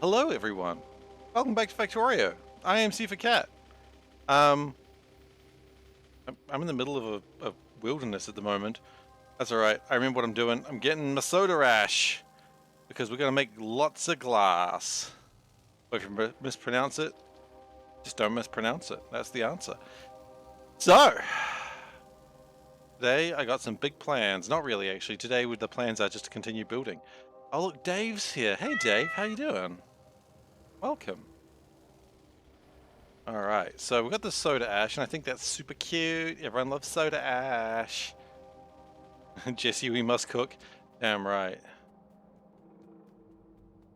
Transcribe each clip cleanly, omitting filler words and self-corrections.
Hello, everyone. Welcome back to Factorio. I am SeiferKatt. Um, I'm in the middle of a wilderness at the moment. That's all right. I remember what I'm doing. I'm getting my soda ash because we're gonna make lots of glass. If you mispronounce it, just don't mispronounce it. That's the answer. So today I got some big plans. Not really, actually. Today, the plans are just to continue building. Oh, look, Dave's here. Hey, Dave. How you doing? Welcome. All right, so we've got the soda ash, and I think that's super cute. Everyone loves soda ash. Jesse, we must cook. Damn right.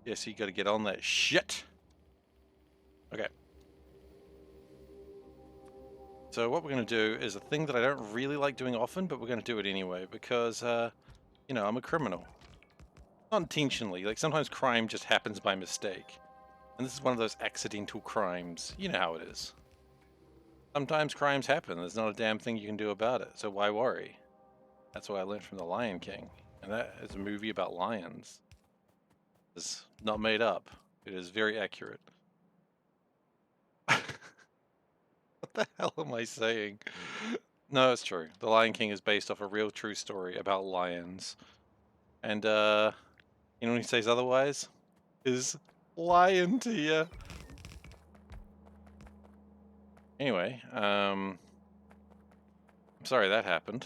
Jesse, you got to get on that shit. Okay. So what we're going to do is a thing that I don't really like doing often, but we're going to do it anyway because, you know, I'm a criminal. Not intentionally. Like, sometimes crime just happens by mistake. And this is one of those accidental crimes. You know how it is. Sometimes crimes happen. There's not a damn thing you can do about it, so why worry? That's what I learned from The Lion King. And that is a movie about lions. It's not made up. It is very accurate. What the hell am I saying? No, it's true. The Lion King is based off a real true story about lions. And, anyone who says otherwise is lying to you. Anyway, I'm sorry that happened.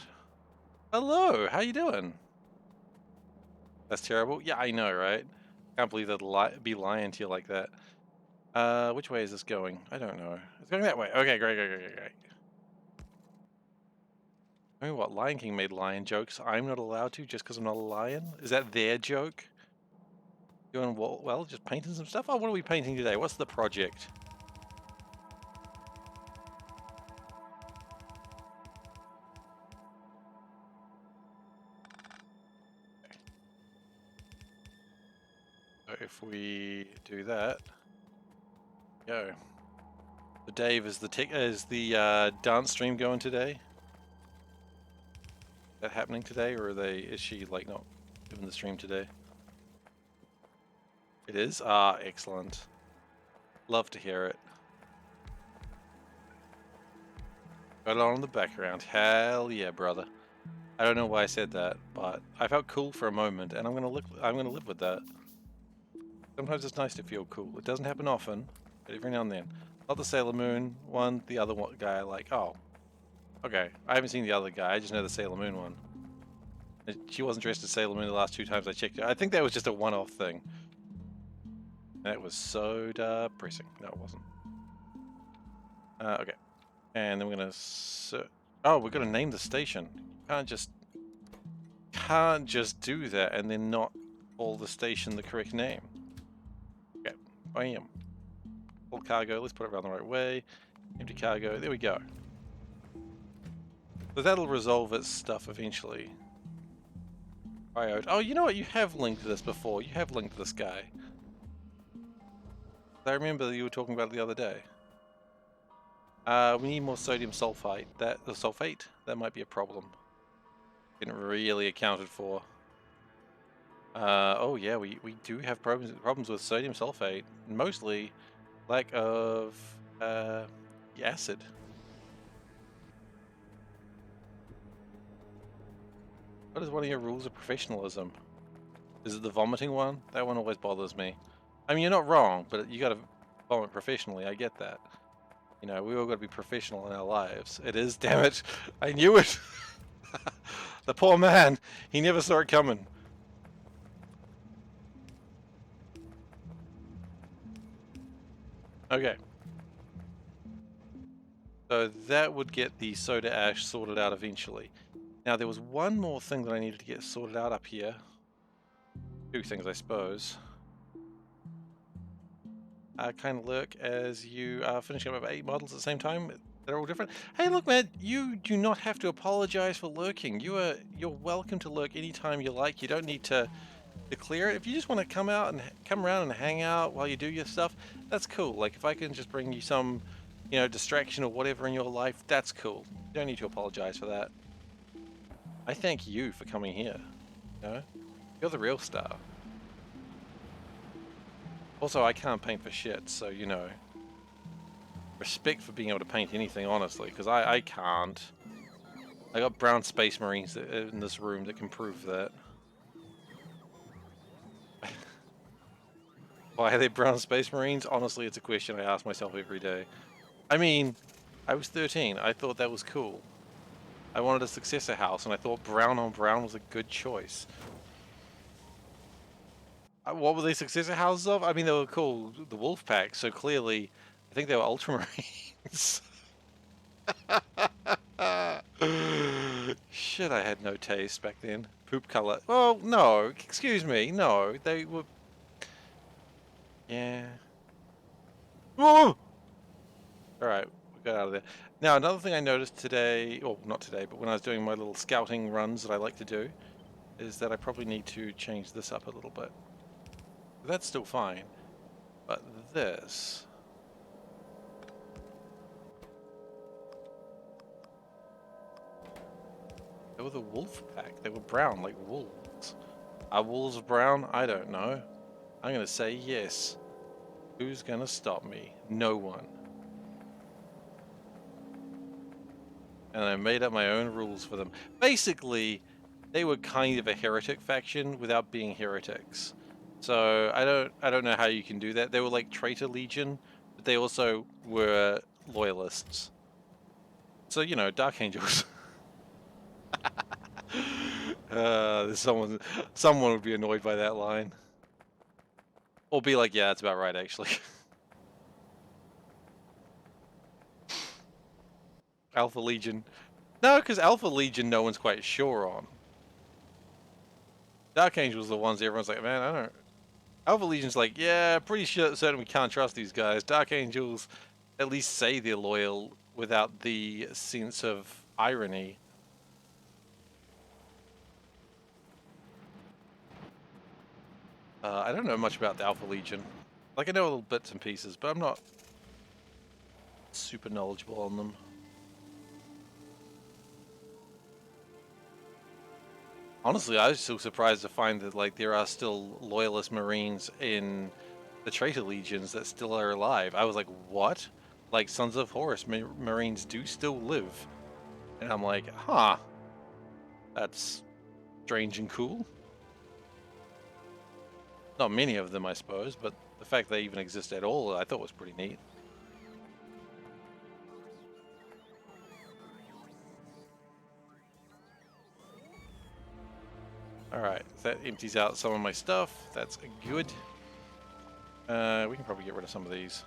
Hello, how you doing? That's terrible. Yeah, I know, right? Can't believe they'd be lying to you like that. Which way is this going? I don't know. It's going that way. Okay, great. I mean, what, Lion King made lion jokes. I'm not allowed to just because I'm not a lion? Is that their joke? Doing well, just painting some stuff? Oh, what are we painting today? What's the project? So if we do that, go. So Dave, is the dance stream going today? Is that happening today, or is she like not doing the stream today? It is? Ah, excellent. Love to hear it. Got it on in the background. Hell yeah, brother. I don't know why I said that, but I felt cool for a moment, and I'm gonna live with that. Sometimes it's nice to feel cool. It doesn't happen often, but every now and then. Not the Sailor Moon one, the other one guy, like, oh, okay. I haven't seen the other guy, I just know the Sailor Moon one. She wasn't dressed as Sailor Moon the last 2 times I checked it. I think that was just a one-off thing. That was so depressing. No, it wasn't. Okay. And then we're gonna oh, we're gonna name the station. Can't just do that and then not call the station the correct name. Okay, bam. Full cargo, let's put it around the right way. Empty cargo, there we go. So that'll resolve its stuff eventually. Oh, you know what? You have linked this before. You have linked this guy. I remember that you were talking about it the other day. We need more sodium sulfate. Sulfate? That might be a problem. Didn't really accounted for. Oh yeah, we do have problems with sodium sulfate. Mostly lack of acid. What is one of your rules of professionalism? Is it the vomiting one? That one always bothers me. I mean, you're not wrong, but you gotta vomit professionally. I get that. You know, we all gotta be professional in our lives. It is, damn it. I knew it. The poor man. He never saw it coming. Okay. So that would get the soda ash sorted out eventually. Now there was one more thing that I needed to get sorted out up here. 2 things, I suppose. Kind of lurk as you are finishing up 8 models at the same time. They're all different. Hey, look, man, you do not have to apologize for lurking. You're welcome to lurk anytime you like. You don't need to clear it. If you just want to come around and hang out while you do your stuff, that's cool. Like if I can just bring you some, you know, distraction or whatever in your life, that's cool. You don't need to apologize for that. I thank you for coming here. You know? You're the real star. Also, I can't paint for shit, so, you know, respect for being able to paint anything, honestly, because I can't. I got brown space marines in this room that can prove that. Why are they brown space marines? Honestly, it's a question I ask myself every day. I mean, I was 13. I thought that was cool. I wanted a successor house, and I thought brown on brown was a good choice. What were they successor houses of? I mean, they were called the Wolf Pack, so clearly, I think they were Ultramarines. Shit, I had no taste back then. Poop color. Well, no, excuse me, no, they were. Yeah. Oh! Alright, we got out of there. Now, another thing I noticed today, or not today, but when I was doing my little scouting runs that I like to do, is that I probably need to change this up a little bit. That's still fine, but this... They were the wolf pack. They were brown, like wolves. Are wolves brown? I don't know. I'm gonna say yes. Who's gonna stop me? No one. And I made up my own rules for them. Basically, they were kind of a heretic faction without being heretics. So I don't know how you can do that. They were like traitor legion, but they also were loyalists. So, you know, Dark Angels. Someone would be annoyed by that line. Or be like, yeah, that's about right, actually. Alpha Legion. No, because Alpha Legion no one's quite sure on. Dark Angels are the ones everyone's like, man, I don't... Alpha Legion's like, yeah, pretty sure, certain we can't trust these guys. Dark Angels at least say they're loyal without the sense of irony. I don't know much about the Alpha Legion. Like, I know little bits and pieces, but I'm not super knowledgeable on them. Honestly, I was so surprised to find that, like, there are still loyalist Marines in the traitor legions that still are alive. I was like, what? Like, Sons of Horus Marines do still live. And I'm like, huh. That's strange and cool. Not many of them, I suppose, but the fact they even exist at all, I thought was pretty neat. Alright, that empties out some of my stuff. That's good. We can probably get rid of some of these.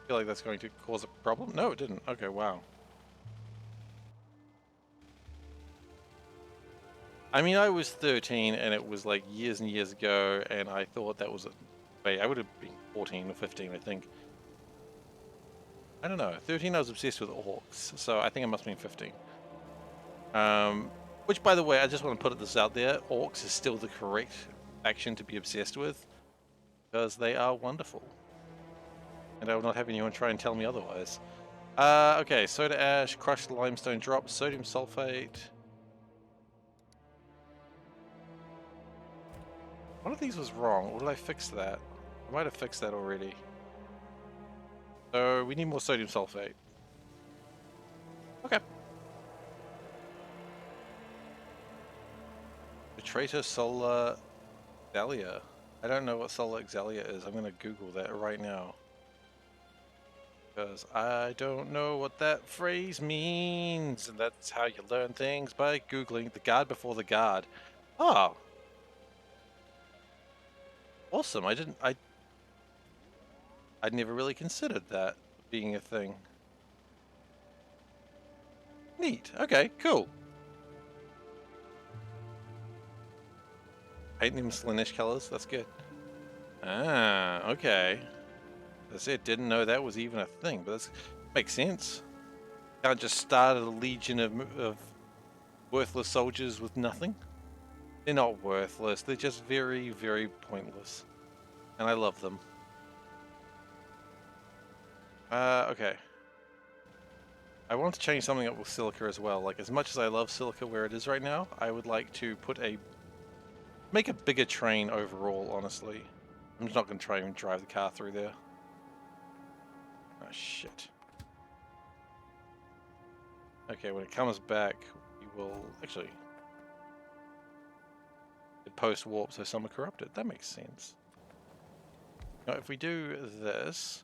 I feel like that's going to cause a problem. No, it didn't. Okay, wow. I mean, I was 13 and it was like years and years ago, and I thought that was wait, I would have been 14 or 15, I think. I don't know. 13, I was obsessed with orcs, so I think I must have been 15. Which, by the way, I just want to put this out there. Orcs is still the correct faction to be obsessed with, because they are wonderful. And I will not have anyone try and tell me otherwise. Okay, soda ash, crushed limestone drops, sodium sulfate. One of these was wrong, or did I fix that? I might have fixed that already. So we need more sodium sulfate. Okay. The traitor solar exalia. I don't know what solar exalia is. I'm going to Google that right now. Because I don't know what that phrase means. And that's how you learn things, by Googling the guard before the guard. Oh. Awesome. I'd never really considered that being a thing. Neat. Okay, cool. Paint them Slaanesh colors. That's good. Ah, okay. That's it. Didn't know that was even a thing, but that makes sense. Can't just start a legion of worthless soldiers with nothing. They're not worthless. They're just very, very pointless. And I love them. Okay. I want to change something up with silica as well. Like, as much as I love silica where it is right now, I would like to put a Make a bigger train overall, honestly. I'm just not going to try and drive the car through there. Oh, shit. Okay, when it comes back, we will... Actually... It post-warp, so some are corrupted. That makes sense. Now, if we do this,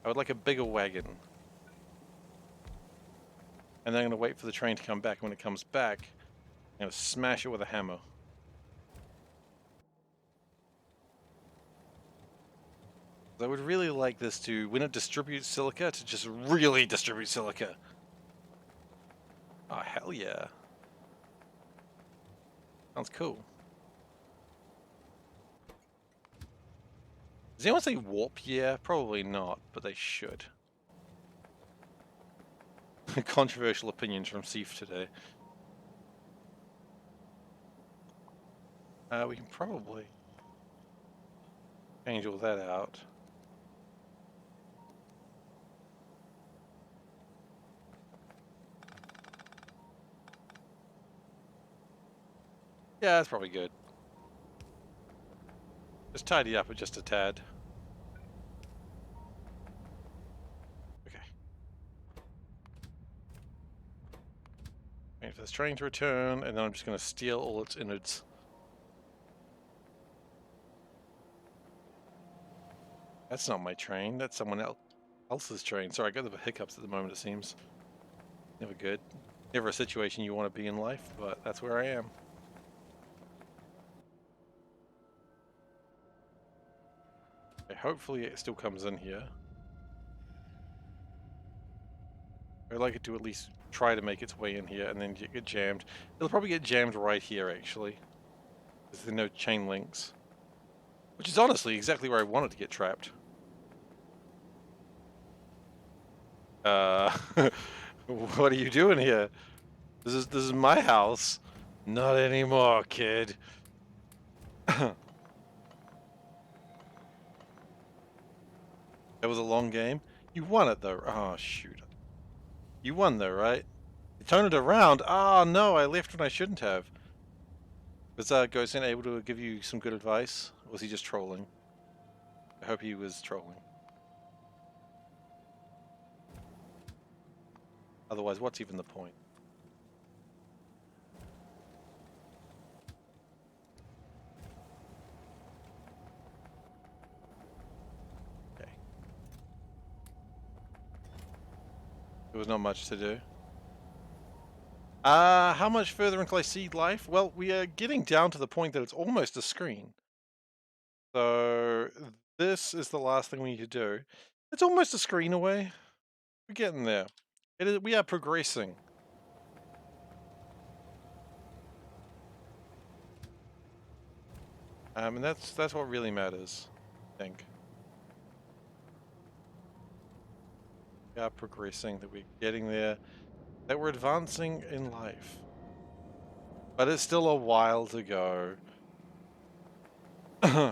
I would like a bigger wagon. And then I'm going to wait for the train to come back. When it comes back, I'm going to smash it with a hammer. I would really like this to, when it distributes silica, to just really distribute silica. Oh, hell yeah. Sounds cool. Does anyone say warp? Yeah, probably not, but they should. Controversial opinions from Seif today. We can probably change all that out. Yeah, that's probably good. Just tidy up it just a tad. Okay. Wait for this train to return, and then I'm just going to steal all its innards. That's not my train, that's someone else's train. Sorry, I got the hiccups at the moment, it seems. Never good. Never a situation you want to be in life, but that's where I am. Okay, hopefully it still comes in here. I'd like it to at least try to make its way in here and then get jammed. It'll probably get jammed right here, actually. Because there are no chain links. Which is honestly exactly where I wanted to get trapped. What are you doing here? This is my house. Not anymore, kid. That was a long game. You won it though. Oh shoot. You won though, right? You turned it around. Oh no, I left when I shouldn't have. Was Ghost able to give you some good advice? Or was he just trolling? I hope he was trolling. Otherwise, what's even the point? Okay. There was not much to do. How much further until I see life? Well, we are getting down to the point that it's almost a screen. So, this is the last thing we need to do. It's almost a screen away. We're getting there. We are progressing. And that's what really matters, I think. We are progressing, that we're getting there, that we're advancing in life. But it's still a while to go.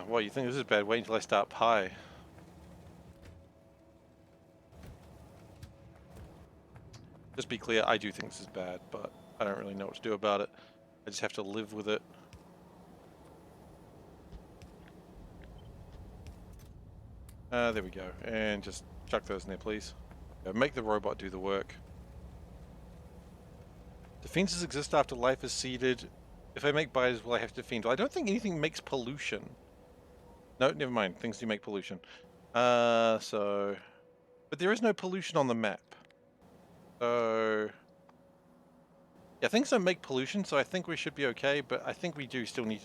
What, you think this is bad? Wait until I start Pi. Just be clear, I do think this is bad, but I don't really know what to do about it. I just have to live with it. There we go. And just chuck those in there, please. Make the robot do the work. Defenses exist after life is seeded. If I make bios, will I have to defend? Well, I don't think anything makes pollution. No, never mind. Things do make pollution. But there is no pollution on the map. So... Yeah, things don't make pollution, so I think we should be okay, but I think we do still need...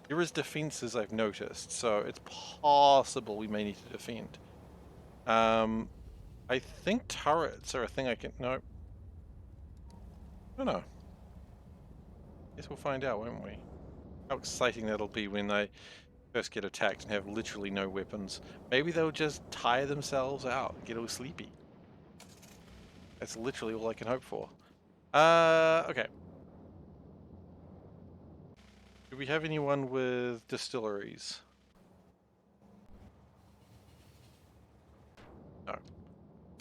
There is defenses I've noticed, so it's possible we may need to defend. I think turrets are a thing I can... No. I don't know. Guess we'll find out, won't we? How exciting that'll be when I first get attacked and have literally no weapons. Maybe they'll just tire themselves out and get all sleepy. That's literally all I can hope for. Okay. Do we have anyone with distilleries? No.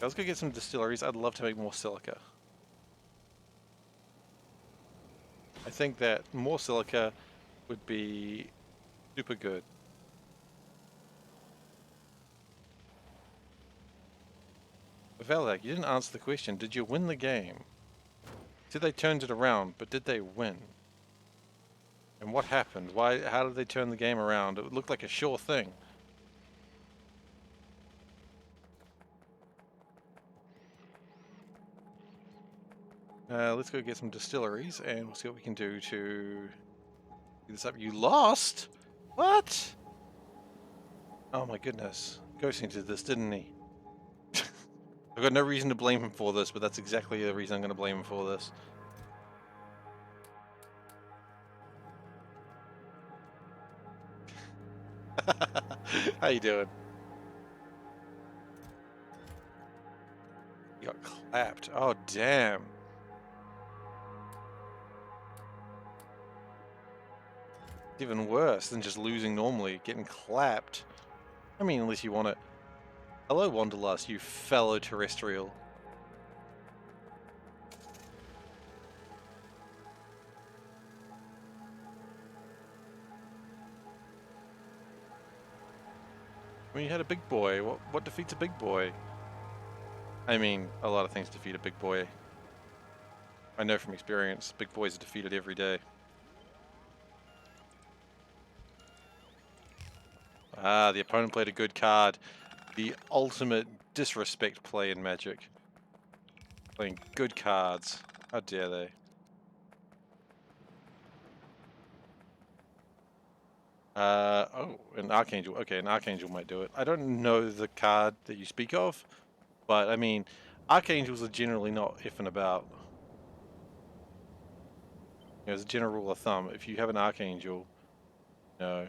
Let's go get some distilleries. I'd love to make more silica. I think that more silica would be super good. Veldak, you didn't answer the question. Did you win the game? Did they turn it around, but did they win? And what happened? Why? How did they turn the game around? It looked like a sure thing. Let's go get some distilleries, and we'll see what we can do to get this up. You lost? What? Oh my goodness. Ghosting did this, didn't he? I've got no reason to blame him for this, but that's exactly the reason I'm going to blame him for this. How you doing? You got clapped. Oh, damn. It's even worse than just losing normally, getting clapped. I mean, unless you want it. Hello, Wanderlust, you fellow terrestrial. I mean, you had a big boy. What defeats a big boy? I mean, a lot of things defeat a big boy. I know from experience, big boys are defeated every day. Ah, the opponent played a good card. The ultimate disrespect play in Magic. Playing good cards. How dare they? Oh, an Archangel. Okay, an Archangel might do it. I don't know the card that you speak of, but I mean, Archangels are generally not effing about. You know, as a general rule of thumb, if you have an Archangel, no,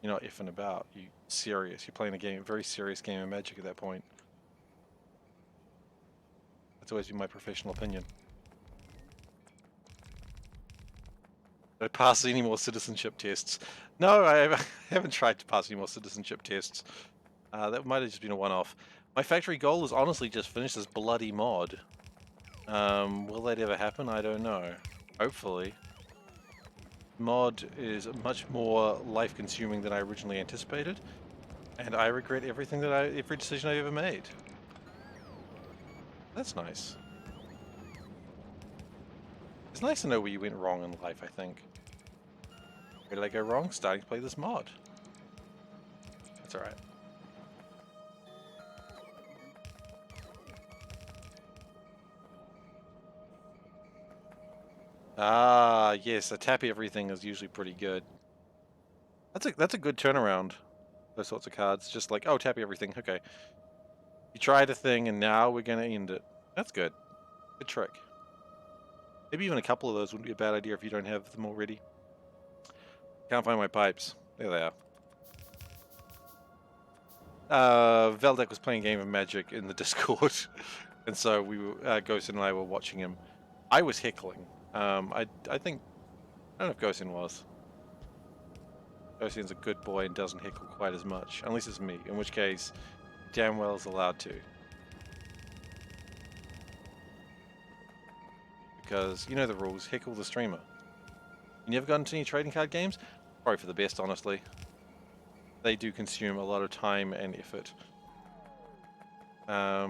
you're not effing about. You're serious. You're playing a very serious game of Magic at that point. That's always been my professional opinion. Did I pass any more citizenship tests? No, I haven't tried to pass any more citizenship tests. That might have just been a one-off. My factory goal is honestly just finish this bloody mod. Will that ever happen? I don't know. Hopefully. Mod is much more life-consuming than I originally anticipated, and I regret every decision I ever made. That's nice. It's nice to know where you went wrong in life, I think. Where did I go wrong? Starting to play this mod. That's alright. Ah, yes, a tap everything is usually pretty good. That's a good turnaround. Those sorts of cards. Just like, oh, tap everything. Okay. You tried a thing and now we're gonna end it. That's good. Good trick. Maybe even a couple of those wouldn't be a bad idea if you don't have them already. Can't find my pipes. There they are. Veldek was playing a game of Magic in the Discord, and so Ghost and I were watching him. I was heckling. I think I don't know if Ghost was. Ghost a good boy and doesn't heckle quite as much, unless it's me, in which case, damn well is allowed to. Because you know the rules. Heckle the streamer. You never got into any trading card games? Probably for the best, honestly. They do consume a lot of time and effort. I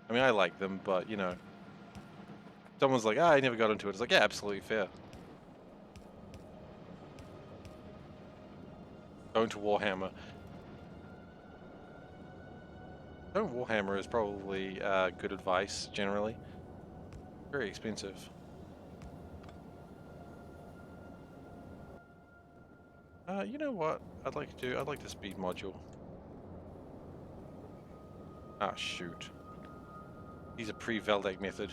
mean, I like them, but, you know. Someone's like, I never got into it. It's like, yeah, absolutely fair. Going to Warhammer. Going to Warhammer is probably good advice, generally. Very expensive. You know what I'd like to do? I'd like the speed module. Ah, shoot. He's a pre-Veldek method.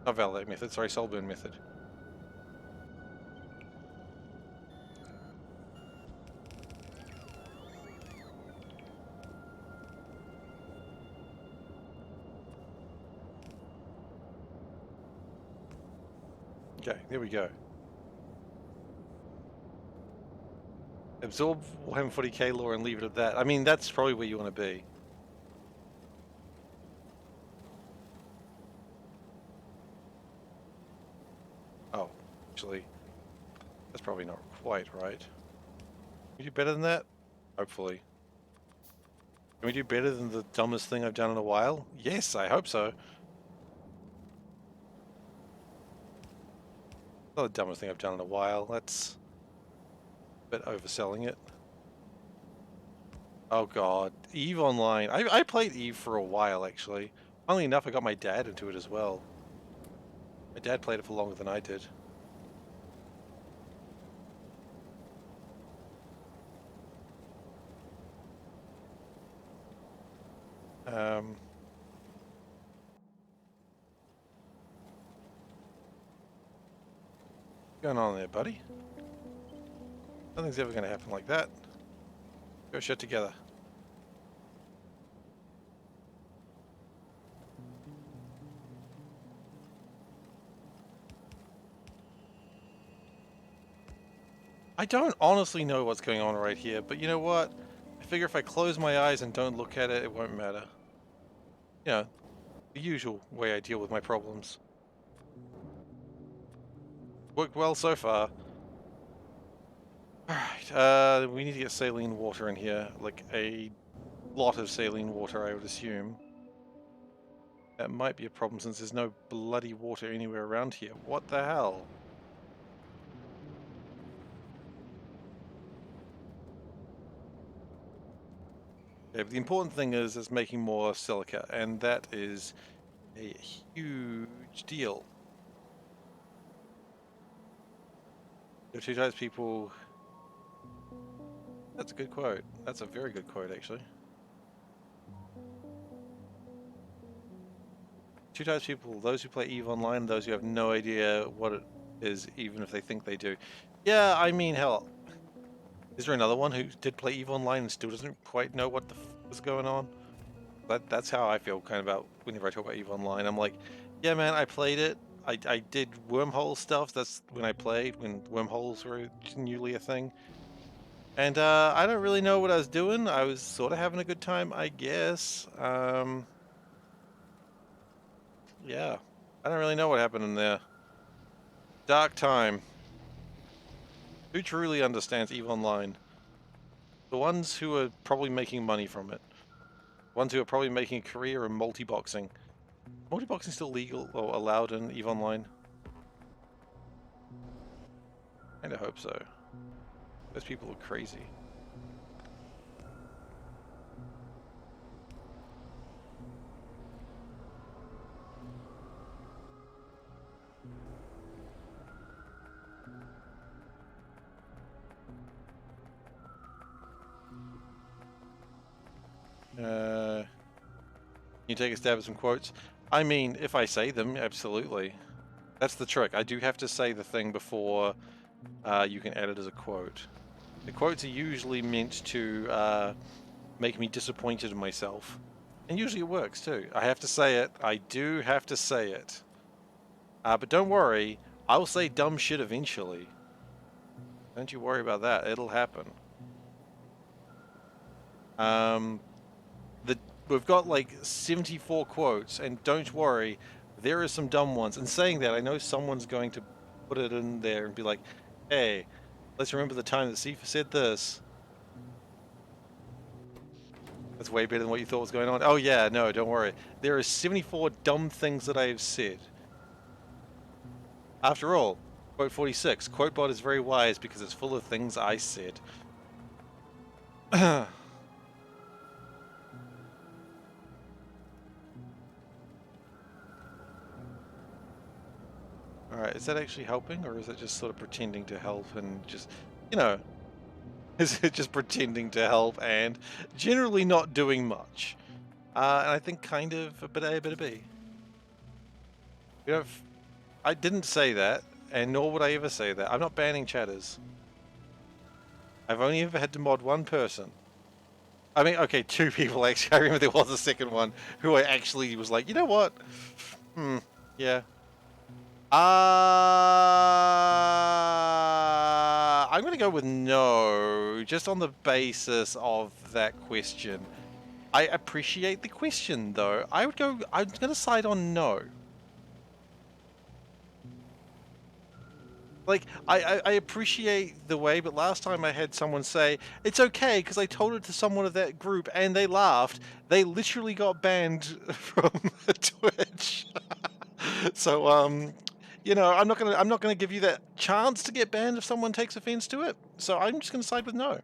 Not Veldek method, sorry, Soulburn method. Okay, there we go. Absorb Warhammer 40k lore and leave it at that. I mean, that's probably where you want to be. actually. That's probably not quite right. Can we do better than that? Hopefully. Can we do better than the dumbest thing I've done in a while? Yes, I hope so. Not the dumbest thing I've done in a while. That's a bit overselling it. Oh god. EVE Online. I played EVE for a while, actually. Funnily enough, I got my dad into it as well. My dad played it for longer than I did. What's going on there, buddy? Nothing's ever going to happen like that. Go shit together. I don't honestly know what's going on right here, but you know what? I figure if I close my eyes and don't look at it, it won't matter. You know, the usual way I deal with my problems. Worked well so far. Alright, we need to get saline water in here. Like a lot of saline water, I would assume. That might be a problem since there's no bloody water anywhere around here. What the hell? Yeah, but the important thing is making more silica, and that is a huge deal. There are two types of people. That's a good quote. That's a very good quote, actually. Two types of people: those who play EVE Online, and those who have no idea what it is, even if they think they do. Yeah, I mean, hell. Is there another one who did play EVE Online and still doesn't quite know what the f was going on? That's how I feel kind of about whenever I talk about EVE Online. I'm like, yeah, man, I played it. I did wormhole stuff. That's when I played, when wormholes were newly a thing. And I don't really know what I was doing. I was sort of having a good time, I guess. Yeah, I don't really know what happened in there. Dark time. Who truly understands EVE Online? The ones who are probably making money from it. The ones who are probably making a career in multi-boxing. Multi-boxing still legal or allowed in EVE Online? Kinda hope so. Those people are crazy. You take a stab at some quotes? I mean, if I say them, absolutely. That's the trick. I do have to say the thing before you can add it as a quote. The quotes are usually meant to make me disappointed in myself. And usually it works too. I have to say it. I do have to say it. But don't worry, I'll say dumb shit eventually. Don't you worry about that. It'll happen. We've got like 74 quotes, and don't worry, there are some dumb ones. And saying that, I know someone's going to put it in there and be like, hey, let's remember the time that Seifer said this. That's way better than what you thought was going on. Oh yeah, no, don't worry. There are 74 dumb things that I have said. After all, quote 46, QuoteBot is very wise because it's full of things I said. Alright, is that actually helping, or is it just sort of pretending to help and just, you know, is it just pretending to help and generally not doing much? And I think kind of a bit A, a bit of B. You know, I didn't say that, and nor would I ever say that. I'm not banning chatters. I've only ever had to mod one person. I mean, okay, two people actually. I remember there was a second one who I actually was like, you know what? Yeah. I'm going to go with no, just on the basis of that question. I appreciate the question, though. I'm going to side on no. Like, I appreciate the way, but last time I had someone say, it's okay because I told it to someone of that group and they laughed. They literally got banned from Twitch. So, I'm not gonna give you that chance to get banned if someone takes offense to it. So I'm just gonna side with no.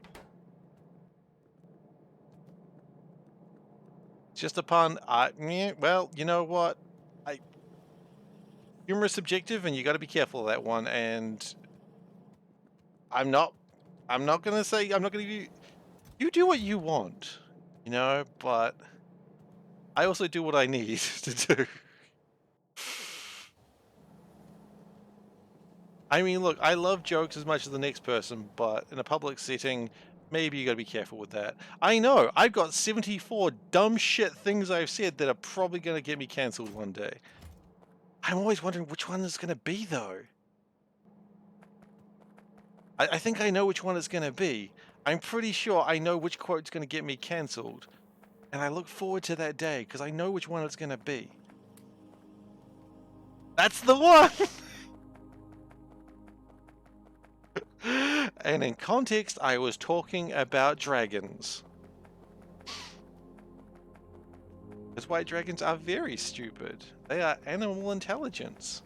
It's just a pun. Well, you know what? Humor is subjective and you got to be careful of that one. And I'm not, I'm not gonna say, I'm not gonna give you do what you want, but I also do what I need to do. I mean, look, I love jokes as much as the next person, but in a public setting, maybe you gotta be careful with that. I know, I've got 74 dumb shit things I've said that are probably gonna get me cancelled one day. I'm always wondering which one is gonna be, though. I think I know which one it's gonna be. I'm pretty sure I know which quote's gonna get me cancelled. And I look forward to that day, because I know which one it's gonna be. That's the one! And in context, I was talking about dragons. Because white dragons are very stupid. They are animal intelligence.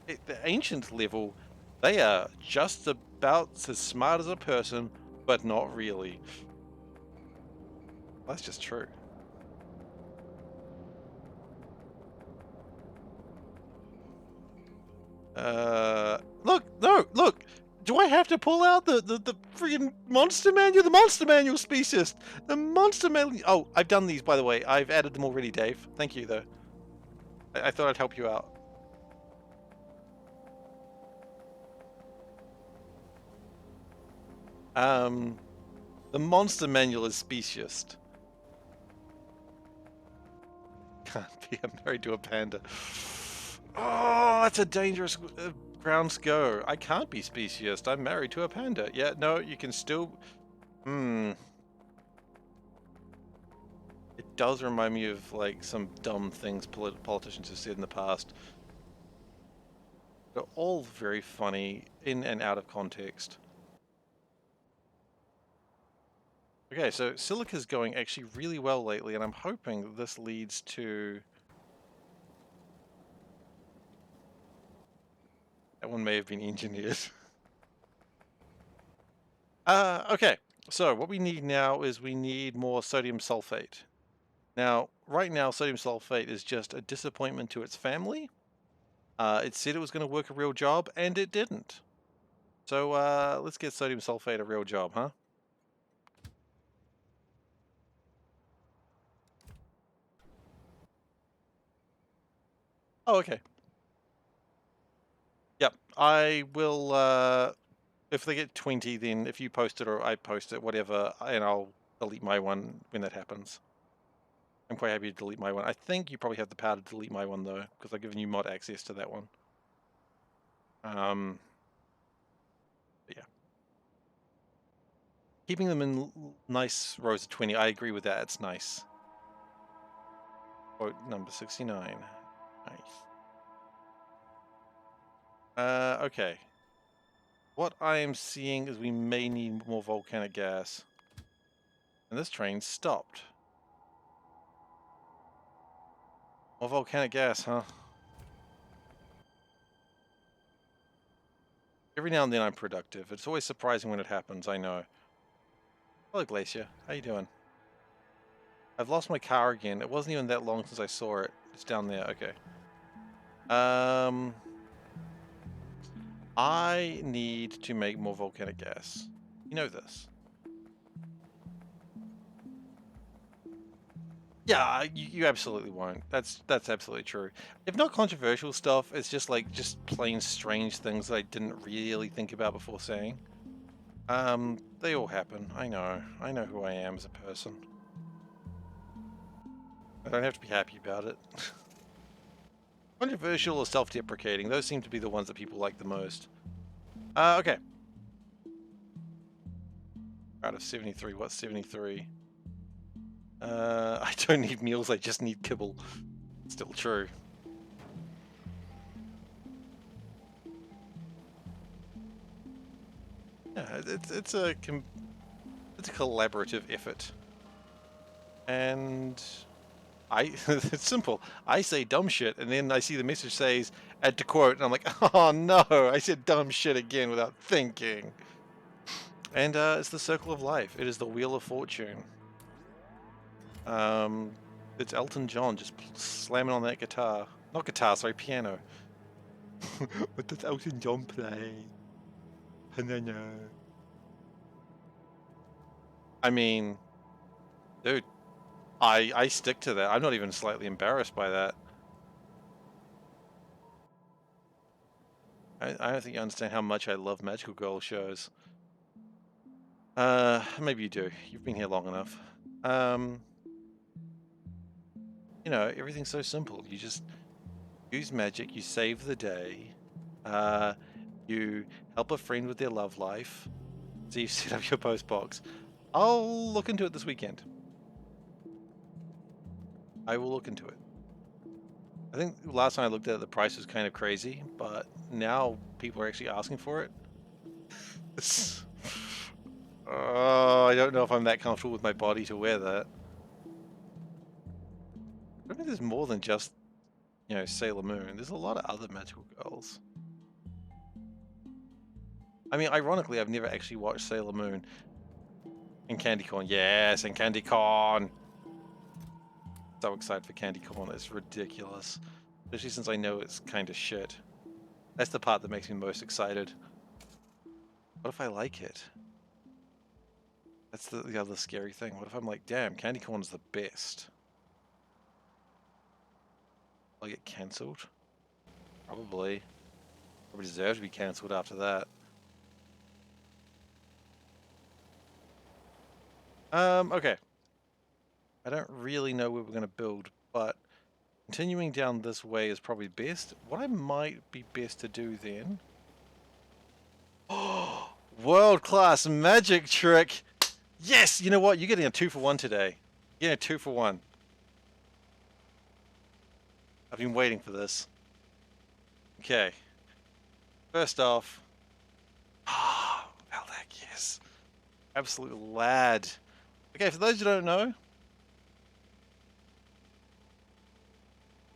At the ancient level, they are just about as smart as a person, but not really. That's just true. Look, no, look! Do I have to pull out the freaking monster manual? The monster manual species! The monster manual. Oh, I've done these, by the way. I've added them already, Dave. Thank you, though. I thought I'd help you out. The monster manual is speciest. Can't be. I'm married to a panda. Oh, that's a dangerous grounds go. I can't be speciest. I'm married to a panda. Yeah, no, you can still. It does remind me of like some dumb things politicians have said in the past. They're all very funny in and out of context. Okay, so Silica's going actually really well lately, and I'm hoping this leads to... That one may have been engineered. Okay, so what we need now is we need more sodium sulfate. Now, right now, sodium sulfate is just a disappointment to its family. It said it was going to work a real job, and it didn't. So let's get sodium sulfate a real job, huh? Oh, okay. Yep, I will, if they get 20, then if you post it or I post it, whatever, and I'll delete my one when that happens. I'm quite happy to delete my one. I think you probably have the power to delete my one, though, because I've given you mod access to that one. But yeah. Keeping them in nice rows of 20, I agree with that. It's nice. Quote number 69. Nice. Okay. What I am seeing is we may need more volcanic gas. And this train stopped. More volcanic gas, huh? Every now and then I'm productive. It's always surprising when it happens, I know. Hello, Glacier. How you doing? I've lost my car again. It wasn't even that long since I saw it. It's down there. Okay. I need to make more volcanic gas. You know this. Yeah, you absolutely won't. That's absolutely true. If not controversial stuff, it's just like plain strange things that I didn't really think about before saying. They all happen. I know. I know who I am as a person. I don't have to be happy about it. Controversial or self-deprecating, those seem to be the ones that people like the most. Okay. Out of 73, what's 73? I don't need meals, I just need kibble. Still true. Yeah, it's a collaborative effort, and it's simple. I say dumb shit, and then I see the message says add to quote, and I'm like, oh no, I said dumb shit again without thinking. And it's the circle of life. It is the wheel of fortune. It's Elton John just slamming on that guitar. Not guitar, sorry, piano. What does Elton John play? I mean, dude, I stick to that. I'm not even slightly embarrassed by that. I don't think you understand how much I love magical girl shows. Maybe you do. You've been here long enough. You know, everything's so simple. You just use magic, you save the day, you help a friend with their love life, so you set up your post box. I'll look into it this weekend. I will look into it. I think last time I looked at it, the price was kind of crazy, but now people are actually asking for it. Oh, I don't know if I'm that comfortable with my body to wear that. I think there's more than just, you know, Sailor Moon. There's a lot of other magical girls. I mean, ironically, I've never actually watched Sailor Moon. And Candy Corn, yes, and Candy Corn! So excited for Candy Corn, it's ridiculous. Especially since I know it's kind of shit. That's the part that makes me most excited. What if I like it? That's the other scary thing. What if I'm like, damn, Candy Corn's the best? Will I get cancelled? Probably. Probably deserve to be cancelled after that. Okay. I don't really know where we're going to build, but continuing down this way is probably best. What I might be best to do then... Oh, world-class magic trick! Yes! You know what? You're getting a 2-for-1 today. You're getting a 2-for-1. I've been waiting for this. Okay. First off... Ah, Valdak, yes. Absolute lad. Okay, for those who don't know...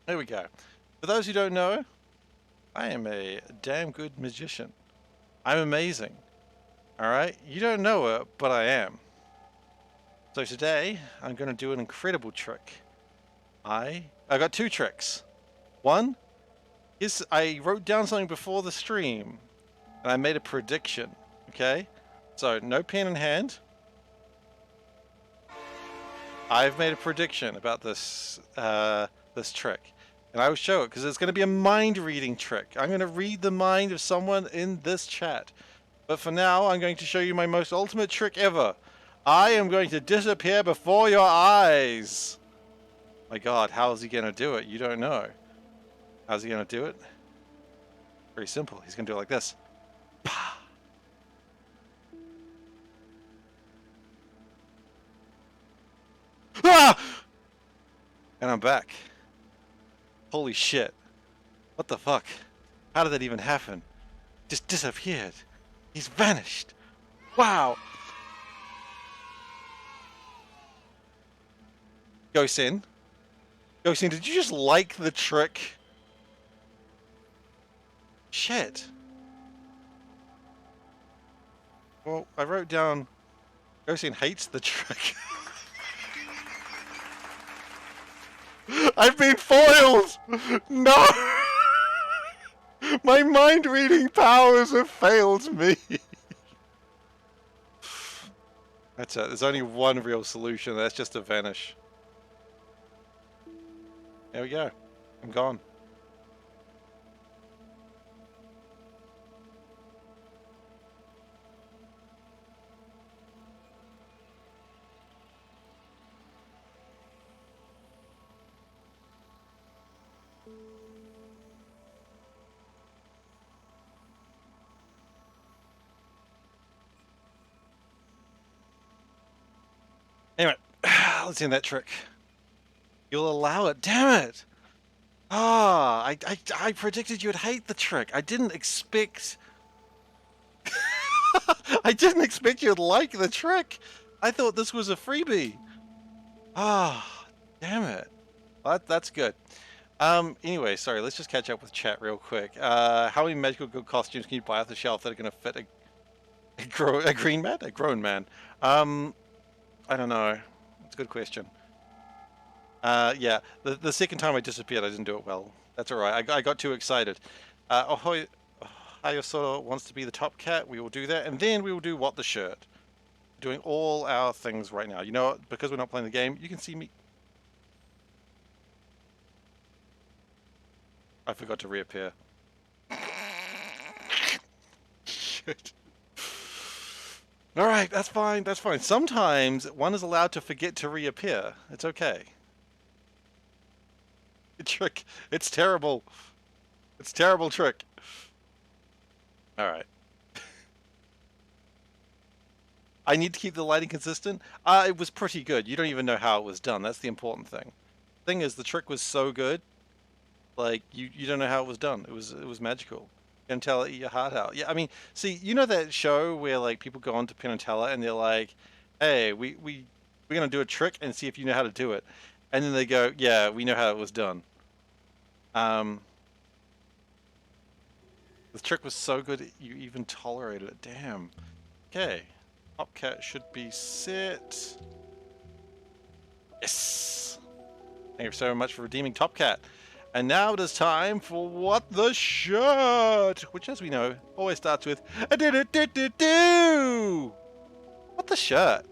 There we go. For those who don't know, I am a damn good magician. I'm amazing. Alright? You don't know it, but I am. So today, I'm going to do an incredible trick. I got 2 tricks. One is I wrote down something before the stream, and I made a prediction. Okay? So, no pen in hand. I've made a prediction about this, this trick. And I will show it, because it's going to be a mind-reading trick. I'm going to read the mind of someone in this chat. But for now, I'm going to show you my most ultimate trick ever. I am going to disappear before your eyes. My god, how is he going to do it? You don't know. How's he going to do it? Very simple. He's going to do it like this. Ah! And I'm back. Holy shit. What the fuck? How did that even happen? Just disappeared. He's vanished. Wow. Gosin. Gosin, did you just like the trick? Shit. Well, I wrote down Gosin hates the trick. I've been foiled! No! My mind-reading powers have failed me. That's it. There's only one real solution. That's just to vanish. There we go. I'm gone. Anyway, let's end that trick. You'll allow it. Damn it! Ah, I predicted you'd hate the trick. I didn't expect... I didn't expect you'd like the trick. I thought this was a freebie. Ah, damn it. That's good. Anyway, sorry, let's just catch up with chat real quick. How many magical good costumes can you buy off the shelf that are going to fit a green man? A grown man? I don't know. That's a good question. Yeah, the second time I disappeared, I didn't do it well. That's alright. I got too excited. Ahoy, Hayasoro wants to be the top cat. We will do that. And then we will do what the shirt. Doing all our things right now. You know what? Because we're not playing the game, you can see me. I forgot to reappear. Shit. Alright, that's fine, that's fine. Sometimes one is allowed to forget to reappear. It's okay. Trick. It's terrible. It's terrible trick. Alright. I need to keep the lighting consistent. It was pretty good. You don't even know how it was done. That's the important thing. Thing is, the trick was so good. Like you don't know how it was done. It was magical. Penn and Teller, eat your heart out. Yeah, I mean, see, you know that show where like people go on to Penn and Teller and they're like, "Hey, we're gonna do a trick and see if you know how to do it," and then they go, "Yeah, we know how it was done." The trick was so good you even tolerated it. Damn. Okay, Top Cat should be set. Yes. Thank you so much for redeeming Top Cat. And now it is time for What the Shirt, which, as we know, always starts with a do. What the shirt?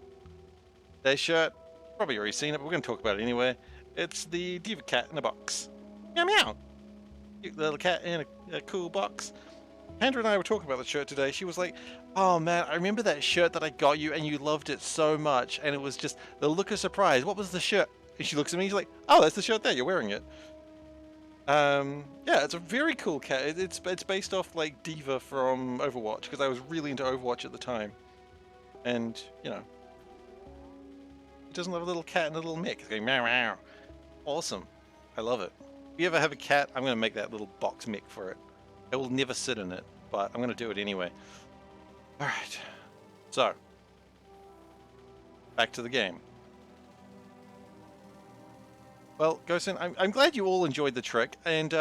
Today's shirt, probably already seen it, but we're going to talk about it anyway. It's the Diva Cat in a box. Meow meow. Cute little cat in a cool box. Kendra and I were talking about the shirt today. She was like, "Oh man, I remember that shirt that I got you, and you loved it so much, and it was just the look of surprise. What was the shirt?" And she looks at me. She's like, "Oh, that's the shirt there. You're wearing it." Yeah, it's a very cool cat. It's based off like Diva from Overwatch because I was really into Overwatch at the time, and you know, it doesn't have a little cat and a little mick. It's going meow meow. Awesome, I love it. If you ever have a cat, I'm gonna make that little box mick for it. I will never sit in it, but I'm gonna do it anyway. All right, so back to the game. Well, Ghosten, I'm glad you all enjoyed the trick and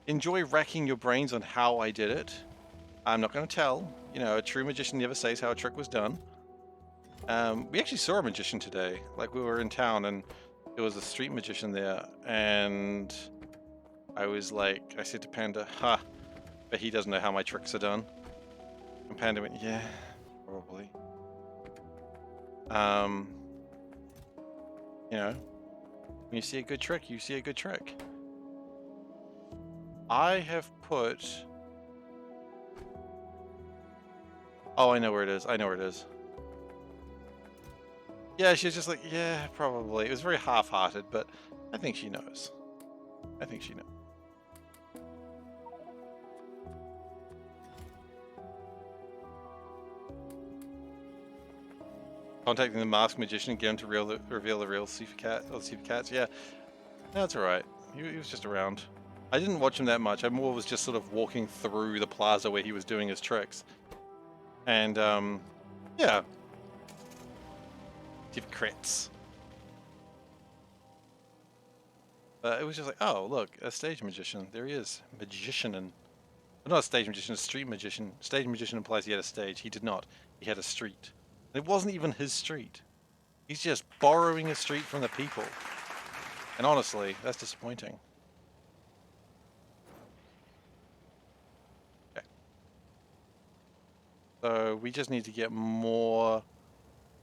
enjoy racking your brains on how I did it. I'm not going to tell. You know, a true magician never says how a trick was done. We actually saw a magician today. Like, we were in town and there was a street magician there. And I was like, I said to Panda, "Ha, but he doesn't know how my tricks are done." And Panda went, "Yeah, probably." You know, when you see a good trick, you see a good trick. I have put... Oh, I know where it is. I know where it is. Yeah, she's just like, yeah, probably. It was very half-hearted, but I think she knows. I think she knows. Contacting the masked magician, get him to reveal the real SeiferKatt, or SeiferKatts. Yeah, that's alright. He was just around. I didn't watch him that much. I more was just sort of walking through the plaza where he was doing his tricks. And, yeah. SeiferKatts. It was just like, oh, look, a stage magician. There he is. Magician and... Well, not a stage magician, a street magician. Stage magician implies he had a stage. He did not. He had a street. And it wasn't even his street. He's just borrowing a street from the people. And honestly, that's disappointing. Okay. So we just need to get more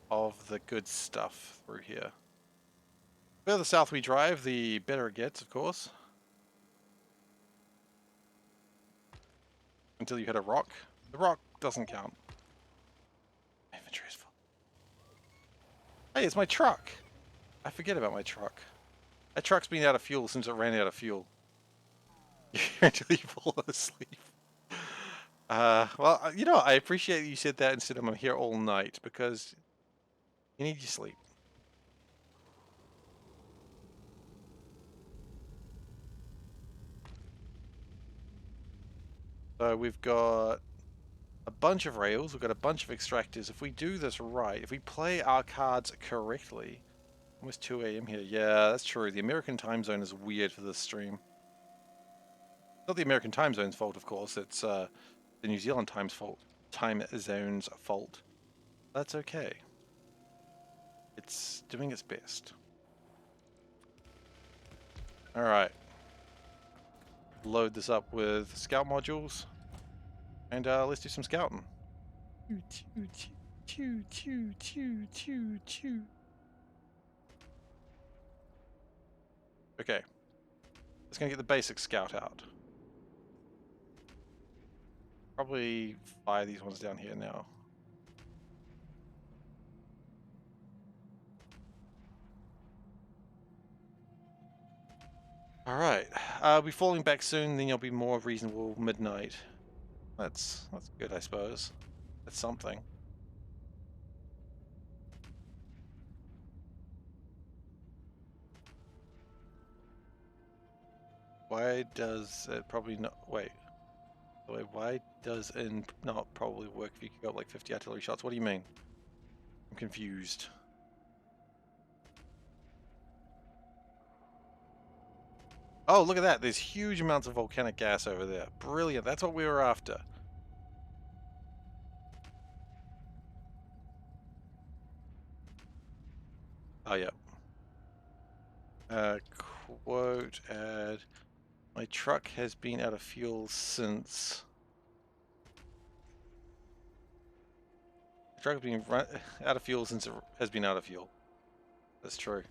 of the good stuff through here. The further south we drive, the better it gets, of course. Until you hit a rock. The rock doesn't count. My inventory is full. Hey, it's my truck! I forget about my truck. That truck's been out of fuel since it ran out of fuel. Until you fall asleep. Well, you know, I appreciate you said that instead of I'm here all night, because you need your sleep. So we've got a bunch of rails, we've got a bunch of extractors. If we do this right, if we play our cards correctly, almost 2 AM here. Yeah, that's true. The American time zone is weird for this stream. Not the American time zone's fault, of course. It's the New Zealand time zone's fault. That's okay. It's doing its best. All right. Load this up with scout modules, and let's do some scouting. Okay. Let's go get the basic scout out. Probably fire these ones down here now. Alright. I'll be falling back soon, then you'll be more reasonable midnight. That's good, I suppose. That's something. Why does it probably not... Wait. Why does it not probably work if you can go like 50 artillery shots? What do you mean? I'm confused. Oh, look at that. There's huge amounts of volcanic gas over there. Brilliant. That's what we were after. Oh, yeah. Quote add. My truck has been out of fuel since... The truck has been out of fuel since it has been out of fuel. That's true.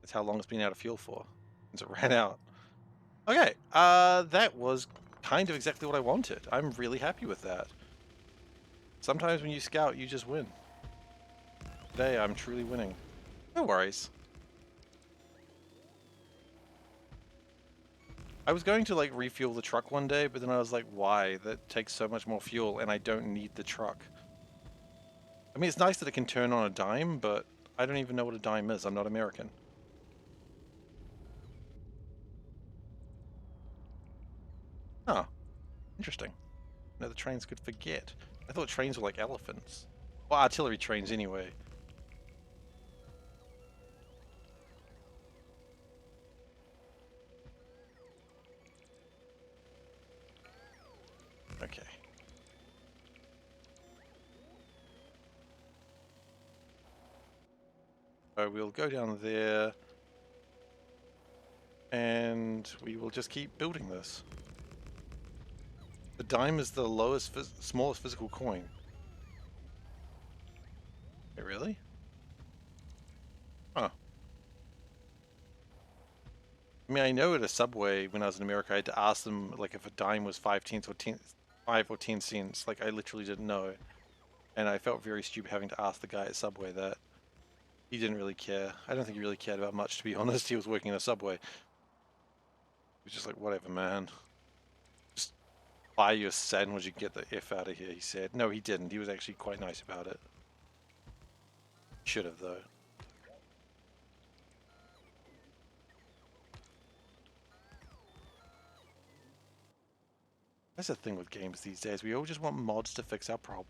That's how long it's been out of fuel for. Since it ran out. Okay, that was kind of exactly what I wanted. I'm really happy with that. Sometimes when you scout, you just win. Today, I'm truly winning. No worries. I was going to like refuel the truck one day, but then I was like, why? That takes so much more fuel and I don't need the truck. I mean, it's nice that it can turn on a dime, but I don't even know what a dime is. I'm not American. Huh. Interesting. No, the trains could forget. I thought trains were like elephants. Well, artillery trains anyway. Okay. So we'll go down there and we will just keep building this. The dime is the lowest, smallest physical coin. Hey, really? Huh. I mean, I know at a Subway when I was in America, I had to ask them like if a dime was 5 or 10 cents. Like I literally didn't know, and I felt very stupid having to ask the guy at Subway that. He didn't really care. I don't think he really cared about much, to be honest. He was working in a Subway. He was just like, whatever, man. Just buy you a sandwich and get the F out of here, he said. No, he didn't. He was actually quite nice about it. Should have, though. That's the thing with games these days. We all just want mods to fix our problem.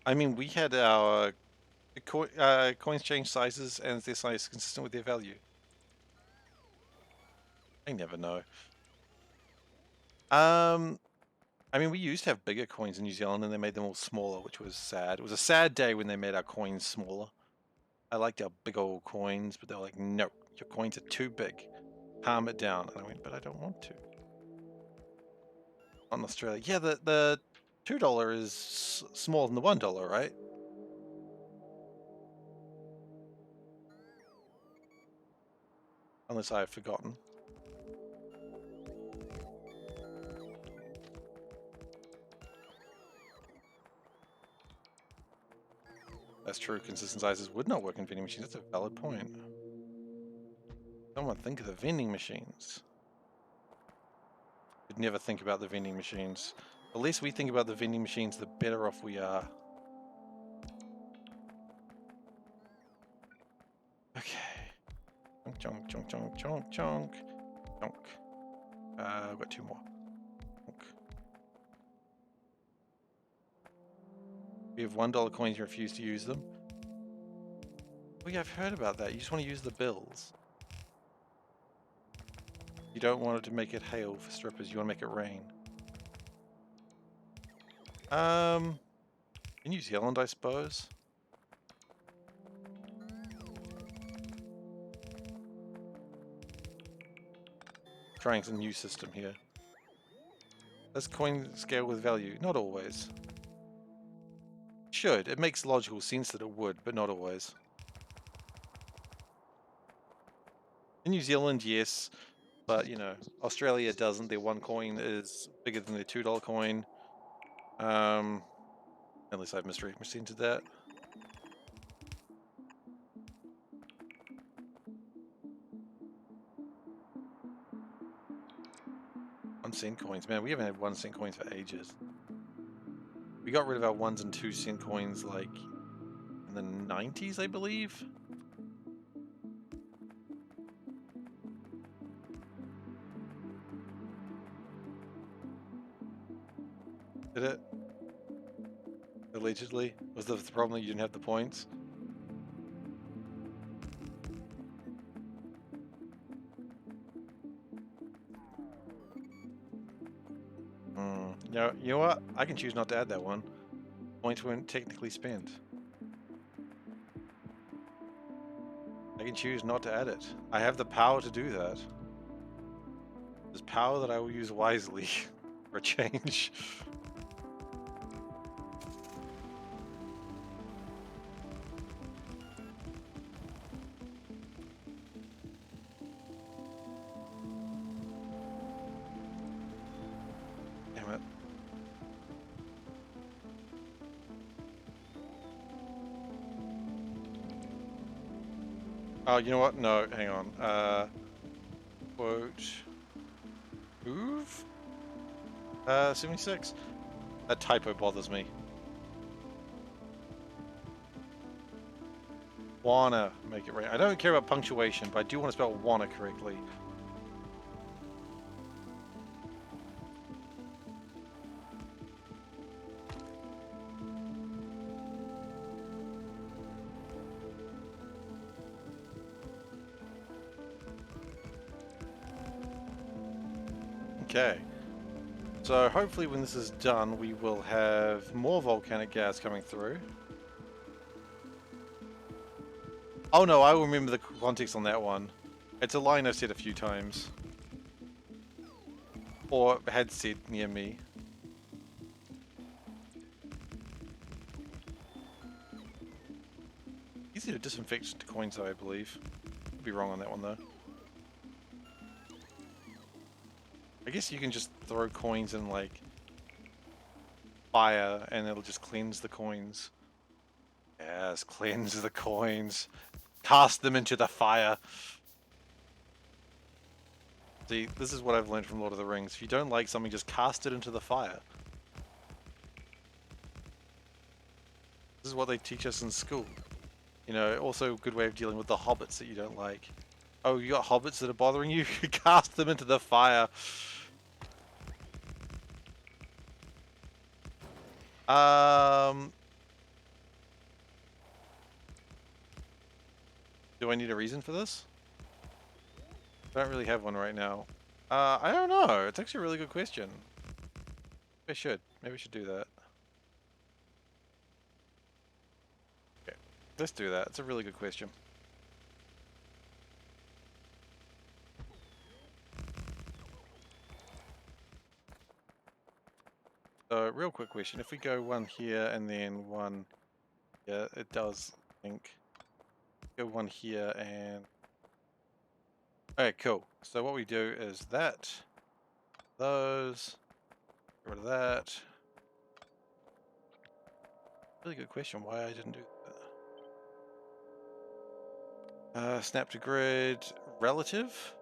I mean, we had our coins change sizes and their size consistent with their value. I never know. I mean, we used to have bigger coins in New Zealand and they made them all smaller, which was sad. It was a sad day when they made our coins smaller. I liked our big old coins, but they were like, no, your coins are too big. Calm it down. And I went, but I don't want to. On Australia. Yeah, the $2 is smaller than the $1, right? Unless I have forgotten. That's true. Consistent sizes would not work in vending machines. That's a valid point. Someone think of the vending machines. You'd never think about the vending machines. The less we think about the vending machines, the better off we are. Okay. Chunk, chunk, chunk, chunk, chunk, chunk. I've got 2 more. Chunk. We have $1 coins, you refuse to use them. Oh yeah, I've heard about that. You just want to use the bills. You don't want it to make it hail for strippers, you want to make it rain. In New Zealand, I suppose. Trying some new system here. Does coin scale with value? Not always. Should. It makes logical sense that it would, but not always. In New Zealand, yes, but you know, Australia doesn't. Their 1 coin is bigger than their $2 coin. Unless I've misrepresented that. $1 coins, man. We haven't had 1 cent coins for ages. We got rid of our 1 and 2 cent coins like in the 90s, I believe. Did it? Allegedly? Was the problem that you didn't have the points? No, you know what? I can choose not to add that one. Points weren't technically spent. I can choose not to add it. I have the power to do that. There's power that I will use wisely for a change. Damn it. Oh, you know what? No, hang on. Quote. Move? 76? That typo bothers me. Wanna make it right. I don't care about punctuation, but I do want to spell wanna correctly. Okay. So hopefully when this is done, we will have more volcanic gas coming through. Oh no, I will remember the context on that one. It's a line I've said a few times. Or had said near me. Easy to disinfect coins though, I believe. Could be wrong on that one though. I guess you can just throw coins in like fire and it'll just cleanse the coins. Yes, cleanse the coins. Cast them into the fire. See, this is what I've learned from Lord of the Rings. If you don't like something, just cast it into the fire. This is what they teach us in school. You know, also a good way of dealing with the hobbits that you don't like. Oh, you got hobbits that are bothering you? Cast them into the fire. Do I need a reason for this? I don't really have one right now. I don't know. It's actually a really good question. Maybe I should. Maybe we should do that. Okay, let's do that. It's a really good question. So, real quick question. If we go 1 here and then 1 here, it does link. Go 1 here and... Okay, cool. So what we do is that, those, get rid of that. Really good question why I didn't do that. Snap to grid, relative.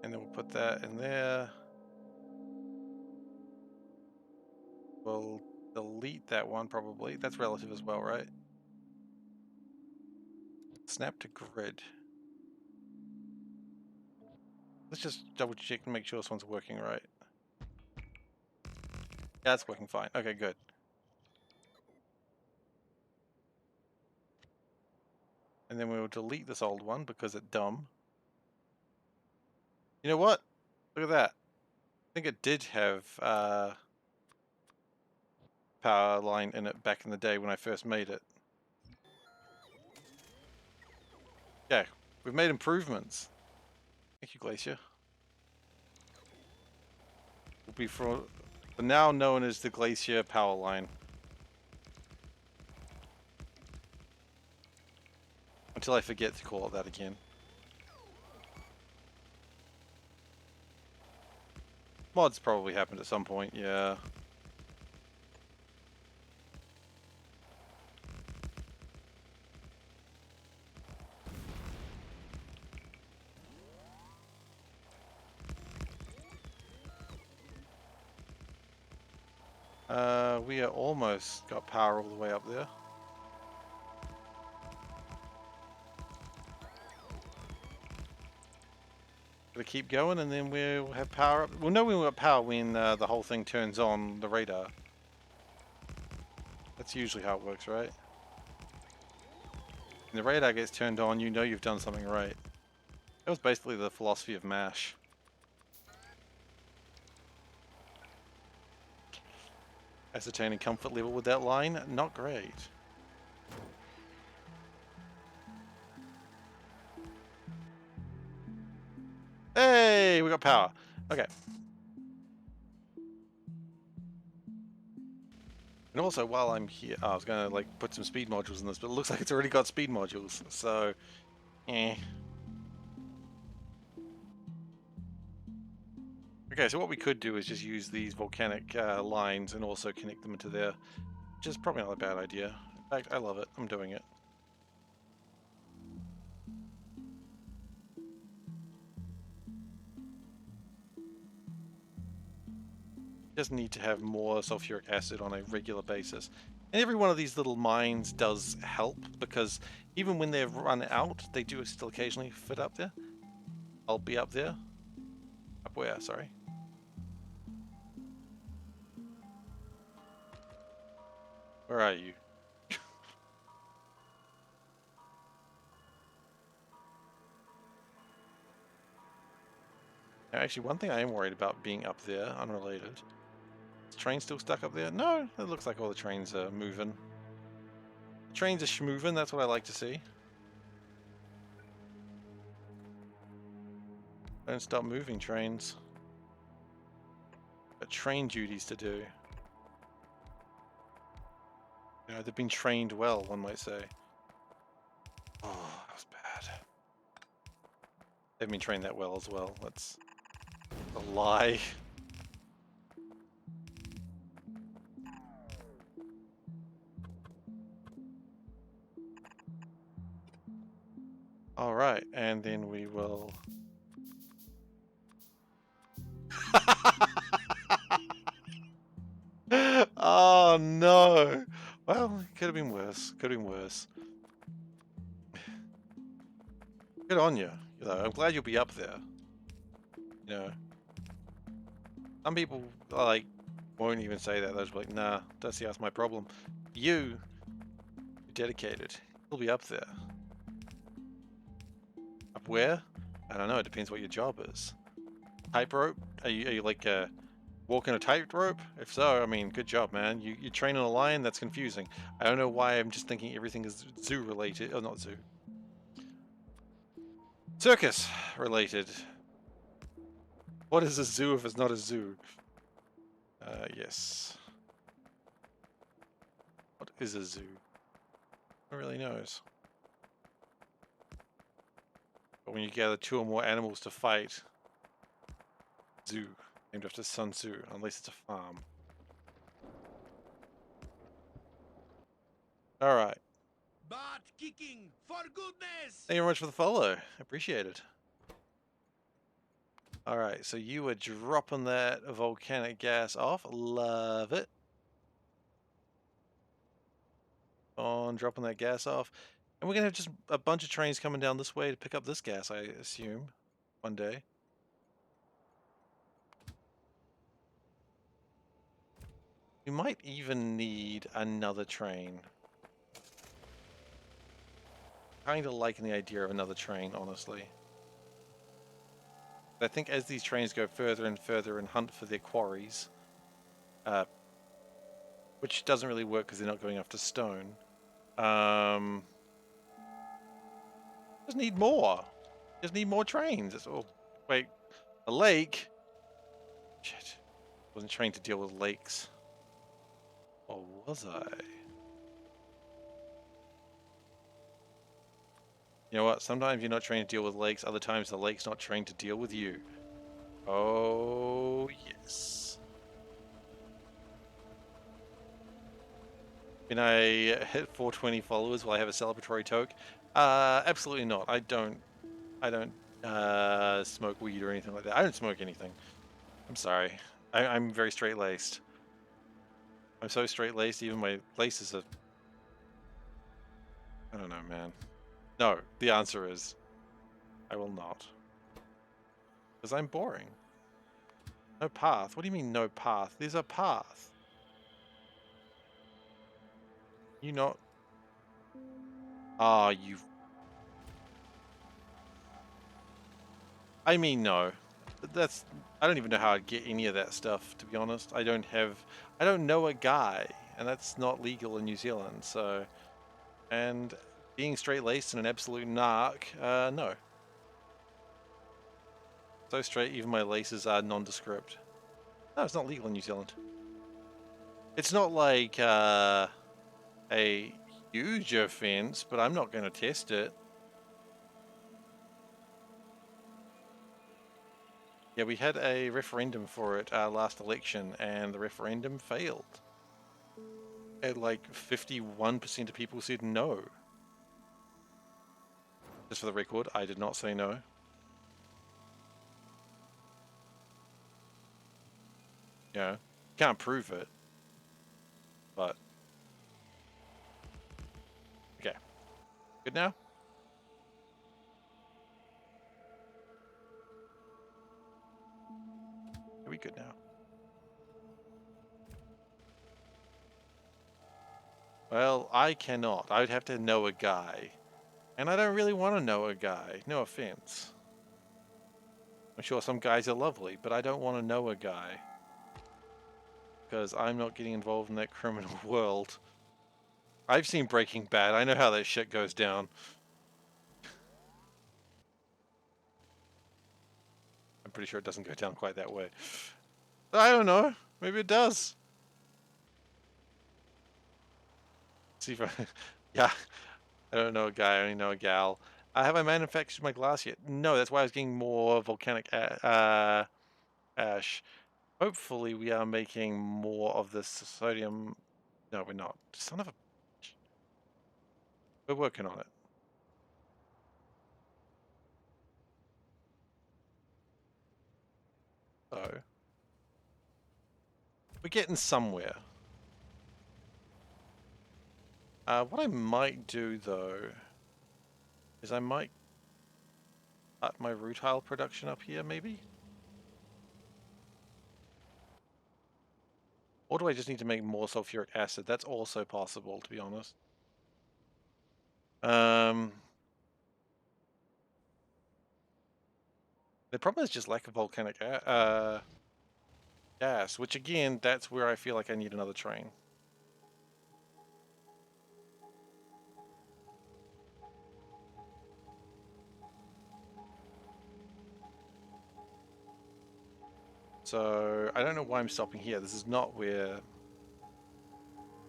And then we'll put that in there. We'll delete that one probably. That's relative as well, right? Snap to grid. Let's just double check and make sure this one's working right. Yeah, it's working fine. Okay, good. And then we'll delete this old one because it's dumb. You know what? Look at that. I think it did have power line in it back in the day when I first made it. Yeah, we've made improvements. Thank you, Glacier. Will be for the now known as the Glacier power line. Until I forget to call it that again. Mods probably happened at some point, yeah. We are almost got power all the way up there. Gonna keep going and then we'll have power up. We'll know we've got power when the whole thing turns on the radar. That's usually how it works, right? When the radar gets turned on, you know you've done something right. That was basically the philosophy of MASH. Ascertaining comfort level with that line, not great. Hey, we got power. Okay. And also, while I'm here, I was gonna like put some speed modules in this, but it looks like it's already got speed modules. So, eh. Okay, so what we could do is just use these volcanic lines and also connect them into there, which is probably not a bad idea. In fact, I love it. I'm doing it. Just need to have more sulfuric acid on a regular basis. And every one of these little mines does help, because even when they've run out, they do still occasionally fit up there. I'll be up there. Up where, sorry? Where are you? Now, actually, one thing I am worried about being up there, unrelated. Is the train still stuck up there? No, it looks like all the trains are moving. The trains are schmoving, that's what I like to see. Don't stop moving, trains. Got train duties to do. You know, they've been trained well, one might say. Oh, that was bad. They've been trained that well as well. That's a lie. Alright, and then we will... Oh no! Well, it could have been worse. Could have been worse. Good on you. You know, I'm glad you'll be up there. You know, some people like won't even say that. They'll just be like, "Nah, don't see that's my problem." You're dedicated. You'll be up there. Up where? I don't know. It depends what your job is. Tightrope? Are you like walking a tightrope? If so, I mean, good job, man. You're training a lion. That's confusing. I don't know why I'm just thinking everything is zoo related. Oh, not zoo. Circus related. What is a zoo if it's not a zoo? Yes. What is a zoo? Who really knows? But when you gather 2 or more animals to fight, zoo, named after Sun Tzu, unless it's a farm. Alright. Butt kicking, for goodness! Thank you very much for the follow. Appreciate it. All right, so you were dropping that volcanic gas off. Love it. On dropping that gas off. And we're going to have just a bunch of trains coming down this way to pick up this gas, I assume, one day. We might even need another train. Kind of liking the idea of another train, honestly. I think as these trains go further and further and hunt for their quarries, which doesn't really work because they're not going after stone, just need more. Just need more trains. Oh, wait, a lake? Shit. Wasn't trained to deal with lakes. Or was I? You know what? Sometimes you're not trained to deal with lakes. Other times the lake's not trained to deal with you. Oh, yes. Can I hit 420 followers while I have a celebratory toke? Absolutely not. I don't smoke weed or anything like that. I don't smoke anything. I'm sorry. I'm very straight-laced. I'm so straight-laced, even my laces are... I don't know, man. No, the answer is... I will not. Because I'm boring. No path? What do you mean no path? There's a path. You not... Ah, you... I mean, no. That's... I don't even know how I'd get any of that stuff, to be honest. I don't know a guy, and that's not legal in New Zealand, so... And being straight-laced and an absolute narc, no. So straight, even my laces are nondescript. No, it's not legal in New Zealand. It's not like, a huge offense, but I'm not going to test it. Yeah, we had a referendum for it last election, and the referendum failed. And like 51% of people said no. Just for the record, I did not say no. Yeah, can't prove it, but okay. Good now? Are we good now? Well, I cannot. I would have to know a guy. And I don't really want to know a guy. No offense. I'm sure some guys are lovely, but I don't want to know a guy. Because I'm not getting involved in that criminal world. I've seen Breaking Bad. I know how that shit goes down. I'm pretty sure it doesn't go down quite that way. I don't know. Maybe it does. See if I... Yeah. I don't know a guy. I only know a gal. Have I manufactured my glass yet? No, that's why I was getting more volcanic ash. Hopefully we are making more of this sodium. No, we're not. Son of a... We're working on it. So... We're getting somewhere. What I might do, though, is I might cut my rutile production up here, maybe? Or do I just need to make more sulfuric acid? That's also possible, to be honest. The problem is just lack of volcanic gas, which again, that's where I feel like I need another train. So, I don't know why I'm stopping here. This is not where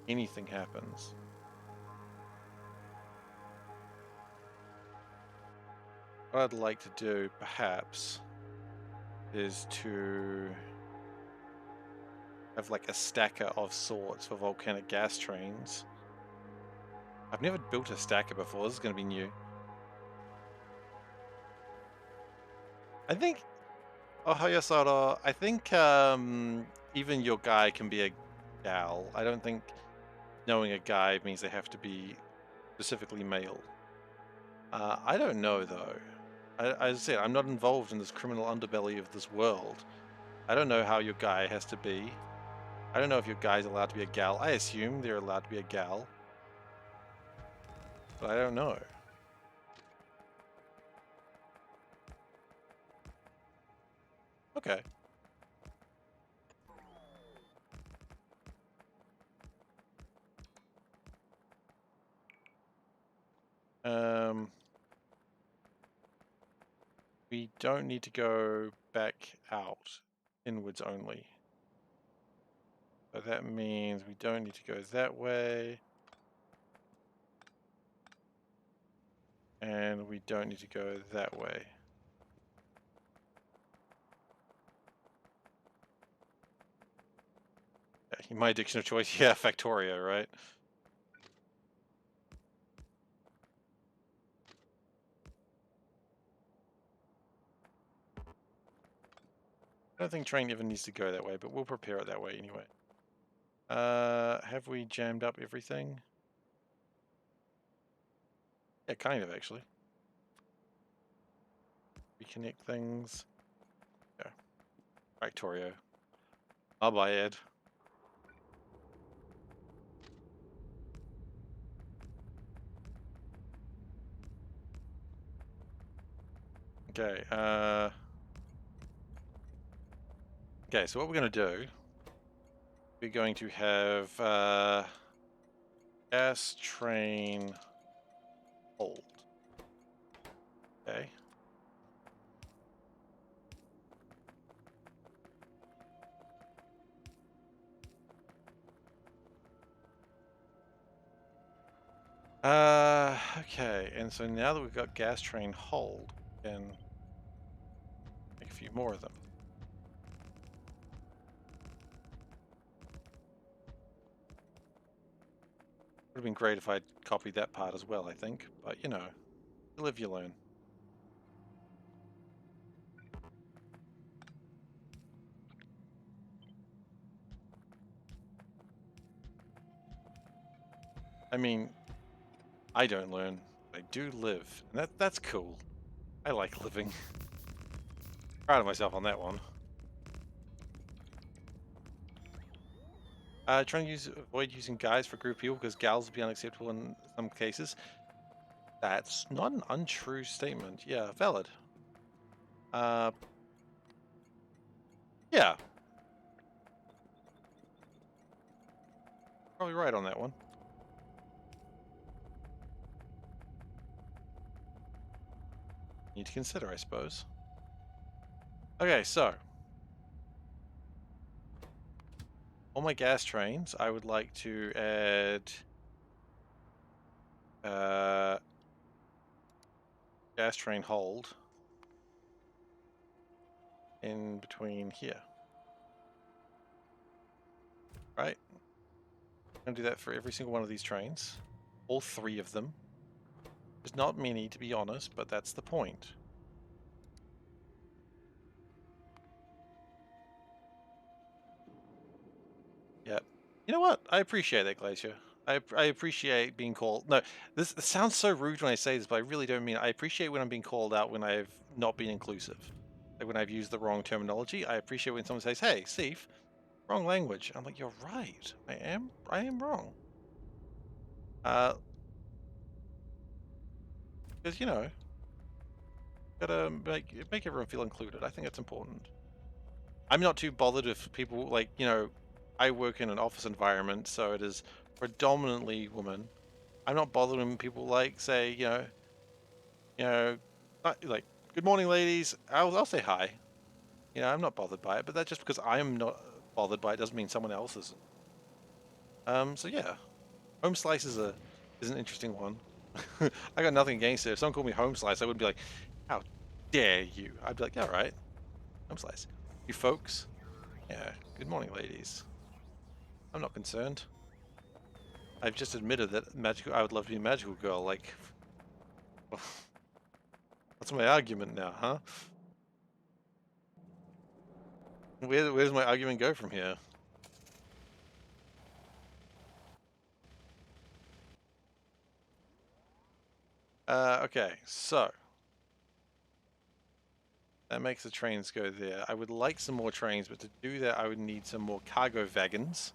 anything happens. What I'd like to do, perhaps, is to have like a stacker of sorts for volcanic gas trains. I've never built a stacker before. This is going to be new. I think Oh, Hayasara, I think even your guy can be a gal. I don't think knowing a guy means they have to be specifically male. I don't know though. As I said, I'm not involved in this criminal underbelly of this world. I don't know how your guy has to be. I don't know if your guy's allowed to be a gal. I assume they're allowed to be a gal, but I don't know. Okay. Um, we don't need to go back out, inwards only. So that means we don't need to go that way. And we don't need to go that way. Yeah, my addiction of choice, yeah, Factorio, right? I don't think train even needs to go that way, but we'll prepare it that way anyway. Have we jammed up everything? Yeah, kind of actually. Reconnect things. Yeah. Factorio. I'll buy Ed. Okay, okay, so what we're gonna do, we're going to have gas train hold. Okay. Okay, and so now that we've got gas train hold, we can make a few more of them. Would have been great if I'd copied that part as well, I think, but you know, you live, you learn. I mean, I don't learn, I do live, and that's cool. I like living. Proud of myself on that one. Trying to avoid using guys for group people because gals will be unacceptable in some cases. That's not an untrue statement. Yeah, valid. Uh, yeah, probably right on that one. Need to consider, I suppose. Okay, so on my gas trains, I would like to add gas train hold in between here. Right? I'm going to do that for every single one of these trains. All 3 of them. There's not many, to be honest, but that's the point. Yep. You know what? I appreciate that, Glacier. I appreciate being called. No, this sounds so rude when I say this, but I really don't mean it. I appreciate when I'm being called out when I've not been inclusive. Like when I've used the wrong terminology. I appreciate when someone says, "Hey, Steve, wrong language." I'm like, "You're right. I am wrong." Because you know, gotta make everyone feel included. I think that's important. I'm not too bothered if people like, you know, I work in an office environment, so it is predominantly women. I'm not bothered when people like say, you know, like, good morning, ladies. I'll say hi. You know, I'm not bothered by it, but that's just because I'm not bothered by it doesn't mean someone else isn't. So yeah, home slice is an interesting one. I got nothing against it. If someone called me home slice, I wouldn't be like, how dare you? I'd be like, yeah, all right, home slice. You folks, yeah. Good morning, ladies. I'm not concerned. I've just admitted that magical. I would love to be a magical girl. Like, what's my argument now, huh? Where's my argument go from here? Okay, so that makes the trains go there. I would like some more trains, but to do that, I would need some more cargo wagons.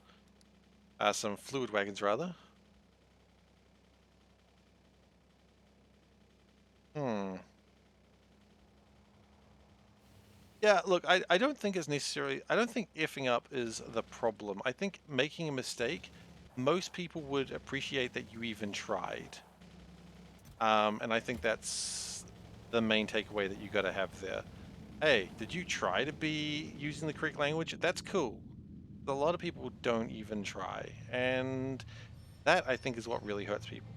Some fluid wagons, rather. Yeah, look, I don't think it's necessarily... I don't think effing up is the problem. I think making a mistake, most people would appreciate that you even tried. And I think that's the main takeaway that you got to have there. Hey, did you try to be using the correct language? That's cool. A lot of people don't even try. And that, I think, is what really hurts people.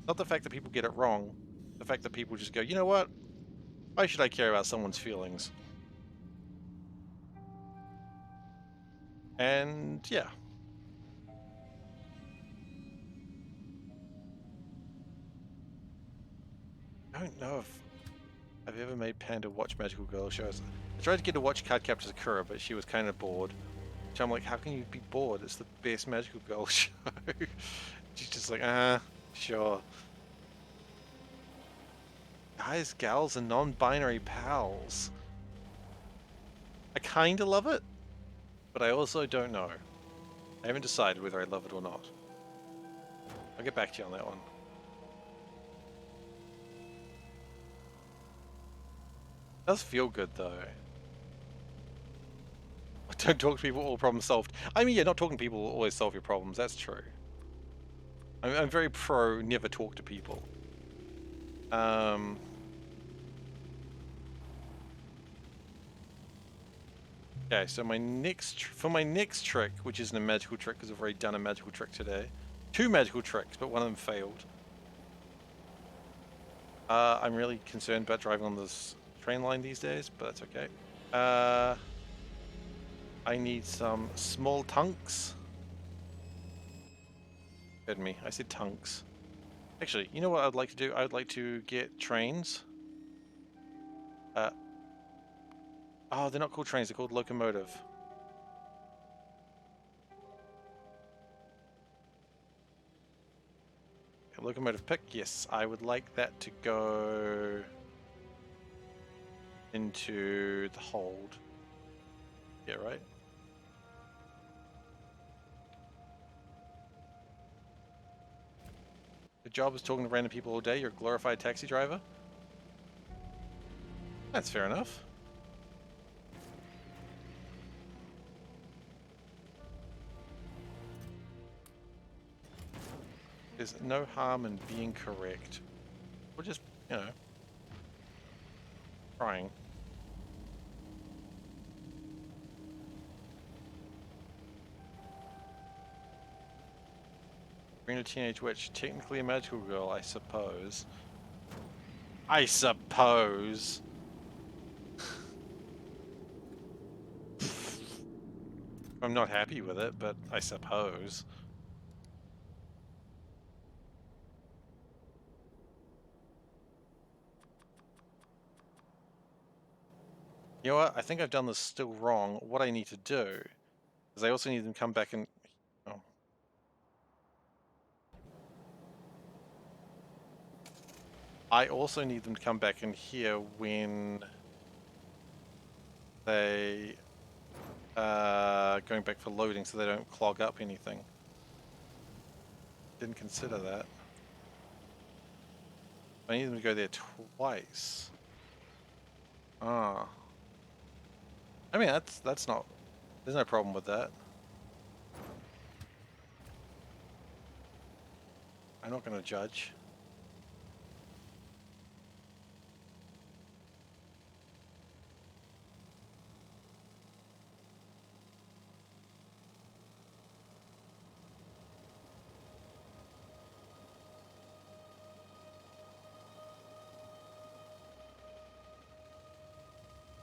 Not the fact that people get it wrong, the fact that people just go, you know what? Why should I care about someone's feelings? And yeah. I don't know if I've ever made Panda watch Magical Girl shows. I tried to get her to watch Cardcaptor Sakura, but she was kind of bored. So I'm like, how can you be bored? It's the best Magical Girl show. She's just like, sure. Guys, gals, and non-binary pals. I kind of love it, but I also don't know. I haven't decided whether I love it or not. I'll get back to you on that one. It does feel good, though. Don't talk to people, all problems solved. I mean, yeah, not talking to people will always solve your problems. That's true. I'm very pro never talk to people. Okay, so for my next trick, which isn't a magical trick because I've already done a magical trick today. 2 magical tricks, but one of them failed. I'm really concerned about driving on this train line these days, but that's okay. I need some small tunks. Heard me, I said tunks. Actually, you know what I'd like to do? I'd like to get trains. Oh, they're not called trains, they're called locomotive. A locomotive pick, yes. I would like that to go into the hold. Yeah, right? The job is talking to random people all day, you're a glorified taxi driver? That's fair enough. There's no harm in being correct. Or just, you know, trying. Being a teenage witch, technically a magical girl, I suppose. I suppose. I'm not happy with it, but I suppose. You know what? I think I've done this still wrong. What I need to do is I also need them to come back and... Oh. I also need them to come back in here when they going back for loading so they don't clog up anything. Didn't consider that. I need them to go there twice. Ah. I mean, that's not... There's no problem with that. I'm not going to judge.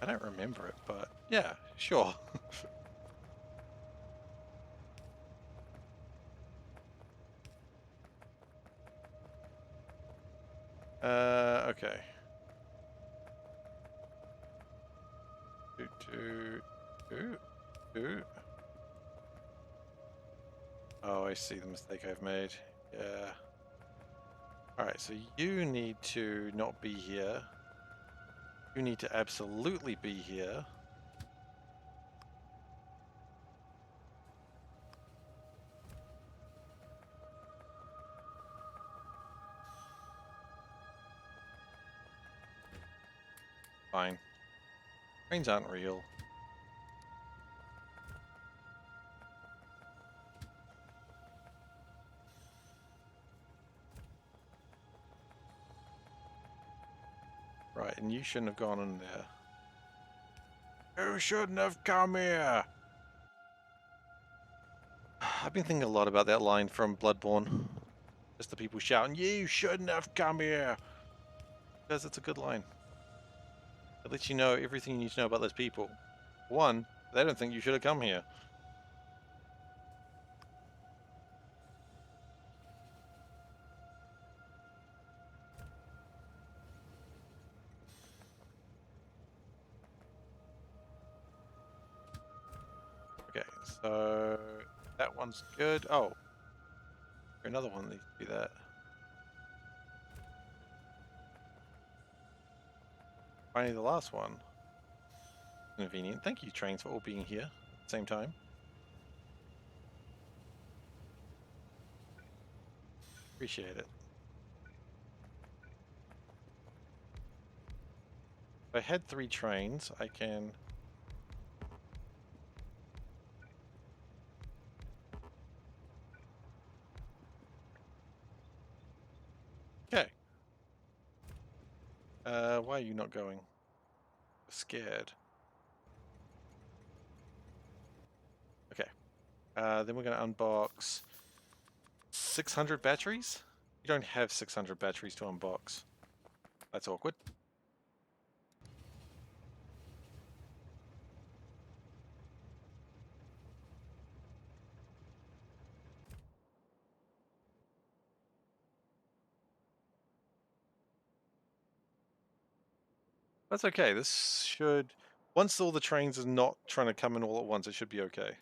I don't remember it, but yeah, sure. Okay. Ooh, ooh. Oh, I see the mistake I've made. Yeah. Alright, so you need to not be here. You need to absolutely be here. Fine. Trains aren't real. Right, and you shouldn't have gone in there. You shouldn't have come here! I've been thinking a lot about that line from Bloodborne. Just the people shouting, "You shouldn't have come here!" Because it's a good line. It lets you know everything you need to know about those people. One, they don't think you should have come here. Okay, so that one's good. Oh, another one needs to be that. Finally, the last one. Convenient. Thank you, trains, for all being here at the same time. Appreciate it. If I had 3 trains, I can... Okay. Why are you not going? Scared. Okay. Then we're going to unbox 600 batteries? You don't have 600 batteries to unbox. That's awkward. That's okay. This should... Once all the trains are not trying to come in all at once, it should be okay.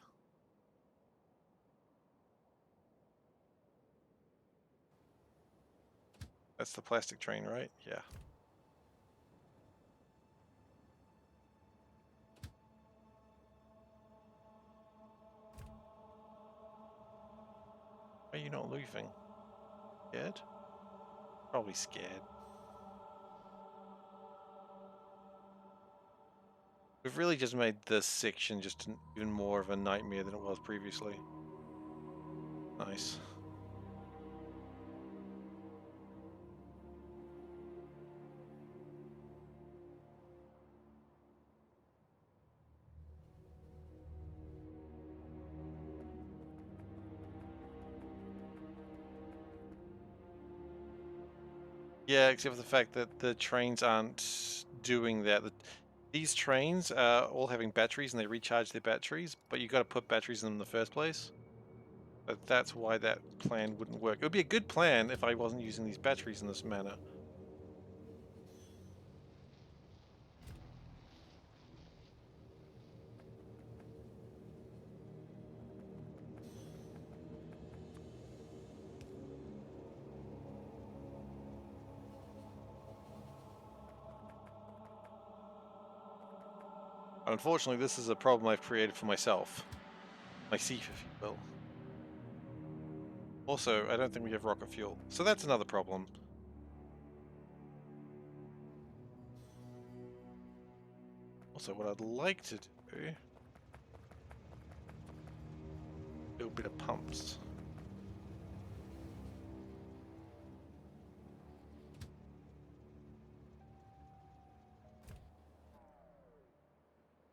That's the plastic train, right? Yeah. Why are you not moving? Scared? Probably scared. We've really just made this section just even more of a nightmare than it was previously. Nice. Yeah, except for the fact that the trains aren't doing that. These trains are all having batteries and they recharge their batteries, but you got to put batteries in them in the first place. But that's why that plan wouldn't work. It would be a good plan if I wasn't using these batteries in this manner. Unfortunately, this is a problem I've created for myself. My thief, if you will. Also, I don't think we have rocket fuel, so that's another problem. Also, what I'd like to do... do a bit of pumps.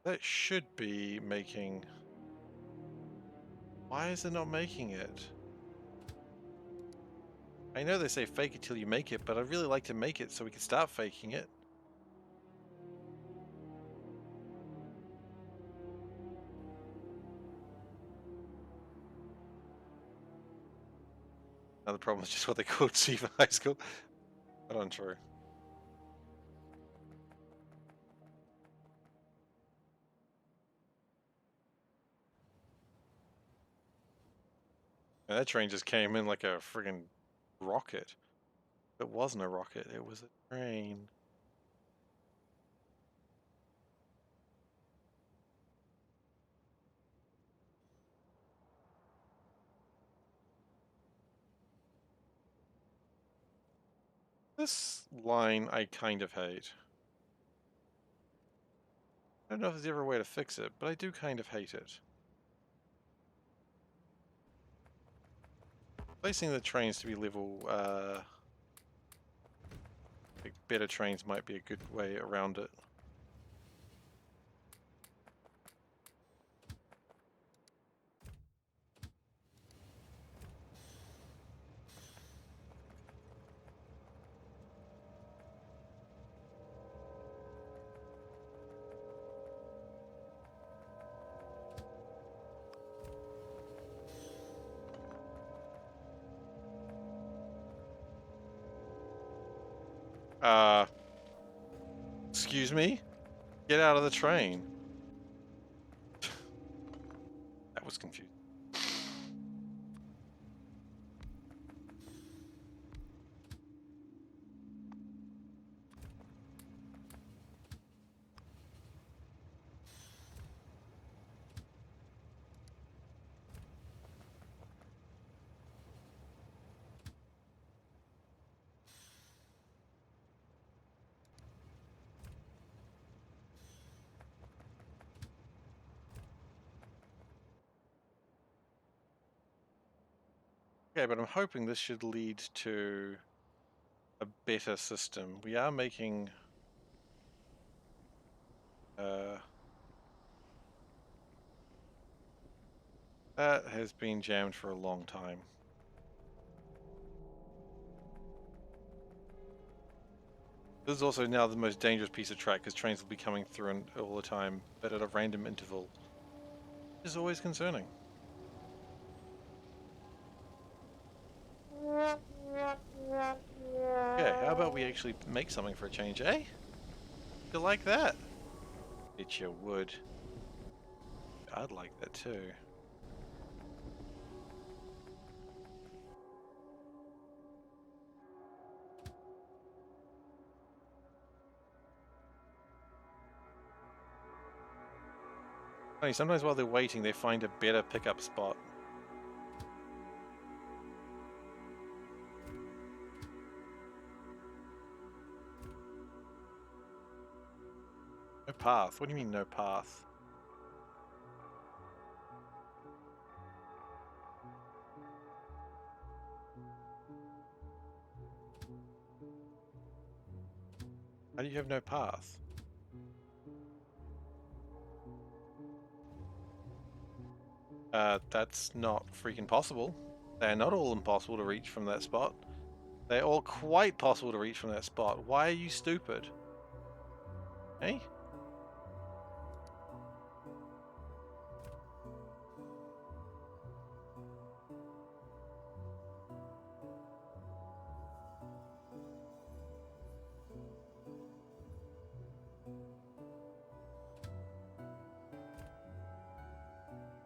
That should be making... Why is it not making it? I know they say fake it till you make it, but I'd really like to make it so we can start faking it. Another problem is just what they called Seifer High School. But untrue. And that train just came in like a friggin' rocket. It wasn't a rocket, it was a train. This line I kind of hate. I don't know if there's ever a way to fix it, but I do kind of hate it. Placing the trains to be level, like better trains might be a good way around it. Excuse me? Get out of the train. That was confusing. Okay, but I'm hoping this should lead to a better system. We are making that has been jammed for a long time. This is also now the most dangerous piece of track because trains will be coming through all the time, but at a random interval. Which is always concerning. Okay, how about we actually make something for a change, eh? You like that? Bet you would. I'd like that too. Funny, sometimes while they're waiting, they find a better pickup spot. No path? What do you mean no path? How do you have no path? That's not freaking possible. They're not all impossible to reach from that spot. They're all quite possible to reach from that spot. Why are you stupid? Hey?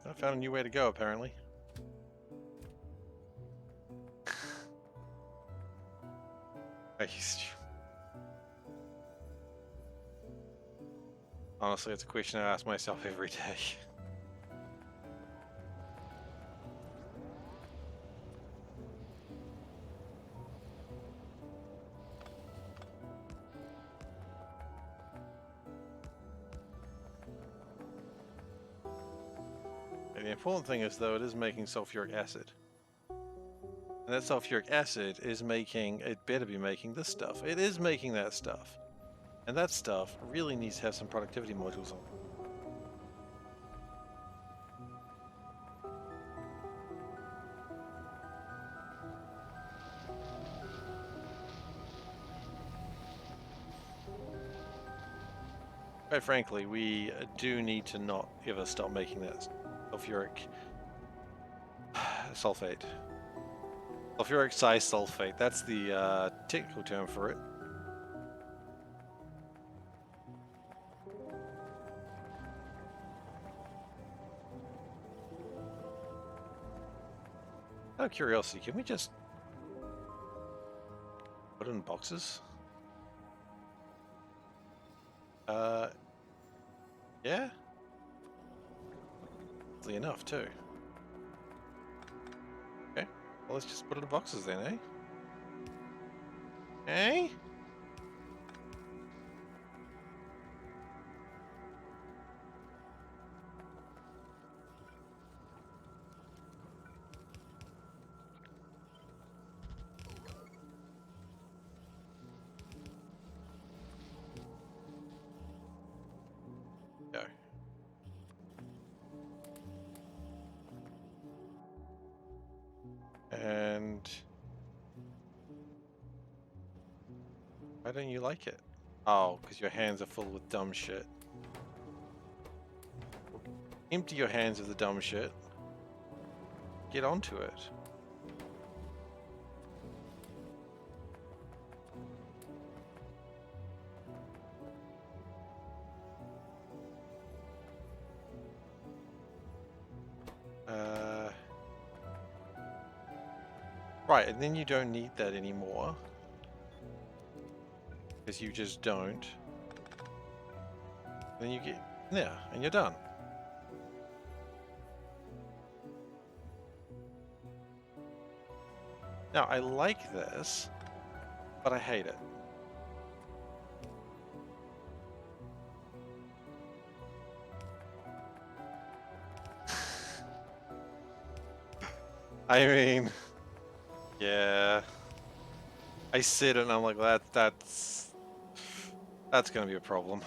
I found a new way to go, apparently. Honestly, it's a question I ask myself every day. And the important thing is, though, it is making sulfuric acid. And that sulfuric acid is making, it better be making this stuff. It is making that stuff. And that stuff really needs to have some productivity modules on. Quite frankly, we do need to not ever stop making that sulfuric sulfate. Sulfuric size sulfate, that's the technical term for it. Out of curiosity, can we just put it in boxes? Yeah. Easily enough too. Okay. Well, let's just put it in boxes then, eh? Eh? Go. And why don't you like it? Oh, because your hands are full with dumb shit. Empty your hands of the dumb shit. Get onto it. Right, and then you don't need that anymore. Because you just don't. Then you get, yeah, and you're done. Now, I like this, but I hate it. I mean, yeah. I said it and I'm like, that's gonna be a problem.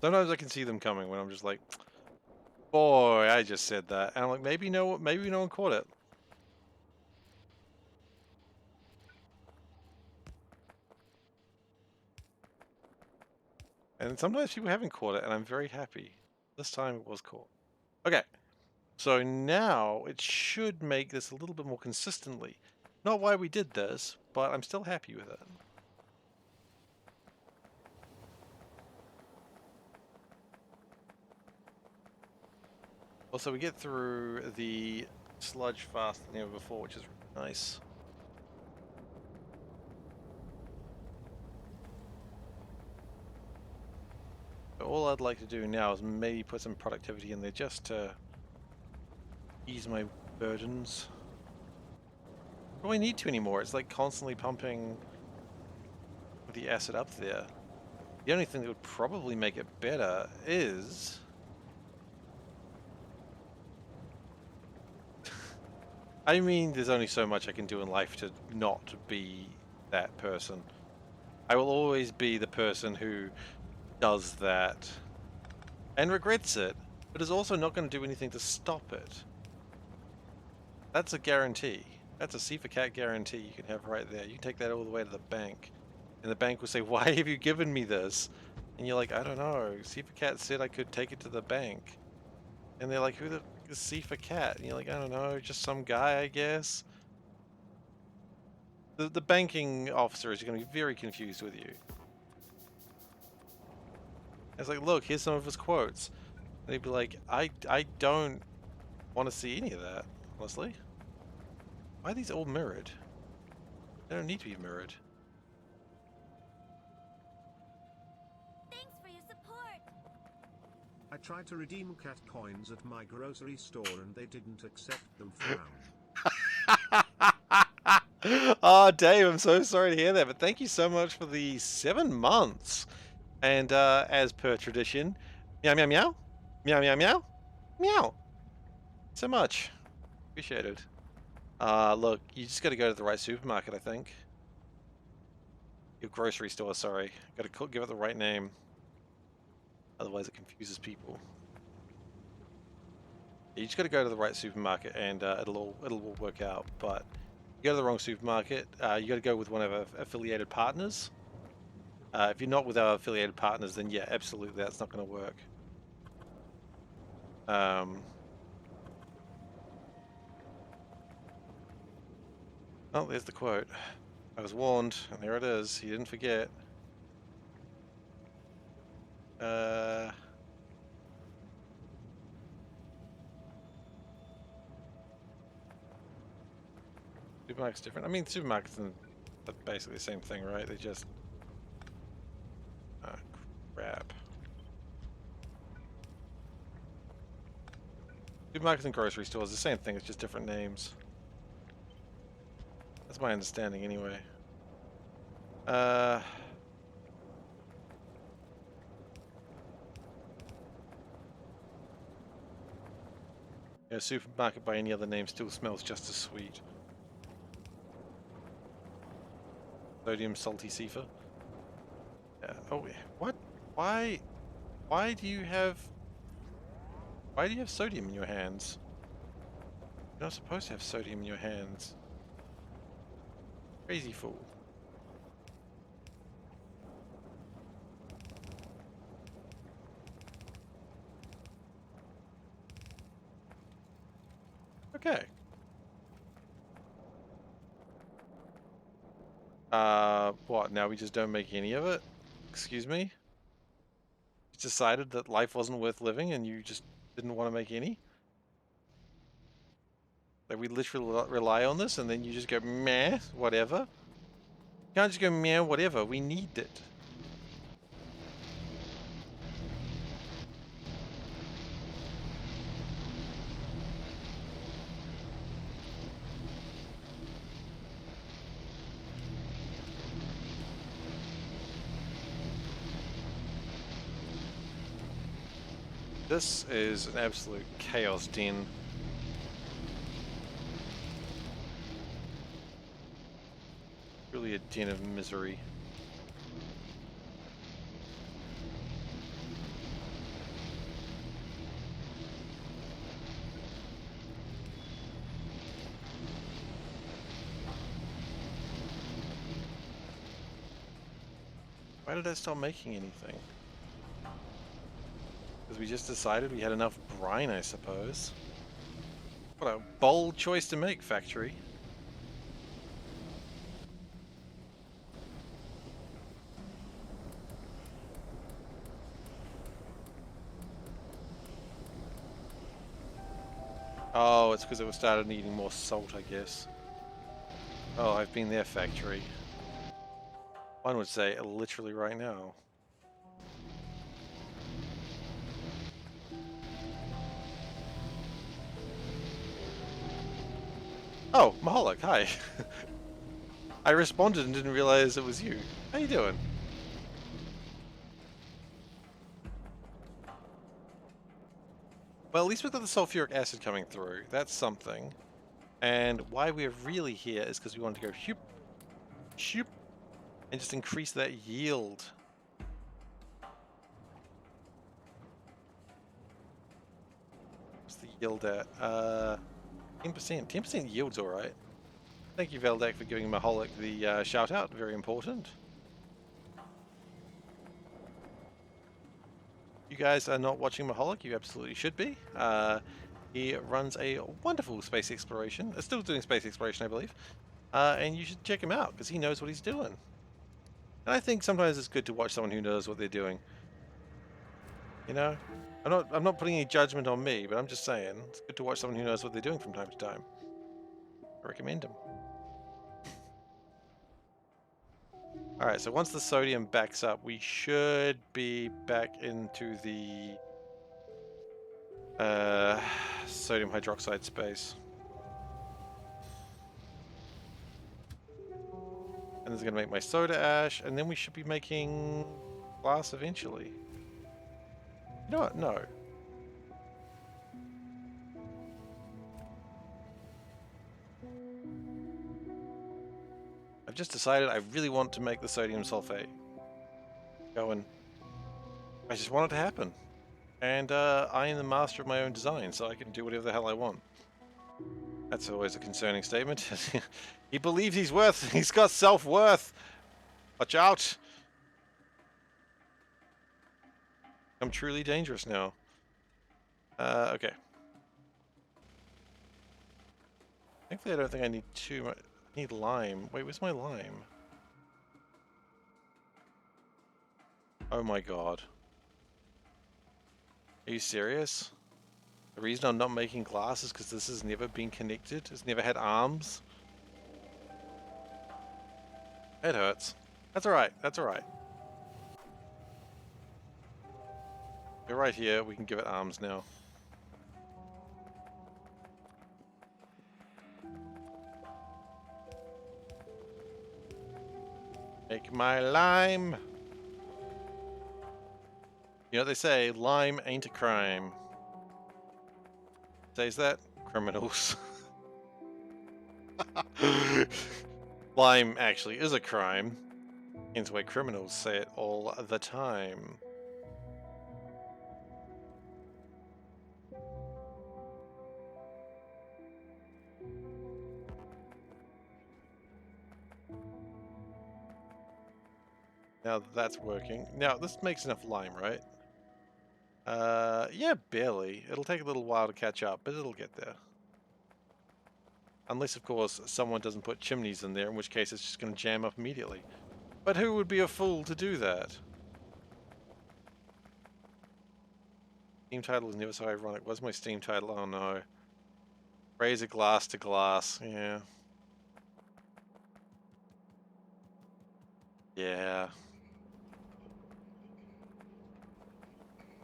Sometimes I can see them coming when I'm just like, boy, I just said that. And I'm like, maybe no one caught it. And sometimes people haven't caught it, and I'm very happy. This time it was caught. Okay, so now it should make this a little bit more consistently. Not why we did this, but I'm still happy with it. Also, we get through the sludge faster than ever before, which is nice. But all I'd like to do now is maybe put some productivity in there just to ease my burdens. I don't really need to anymore. It's like constantly pumping the acid up there. The only thing that would probably make it better is... I mean, there's only so much I can do in life to not be that person. I will always be the person who does that and regrets it, but is also not going to do anything to stop it. That's a guarantee. That's a SeiferKatt guarantee you can have right there. You can take that all the way to the bank, and the bank will say, "Why have you given me this?" And you're like, "I don't know. SeiferKatt said I could take it to the bank." And they're like, "Who the is SeiferKatt?" And you're like, "I don't know, just some guy, I guess." The banking officer is going to be very confused with you. It's like, "Look, here's some of his quotes." And he'd be like, I don't want to see any of that, honestly. Why are these all mirrored? They don't need to be mirrored. Thanks for your support. I tried to redeem cat coins at my grocery store and they didn't accept them. Frown. Oh, Dave, I'm so sorry to hear that, but thank you so much for the 7 months. And as per tradition, meow, meow, meow, meow, meow, meow, meow. So much. Appreciate it. Look, you just got to go to the right supermarket, I think. Your grocery store, sorry. Got to give it the right name. Otherwise it confuses people. You just got to go to the right supermarket and it'll all work out. But you go to the wrong supermarket, you got to go with one of our affiliated partners. If you're not with our affiliated partners, then yeah, absolutely, that's not going to work. Oh, there's the quote. I was warned, and there it is. He didn't forget. Supermarket's different. I mean, supermarkets are basically the same thing, right? They just... Oh, crap. Supermarkets and grocery stores, the same thing, it's just different names. That's my understanding anyway. Yeah, supermarket by any other name still smells just as sweet. Sodium salty Seifer. Yeah. Oh, what? Why? Why do you have... Why do you have sodium in your hands? You're not supposed to have sodium in your hands. Crazy fool. Okay. What? Now we just don't make any of it? Excuse me? You decided that life wasn't worth living and you just didn't want to make any? Like, we literally rely on this and then you just go, meh, whatever? You can't just go, meh, whatever. We need it. This is an absolute chaos den. Really a den of misery. Why did I stop making anything? Because we just decided we had enough brine, I suppose. What a bold choice to make, Factory. Oh, it's because it was started needing more salt, I guess. Oh, I've been there, Factory. One would say literally right now. Oh, Mahalik, hi. I responded and didn't realize it was you. How you doing? Well, at least we've got the sulfuric acid coming through. That's something. And why we're really here is because we wanted to go shoop, shoop, and just increase that yield. What's the yield at? 10%. 10% yield's alright. Thank you, Veldak, for giving Mahalik the shout out. Very important. You guys are not watching Mahalik, you absolutely should be. He runs a wonderful space exploration. Still doing space exploration, I believe. And you should check him out, because he knows what he's doing. And I think sometimes it's good to watch someone who knows what they're doing. You know? I'm not putting any judgment on me, but I'm just saying, it's good to watch someone who knows what they're doing from time to time. I recommend him. Alright, so once the sodium backs up, we should be back into the sodium hydroxide space. And this is going to make my soda ash, and then we should be making glass eventually. You know what? No. I've just decided I really want to make the sodium sulfate. Going. I just want it to happen. And I am the master of my own design, so I can do whatever the hell I want. That's always a concerning statement. He believes he's got self-worth. Watch out. I'm truly dangerous now. Okay. Thankfully, I don't think I need too much. Need lime. Wait, where's my lime? Oh my god. Are you serious? The reason I'm not making glass is because this has never been connected. It's never had arms. It hurts. That's alright. That's alright. We're right here. We can give it arms now. Make my lime. You know what they say, lime ain't a crime. Says that? Criminals. Lime actually is a crime. Hence why criminals say it all the time. Now that's working. Now this makes enough lime, right? Yeah, barely. It'll take a little while to catch up, but it'll get there. Unless, of course, someone doesn't put chimneys in there, in which case it's just going to jam up immediately. But who would be a fool to do that? Steam title is never so ironic. What's my Steam title? Oh no. Raise a glass to glass. Yeah. Yeah.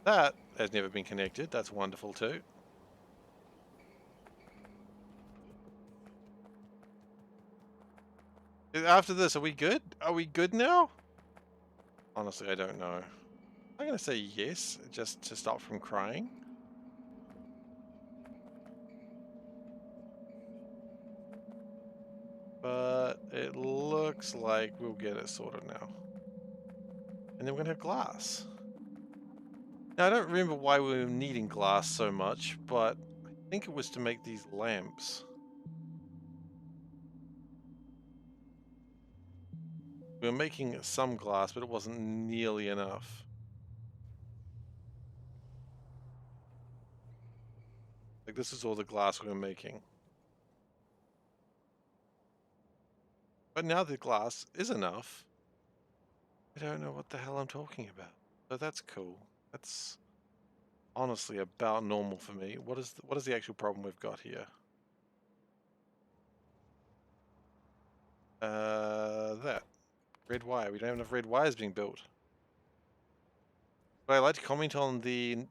That has never been connected. That's wonderful too. After this, are we good? Are we good now? Honestly, I don't know. I'm gonna say yes, just to stop from crying. But it looks like we'll get it sorted now. And then we're gonna have glass. Now, I don't remember why we were needing glass so much, but I think it was to make these lamps. We were making some glass, but it wasn't nearly enough. Like, this is all the glass we were making. But now the glass is enough. I don't know what the hell I'm talking about. But that's cool. That's honestly about normal for me. What is the actual problem we've got here? That. Red wire. We don't have enough red wires being built. Would I like to comment on the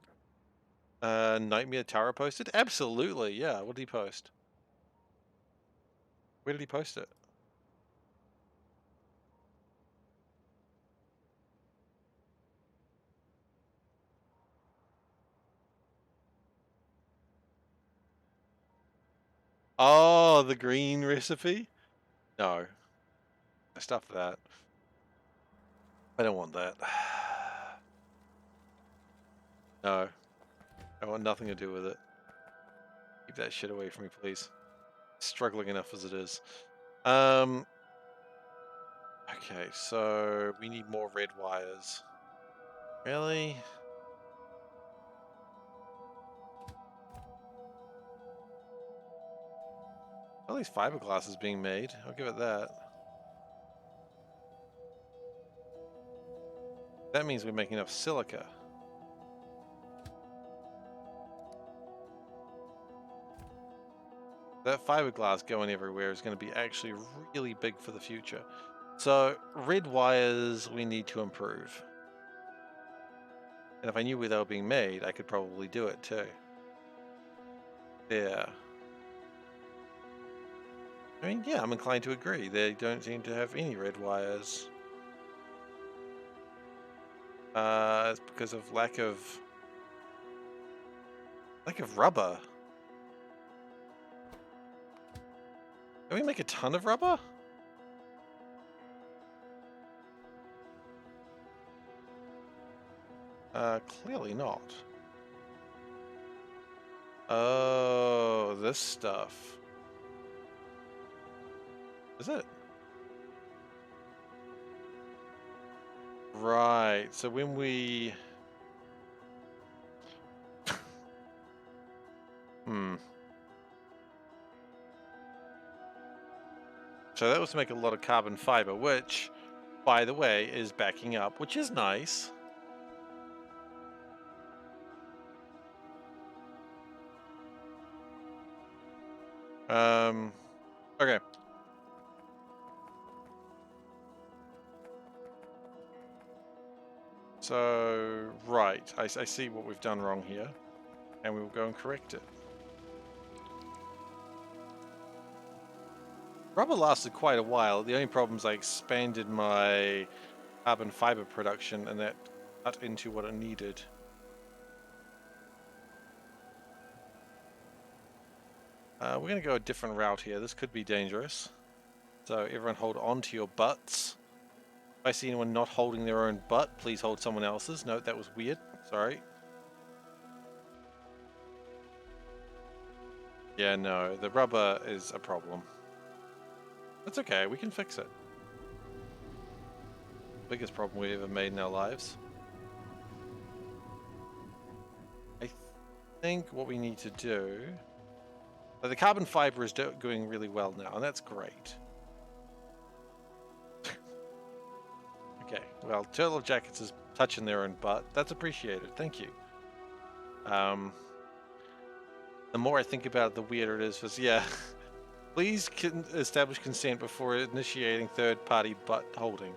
Nightmare Tara posted? Absolutely, yeah. What did he post? Where did he post it? Oh, the green recipe? No. Stuff that. I don't want that. No. I want nothing to do with it. Keep that shit away from me, please. Struggling enough as it is. Okay, so we need more red wires. Really? At least fiberglass is being made. I'll give it that. That means we're making enough silica. That fiberglass going everywhere is going to be actually really big for the future. So, red wires we need to improve. And if I knew where they were being made, I could probably do it too. Yeah. I mean, yeah, I'm inclined to agree. They don't seem to have any red wires. It's because of lack of rubber. Can we make a ton of rubber? Clearly not. Oh, this stuff. Is it? Right, so when we... So that was to make a lot of carbon fiber, which, by the way, is backing up, which is nice. Okay. So, right, I see what we've done wrong here, and we will go and correct it. Rubber lasted quite a while. The only problem is I expanded my carbon fiber production, and that cut into what it needed. We're going to go a different route here. This could be dangerous. So everyone hold on to your butts. If I see anyone not holding their own butt, please hold someone else's. No, that was weird. Sorry. Yeah, no, the rubber is a problem. That's okay, we can fix it. Biggest problem we've ever made in our lives. I think what we need to do... So the carbon fiber is doing really well now, and that's great. Okay, well, Turtle Jackets is touching their own butt. That's appreciated, thank you. The more I think about it, the weirder it is. For, yeah, please establish consent before initiating third-party butt holding.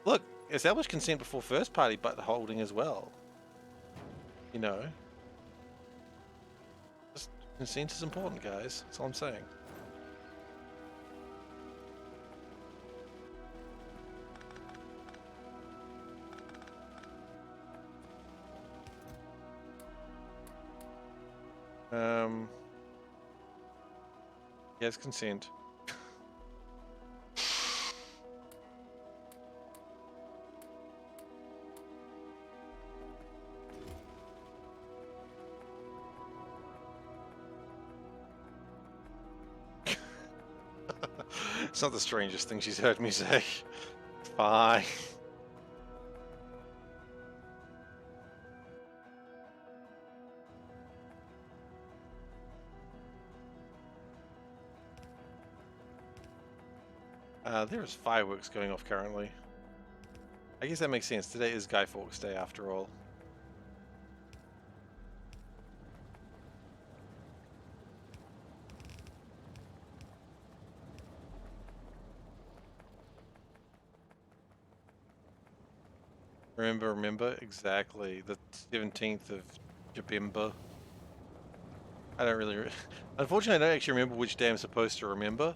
Look, establish consent before first-party butt holding as well. You know. Just consent is important, guys. That's all I'm saying. Yes, consent. It's not the strangest thing she's heard me say. Fine. There's fireworks going off currently. I guess that makes sense. Today is Guy Fawkes Day after all. Remember? Exactly. The 17th of Jabimba. I don't really... Unfortunately, I don't actually remember which day I'm supposed to remember,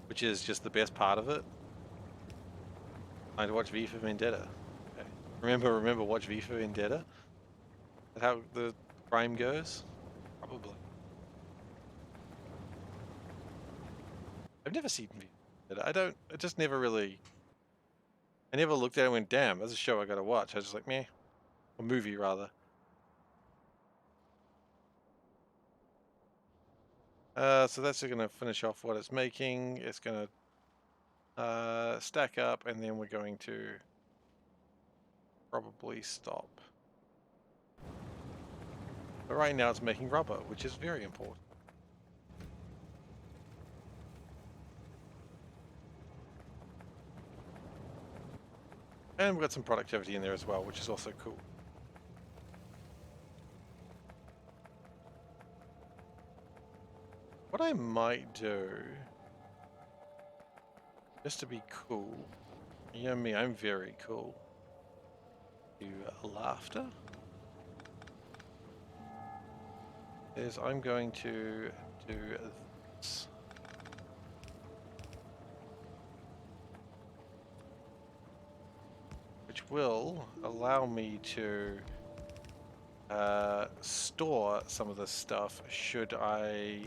which is just the best part of it. I had to watch V for Vendetta. Okay. Remember, watch V for Vendetta? Is that how the rhyme goes? Probably. I've never seen V for Vendetta. I just never really... I never looked at it and went, damn, that's a show I gotta watch. I was just like, meh. A movie, rather. So that's going to finish off what it's making. It's going to stack up, and then we're going to probably stop. But right now it's making rubber, which is very important. And we've got some productivity in there as well, which is also cool. What I might do, just to be cool, you know me, I'm very cool. Do laughter. Is I'm going to do this. Which will allow me to store some of this stuff should I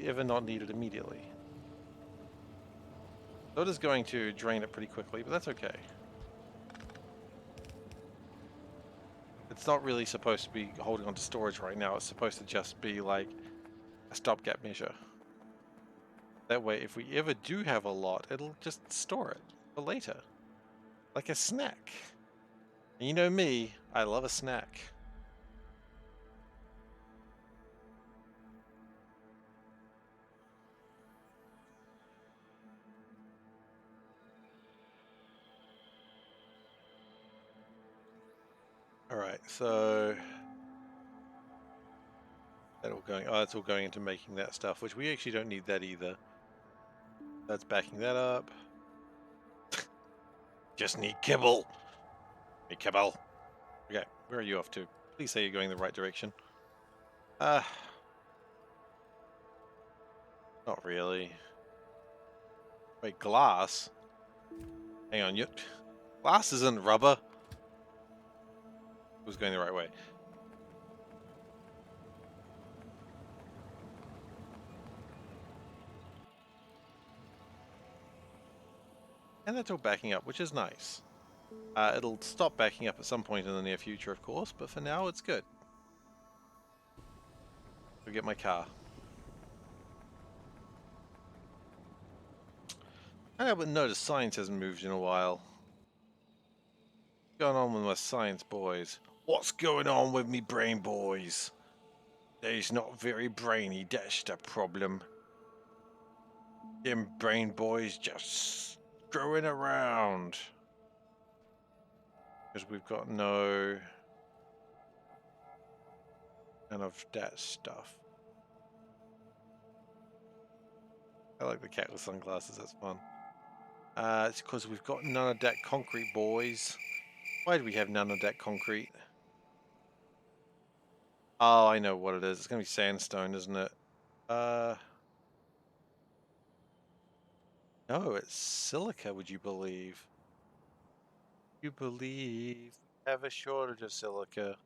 ever not need it immediately. So it is going to drain it pretty quickly, but that's okay. It's not really supposed to be holding on to storage right now. It's supposed to just be like a stopgap measure. That way, if we ever do have a lot, it'll just store it for later. Like a snack. And you know me, I love a snack. Alright, so that all going, oh, it's all going into making that stuff, which we actually don't need that either. That's backing that up. Just need kibble. Hey, kibble. Okay, where are you off to? Please say you're going the right direction. Not really. Wait, glass? Hang on, glass isn't rubber. It was going the right way. And that's all backing up, which is nice. It'll stop backing up at some point in the near future, of course, but for now, it's good. Go get my car. I haven't noticed science hasn't moved in a while. What's going on with my science boys? What's going on with me brain boys? They's not very brainy, that's the problem. Them brain boys just screwing around. Because we've got none of that stuff. I like the cat with sunglasses, that's fun. It's because we've got none of that concrete, boys. Why do we have none of that concrete? Oh, I know what it is. It's going to be sandstone, isn't it? No, it's silica, would you believe? You believe we have a shortage of silica?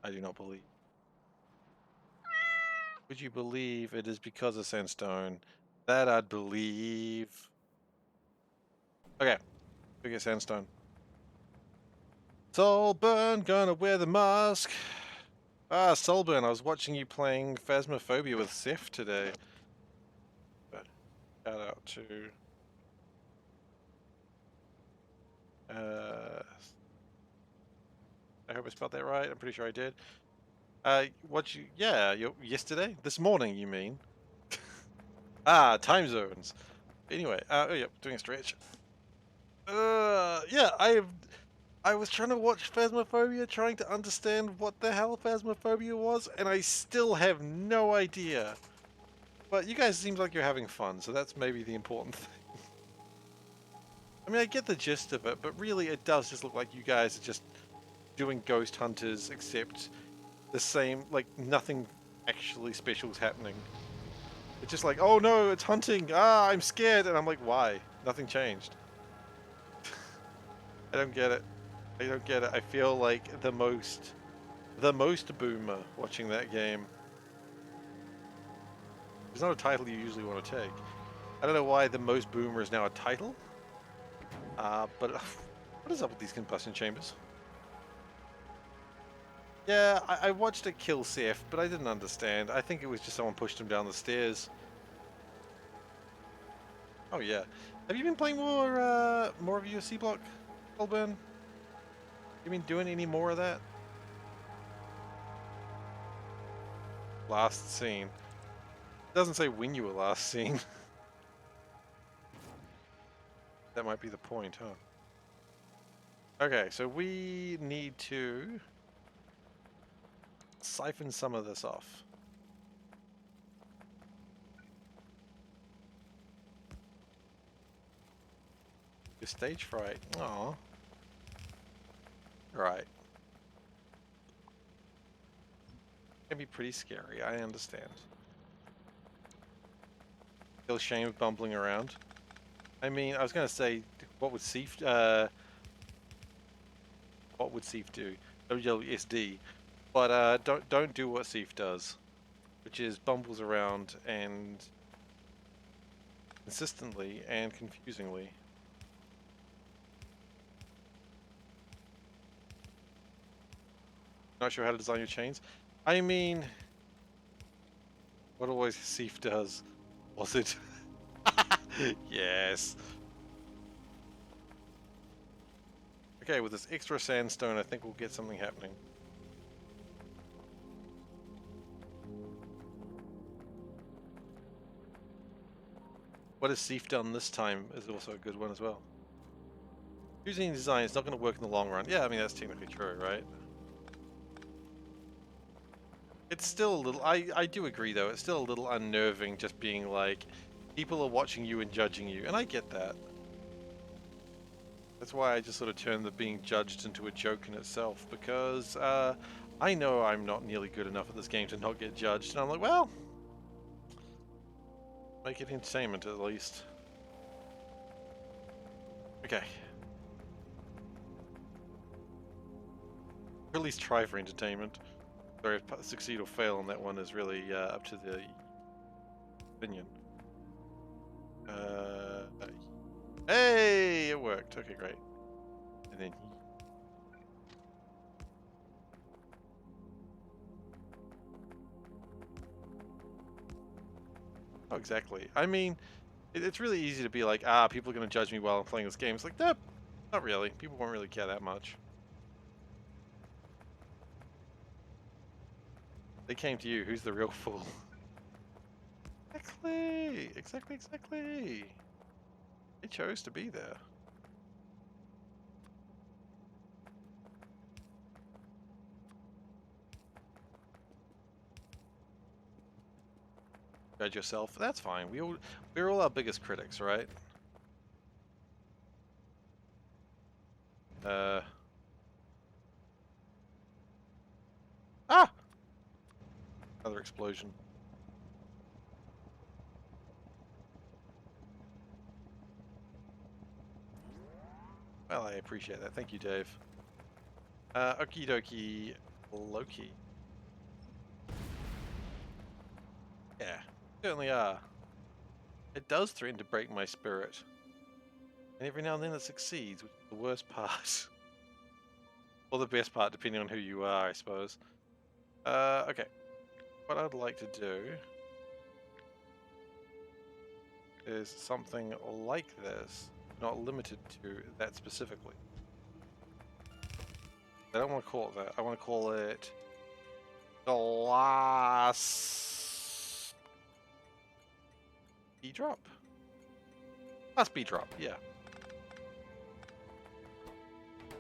I do not believe. Would you believe it is because of sandstone? That I'd believe. Okay, we get sandstone. Soulburn, gonna wear the mask. Ah, Soulburn, I was watching you playing Phasmophobia with Seth today. But shout out to I hope I spelled that right. I'm pretty sure I did. Yesterday? This morning, you mean? Ah, time zones. Anyway, oh yep, doing a stretch. Yeah, I was trying to watch Phasmophobia, trying to understand what the hell Phasmophobia was, and I still have no idea. But you guys seem like you're having fun, so that's maybe the important thing. I mean, I get the gist of it, but really it does just look like you guys are just doing ghost hunters, except the same, like, nothing actually special is happening. It's just like, oh no, it's hunting, ah, I'm scared, and I'm like, why? Nothing changed. I don't get it. I don't get it. I feel like the most boomer watching that game. It's not a title you usually want to take. I don't know why the most boomer is now a title. But what is up with these combustion chambers? Yeah, I watched it kill Seth, but I didn't understand. I think it was just someone pushed him down the stairs. Oh yeah. Have you been playing more of UFC Block, Colburn? You been doing any more of that? Last seen. It doesn't say when you were last seen. That might be the point, huh? Okay, so we need to siphon some of this off. Your stage fright. Aw. Right. Can be pretty scary, I understand. Feel ashamed of bumbling around. I mean, I was gonna say, what would Seif do? WWSD. But don't do what Seif does, which is bumbles around and consistently and confusingly. Not sure how to design your chains. I mean, what always Seif does. Was it? Yes. Okay, with this extra sandstone, I think we'll get something happening. What has Seif done this time is also a good one as well. Using design is not going to work in the long run. Yeah, I mean, that's technically true, right? It's still a little, I do agree though, it's still a little unnerving just being like, people are watching you and judging you, and I get that. That's why I just sort of turned the being judged into a joke in itself, because I know I'm not nearly good enough at this game to not get judged, and I'm like, well, make it entertainment at least. Okay. Or at least try for entertainment. Whether if succeed or fail on that one is really up to the opinion. Hey, it worked. Okay, great. And then oh, exactly. I mean, it's really easy to be like, ah, people are going to judge me while I'm playing this game. It's like, nope, not really. People won't really care that much. They came to you. Who's the real fool? Exactly. Exactly. Exactly. They chose to be there. Judge yourself. That's fine. We're all our biggest critics, right? Ah! Another explosion. Well, I appreciate that. Thank you, Dave. Okie dokie, Loki. Yeah, certainly are. It does threaten to break my spirit. And every now and then it succeeds, which is the worst part. Or the best part, depending on who you are, I suppose. Okay. What I'd like to do is something like this, not limited to that specifically. I don't want to call it that. I want to call it glass speed drop. Glass speed drop, yeah.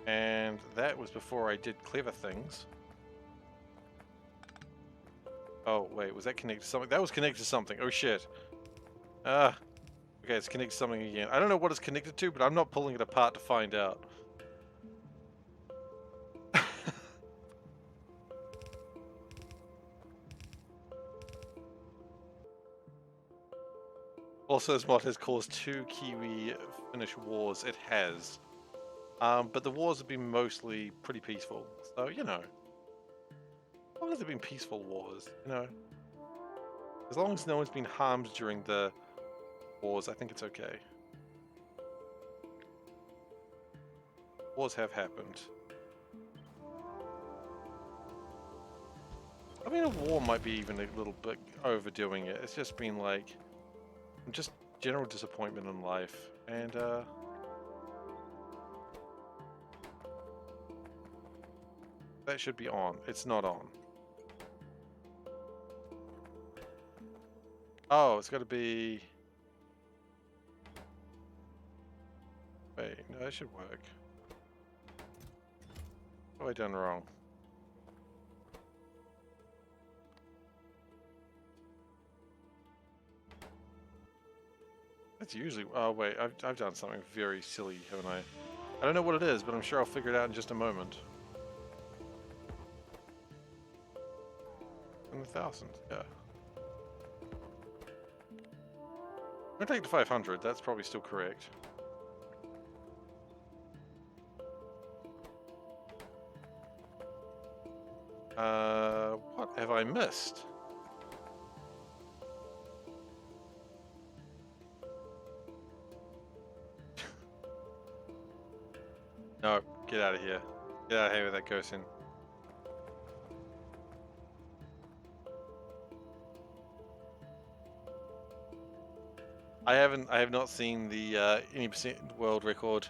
And that was before I did clever things. Oh, wait, was that connected to something? That was connected to something. Oh, shit. Okay, it's connected to something again. I don't know what it's connected to, but I'm not pulling it apart to find out. Also, this mod has caused 2 Kiwi Finnish wars. It has. But the wars have been mostly pretty peaceful. So, you know. As long as they've been peaceful wars, you know. As long as no one's been harmed during the wars, I think it's okay. Wars have happened. I mean, a war might be even a little bit overdoing it. It's just been like, just general disappointment in life. And, that should be on. It's not on. Oh, it's got to be... Wait, no, that should work. What have I done wrong? That's usually... Oh, wait, I've done something very silly, haven't I? I don't know what it is, but I'm sure I'll figure it out in just a moment. In the thousands, yeah. I'm gonna take the 500, that's probably still correct. What have I missed? No, get out of here. Get out of here with that ghost in. I have not seen the any percent world record.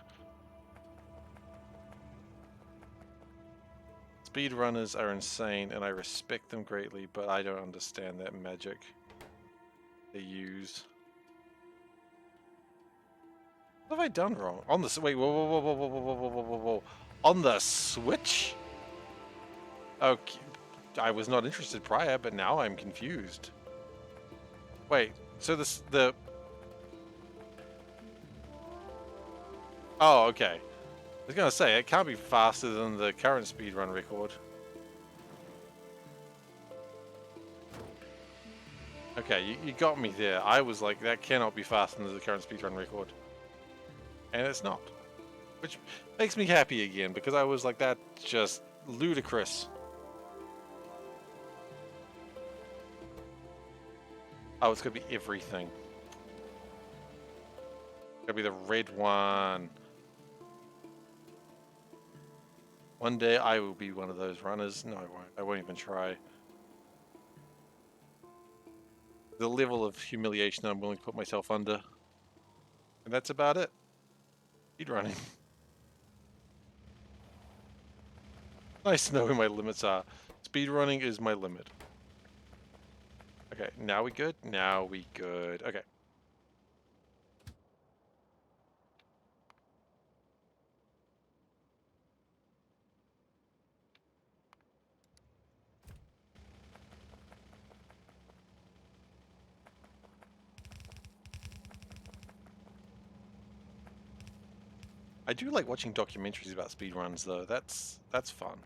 Speedrunners are insane, and I respect them greatly, but I don't understand that magic they use. What have I done wrong? On the wait, whoa, whoa, whoa, whoa, whoa, whoa, whoa, whoa, whoa, whoa, on the Switch? Okay, I was not interested prior, but now I'm confused. Wait, so oh, okay. I was gonna say, it can't be faster than the current speedrun record. Okay, you got me there. I was like, that cannot be faster than the current speedrun record. And it's not. Which makes me happy again, because I was like, that's just ludicrous. Oh, it's gonna be everything. It's gonna be the red one. One day I will be one of those runners. No, I won't. I won't even try. The level of humiliation I'm willing to put myself under. And that's about it. Speedrunning. Nice to know where my limits are. Speedrunning is my limit. Okay, now we good? Now we good. Okay. I do like watching documentaries about speedruns though. That's fun.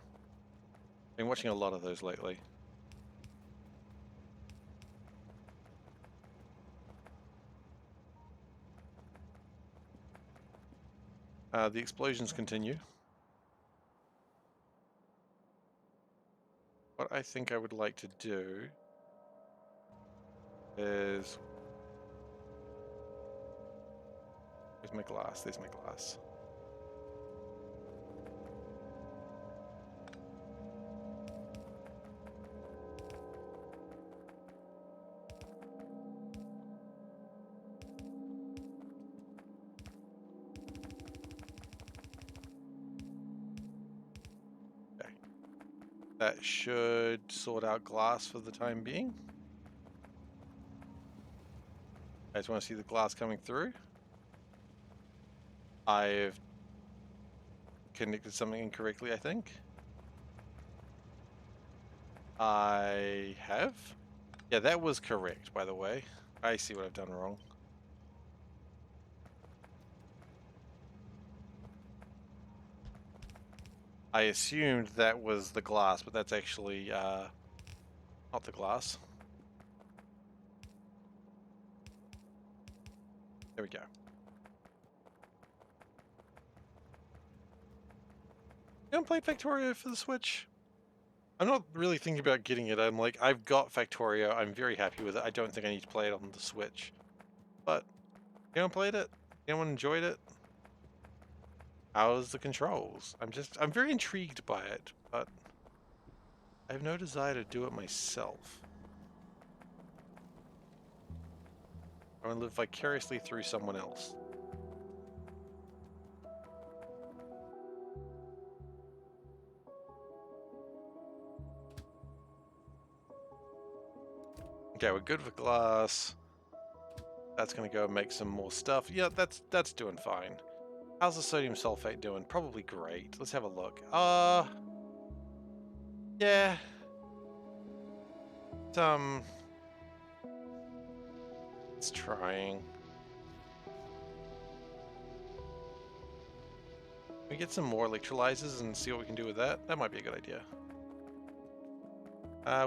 I've been watching a lot of those lately. The explosions continue. What I think I would like to do is... Where's my glass? There's my glass. Okay. That should sort out glass for the time being. I just want to see the glass coming through. I've connected something incorrectly, I think. I have? Yeah, that was correct, by the way. I see what I've done wrong. I assumed that was the glass, but that's actually not the glass. There we go. You don't play Factorio for the Switch? I'm not really thinking about getting it. I'm like, I've got Factorio. I'm very happy with it. I don't think I need to play it on the Switch. But, you haven't played it? Anyone enjoyed it? How's the controls? I'm very intrigued by it, but I have no desire to do it myself. I want to live vicariously through someone else. Okay, we're good with glass. That's gonna go make some more stuff. Yeah, that's doing fine. How's the sodium sulfate doing? Probably great. Let's have a look. Yeah. It's trying. Can we get some more electrolyzers and see what we can do with that? That might be a good idea.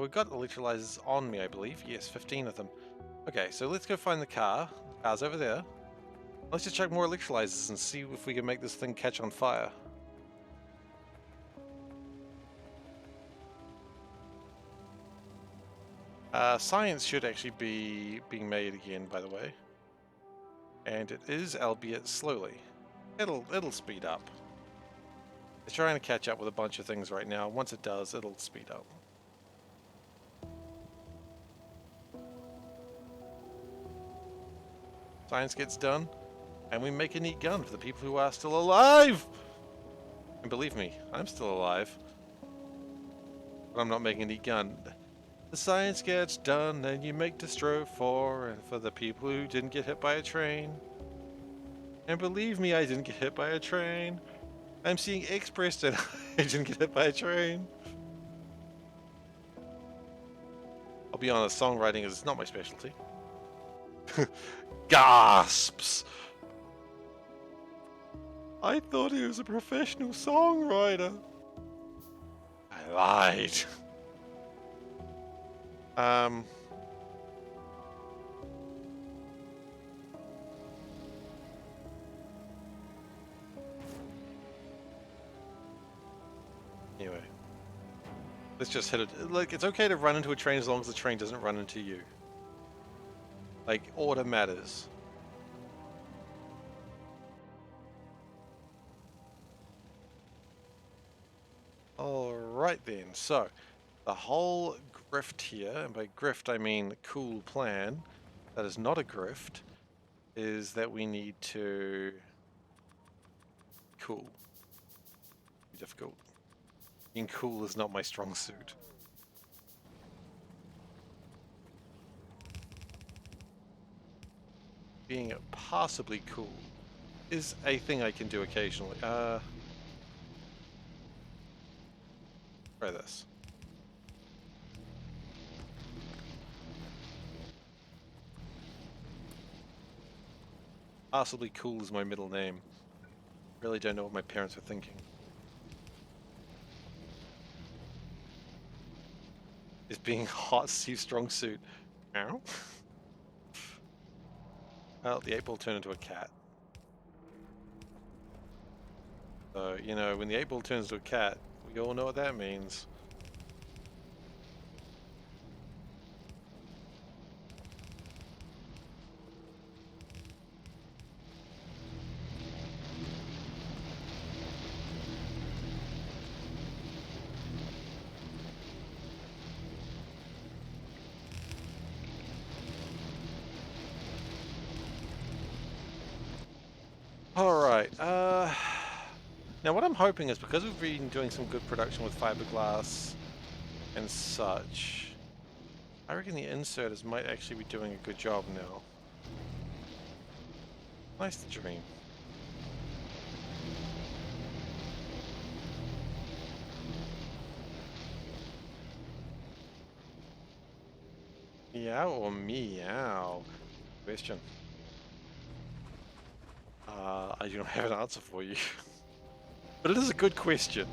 We've got electrolyzers on me, I believe. Yes, 15 of them. Okay, so let's go find the car. The car's over there. Let's just check more electrolyzers and see if we can make this thing catch on fire. Science should actually be being made again, by the way. And it is, albeit slowly. It'll speed up. It's trying to catch up with a bunch of things right now. Once it does, it'll speed up. Science gets done, and we make a neat gun for the people who are still alive! And believe me, I'm still alive. But I'm not making a neat gun. The science gets done, and you make Distro 4, and for the people who didn't get hit by a train. And believe me, I didn't get hit by a train. I'm seeing Express and I didn't get hit by a train. be honest, songwriting is not my specialty. Gasps! I thought he was a professional songwriter. I lied. Anyway. Let's just hit it. Like, it's okay to run into a train as long as the train doesn't run into you. Like, order matters. Alright then, so the whole grift here, and by grift I mean cool plan, that is not a grift, is that we need to... Cool. Difficult. Being cool is not my strong suit. Being passably cool is a thing I can do occasionally. Try this. Passably cool is my middle name. Really don't know what my parents were thinking. Is being hot Steve's strong suit? Ow. Well, the 8-ball turned into a cat. So, you know, when the 8-ball turns into a cat, we all know what that means. Alright, now what I'm hoping is, because we've been doing some good production with fiberglass and such, I reckon the inserters might actually be doing a good job now. Nice to dream. Meow or meow? Question. I do not have an answer for you. But it is a good question.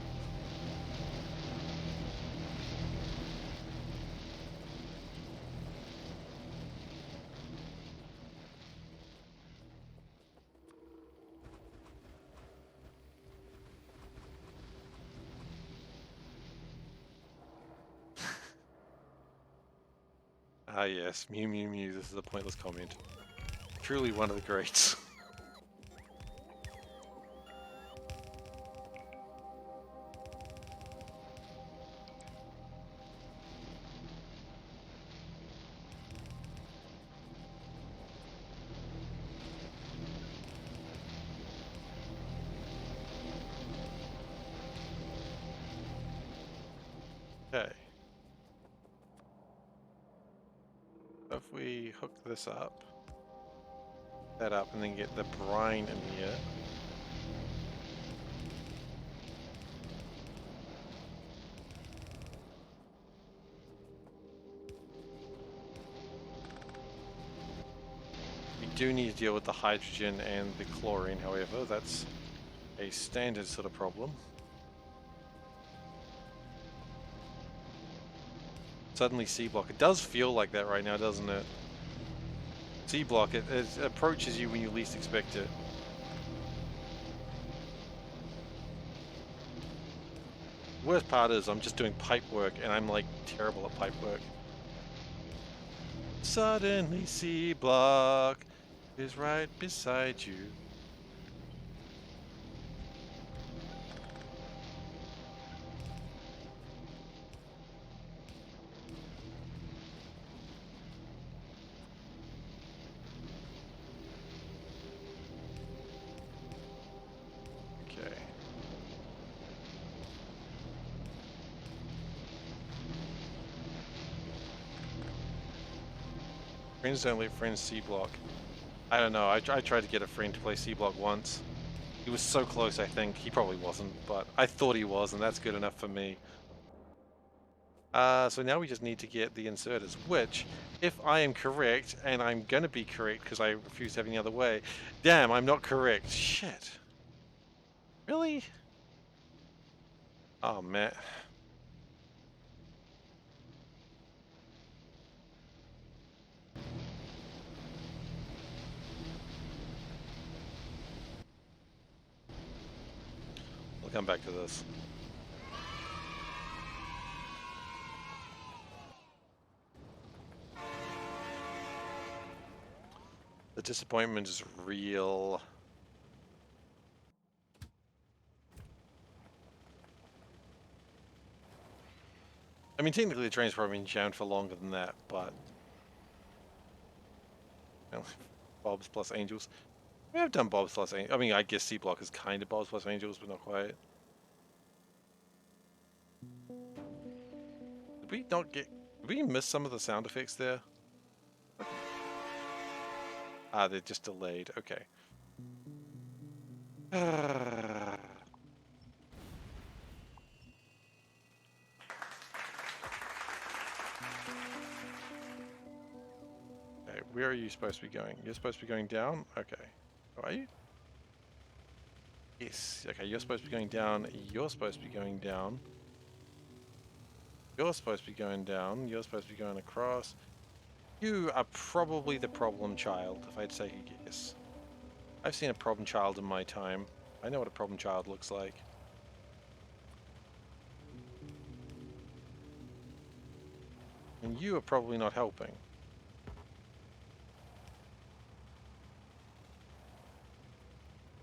Ah yes, Mew Mew Mew, this is a pointless comment. Truly one of the greats. Okay. So if we hook this up, that up, and then get the brine in here. We do need to deal with the hydrogen and the chlorine, however. That's a standard sort of problem. Suddenly C-block. It does feel like that right now, doesn't it? C-block, it approaches you when you least expect it. Worst part is I'm just doing pipe work and I'm like terrible at pipe work. Suddenly C-block is right beside you. Friends don't let friends C-block. I don't know, I tried to get a friend to play C-block once. He was so close, I think. He probably wasn't, but I thought he was, and that's good enough for me. So now we just need to get the inserters, which, if I am correct, and I'm going to be correct because I refuse to have any other way, damn, I'm not correct. Shit. Really? Oh, man. We'll come back to this. The disappointment is real. I mean, technically the train's probably been jammed for longer than that, but... Well, Bobs plus Angels. We have done Bobs plus Angels. I mean, I guess C-Block is kind of Bobs plus Angels, but not quite. Did we not get... Did we miss some of the sound effects there? Ah, they're just delayed. Okay. Okay, where are you supposed to be going? You're supposed to be going down? Okay. Oh, are you? Yes. Okay, you're supposed to be going down. You're supposed to be going down. You're supposed to be going down. You're supposed to be going across. You are probably the problem child, if I'd say a guess. I've seen a problem child in my time. I know what a problem child looks like. And you are probably not helping.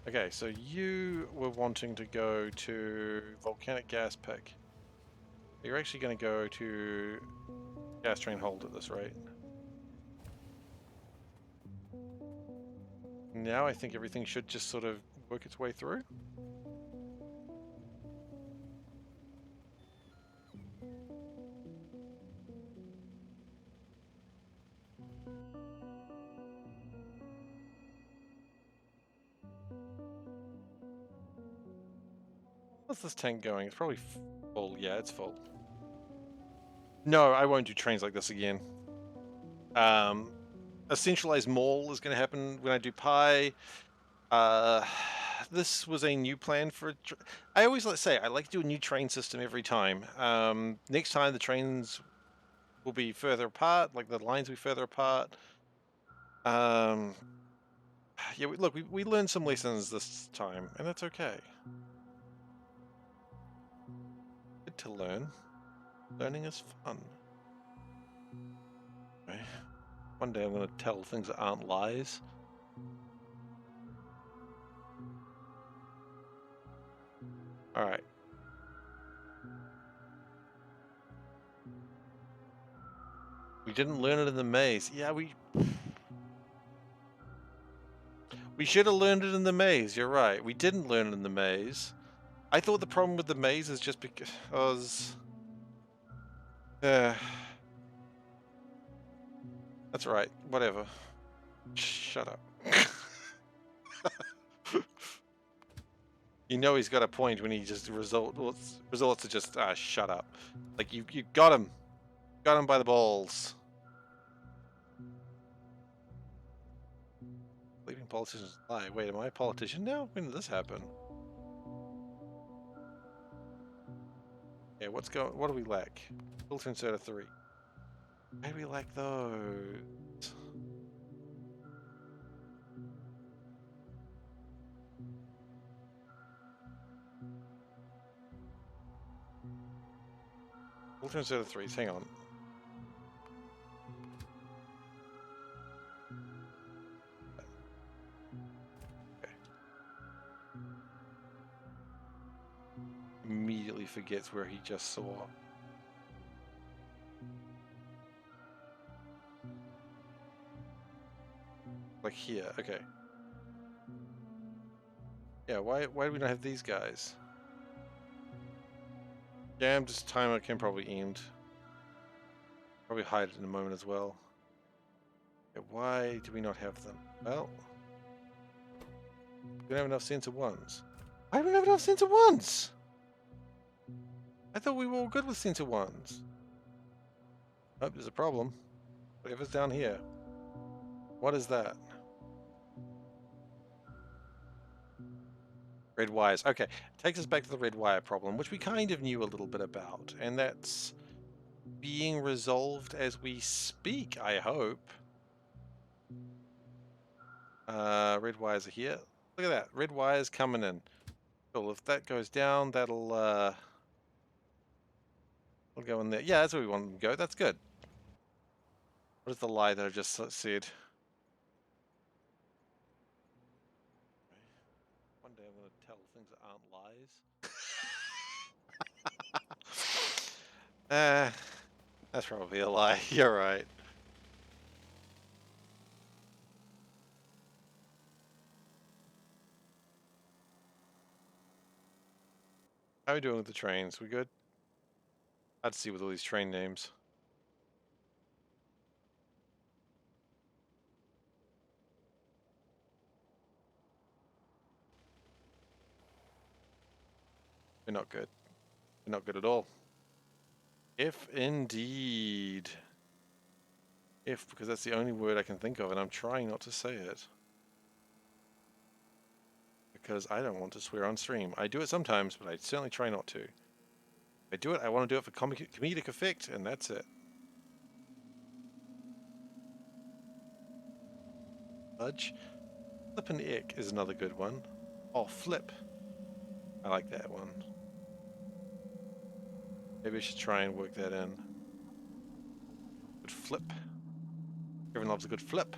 Okay, so you were wanting to go to volcanic gas pick. You're actually going to go to gas train hold at this rate. Now I think everything should just sort of work its way through. How's this tank going? It's probably full. Yeah, it's full. No, I won't do trains like this again. A centralized mall is going to happen when I do Pi. This was a new plan for... I always say, I like to do a new train system every time. Next time the trains will be further apart, like the lines will be further apart. Yeah, look, we learned some lessons this time, and that's okay. Good to learn. Learning is fun. Okay. One day I'm going to tell things that aren't lies. Alright. We didn't learn it in the maze. Yeah, we should have learned it in the maze. You're right. We didn't learn it in the maze. I thought the problem with the maze is just because... that's right. Whatever. Shut up. You know he's got a point when he just resorts to just shut up. Like you got him. Got him by the balls. Leaving politicians lie. Wait, am I a politician now? When did this happen? Yeah, what do we lack? Filter inserter 3. Why do we lack those? Filter inserter 3, hang on. Immediately forgets where he just saw. Like here, okay. Yeah, why do we not have these guys? Yeah, this timer can probably end. Probably hide it in a moment as well. Okay, why do we not have them? Well, we don't have enough sensor ones. Why do we have enough sensor ones? I thought we were all good with sensor ones. Oh, there's a problem. Whatever's down here. What is that? Red wires. Okay, takes us back to the red wire problem, which we kind of knew a little bit about, and that's being resolved as we speak, I hope. Red wires are here. Look at that, red wires coming in. Cool, if that goes down, that'll we'll go in there. Yeah, that's where we want them to go. That's good. What is the lie that I just said? One day I'm going to tell things that aren't lies. That's probably a lie. You're right. How are we doing with the trains? We good? I'd see with all these train names. We're not good. We're not good at all. If indeed. If, because that's the only word I can think of, and I'm trying not to say it. Because I don't want to swear on stream. I do it sometimes, but I certainly try not to. If I do it, I want to do it for comedic effect, and that's it. Fudge. Flip and ick is another good one. Oh, flip. I like that one. Maybe I should try and work that in. Good flip. Everyone loves a good flip.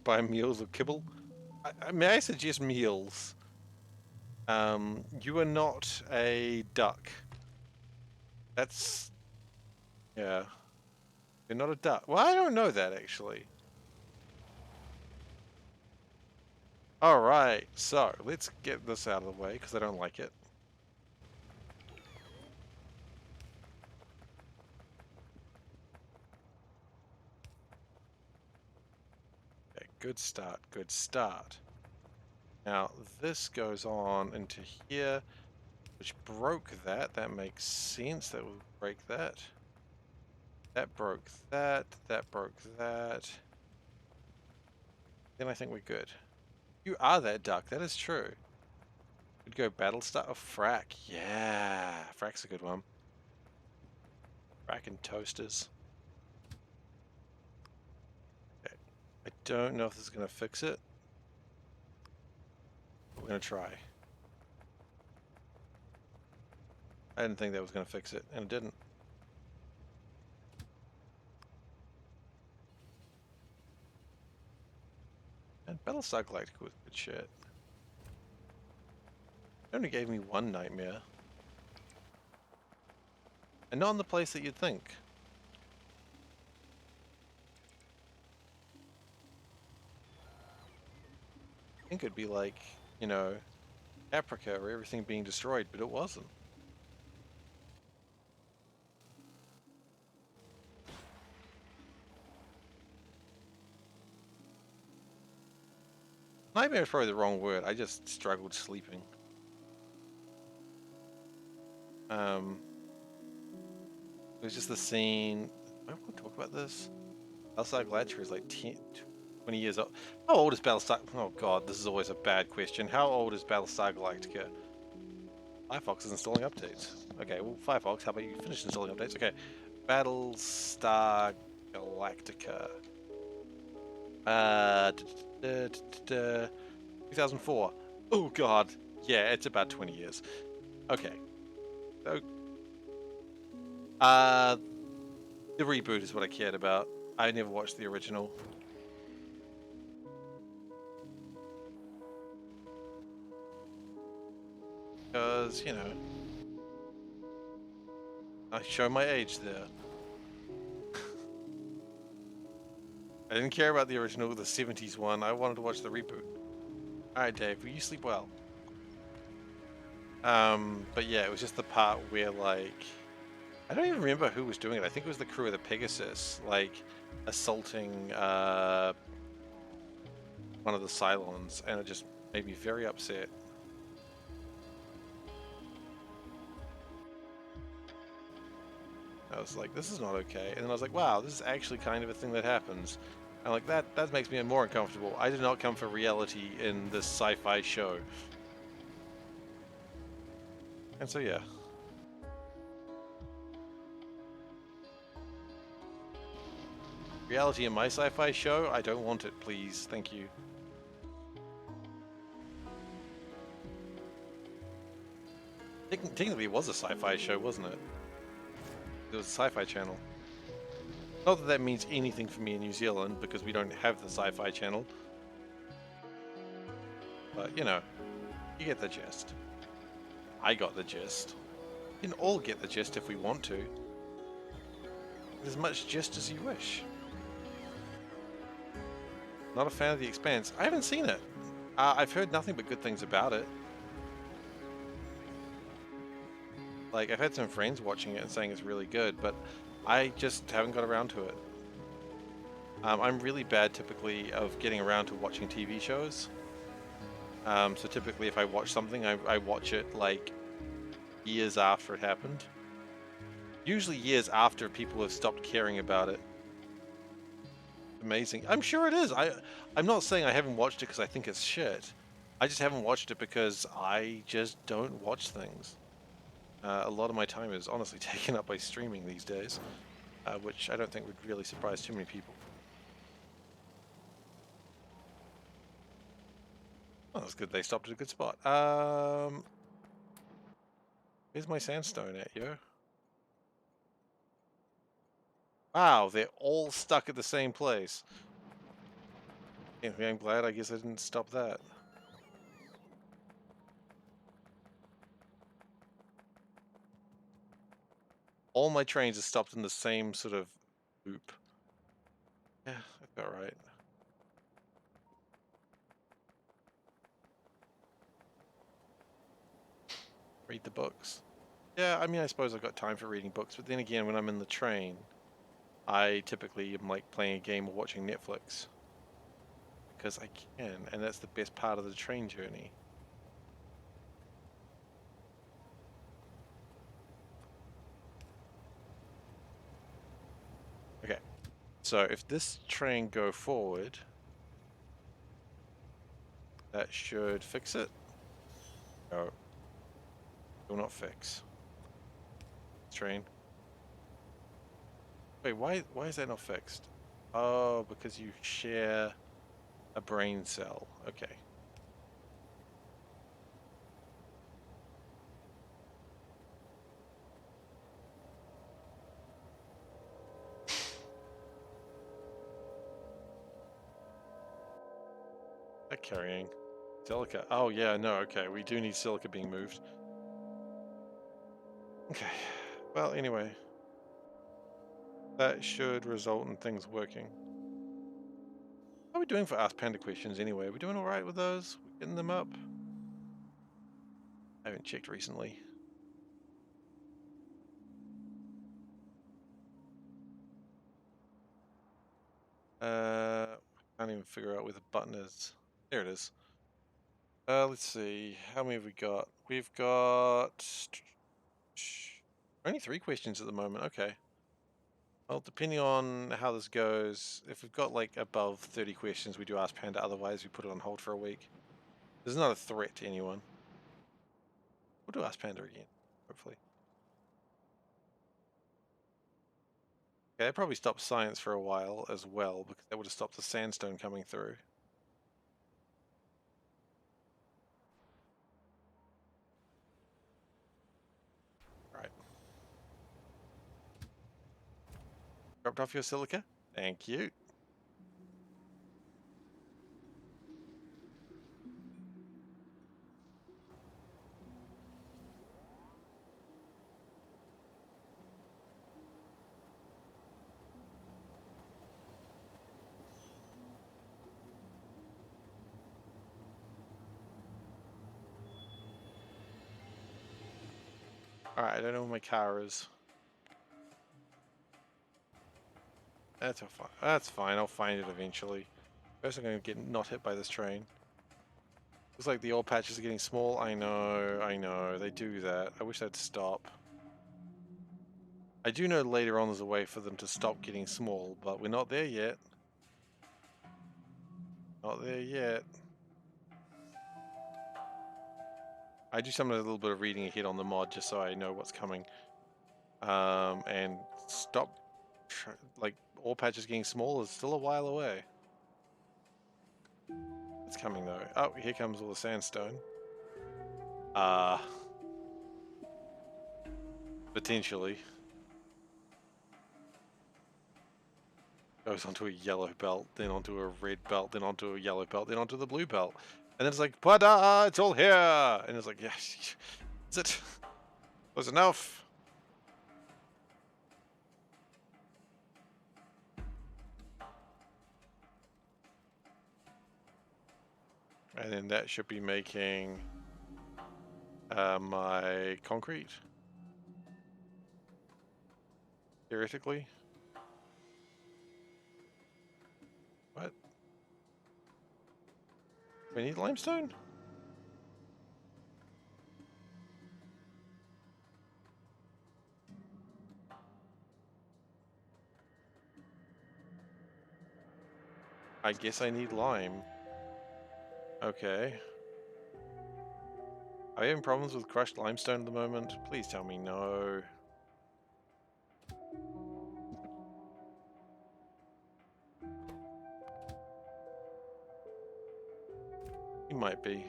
Buy meals or kibble. May I suggest meals? You are not a duck. That's... yeah. You're not a duck. Well, I don't know that, actually. Alright, so let's get this out of the way, because I don't like it. Okay, good start, good start. Now, this goes on into here, which broke that. That makes sense. That will break that. That broke that. That broke that. Then I think we're good. You are that duck. That is true. Could go Battlestar. Oh, frack. Yeah. Frack's a good one. Frack and toasters. Okay. I don't know if this is going to fix it. But we're going to try. I didn't think that was going to fix it, and it didn't. And Battlestar Galactica was good shit. It only gave me one nightmare. And not in the place that you'd think. I think it'd be like, you know, Africa or everything being destroyed, but it wasn't. Nightmare is probably the wrong word. I just struggled sleeping. It was just the scene. I want to talk about this. Battlestar Galactica is like 10, 20 years old. How old is Battlestar? Oh god, this is always a bad question. How old is Battlestar Galactica? Firefox is installing updates. Okay, well, Firefox, how about you finish installing updates? Okay, Battlestar Galactica. 2004. Oh god, yeah, it's about 20 years. Okay. So, the reboot is what I cared about. I never watched the original. Because, you know, I show my age there. I didn't care about the original, the 70s one. I wanted to watch the reboot. Alright, Dave, will you sleep well? But yeah, it was just the part where, like, I don't even remember who was doing it. I think it was the crew of the Pegasus, like, assaulting, one of the Cylons, and it just made me very upset. I was like, this is not okay. And then I was like, wow, this is actually kind of a thing that happens. And like that makes me more uncomfortable. I did not come for reality in this sci-fi show. And so yeah. Reality in my sci-fi show? I don't want it, please. Thank you. Technically, it was a sci-fi show, wasn't it? It was a sci-fi channel. Not that that means anything for me in New Zealand, because we don't have the sci-fi channel. But, you know, you get the gist. I got the gist. We can all get the gist if we want to. As much gist as you wish. Not a fan of The Expanse. I haven't seen it. I've heard nothing but good things about it. Like, I've had some friends watching it and saying it's really good, but I just haven't got around to it. I'm really bad typically of getting around to watching TV shows. So typically if I watch something, I watch it like years after it happened. Usually years after people have stopped caring about it. Amazing. I'm sure it is. I'm not saying I haven't watched it because I think it's shit. I just haven't watched it because I just don't watch things. A lot of my time is honestly taken up by streaming these days, which I don't think would really surprise too many people. Oh, that's good. They stopped at a good spot. Where's my sandstone at, yo? Wow, they're all stuck at the same place. Anyway, I'm glad. I guess I didn't stop that. All my trains are stopped in the same sort of loop. Yeah, that's about right. Read the books. Yeah, I mean, I suppose I've got time for reading books, but then again, when I'm in the train, I typically am like playing a game or watching Netflix. Because I can, and that's the best part of the train journey. Okay, so if this train go forward, that should fix it. No, will not fix. Train. Wait, why is that not fixed? Oh, because you share a brain cell. Okay. That carrying. Silica. Oh yeah, no, okay. We do need silica being moved. Okay. Well, anyway. That should result in things working. How are we doing for Ask Panda questions anyway? Are we doing alright with those? We getting them up? I haven't checked recently. Can't even figure out where the button is. There it is. Let's see. How many have we got? We've got only 3 questions at the moment. Okay. Well, depending on how this goes, if we've got like above 30 questions, we do Ask Panda. Otherwise, we put it on hold for a week. There's not a threat to anyone. We'll do Ask Panda again, hopefully. Okay, that probably stopped science for a while as well, because that would have stopped the sandstone coming through. Right. Dropped off your silica? Thank you. Alright, I don't know where my car is. That's fine. That's fine. I'll find it eventually. First, I'm going to get not hit by this train. Looks like the oil patches are getting small. I know. They do that. I wish they'd stop. I do know later on there's a way for them to stop getting small, but we're not there yet. Not there yet. I do some of a little bit of reading ahead on the mod just so I know what's coming. And stop, like, ore patches getting small is still a while away. It's coming though. Oh, here comes all the sandstone. Potentially. Goes onto a yellow belt, then onto a red belt, then onto a yellow belt, then onto the blue belt. And then it's like, Pada, it's all here! And it's like, yes, is it? Was enough? And then that should be making my concrete. Theoretically. What? We need limestone? I guess I need lime. Okay. Are you having problems with crushed limestone at the moment? Please tell me no. He might be.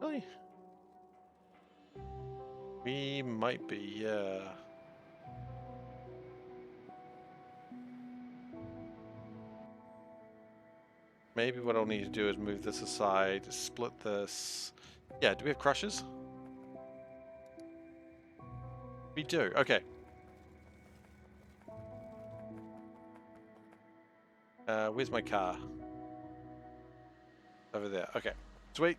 Really? We might be, yeah. Maybe what I'll need to do is move this aside, split this. Yeah, do we have crushers? We do, okay. Where's my car? Over there, okay. Sweet.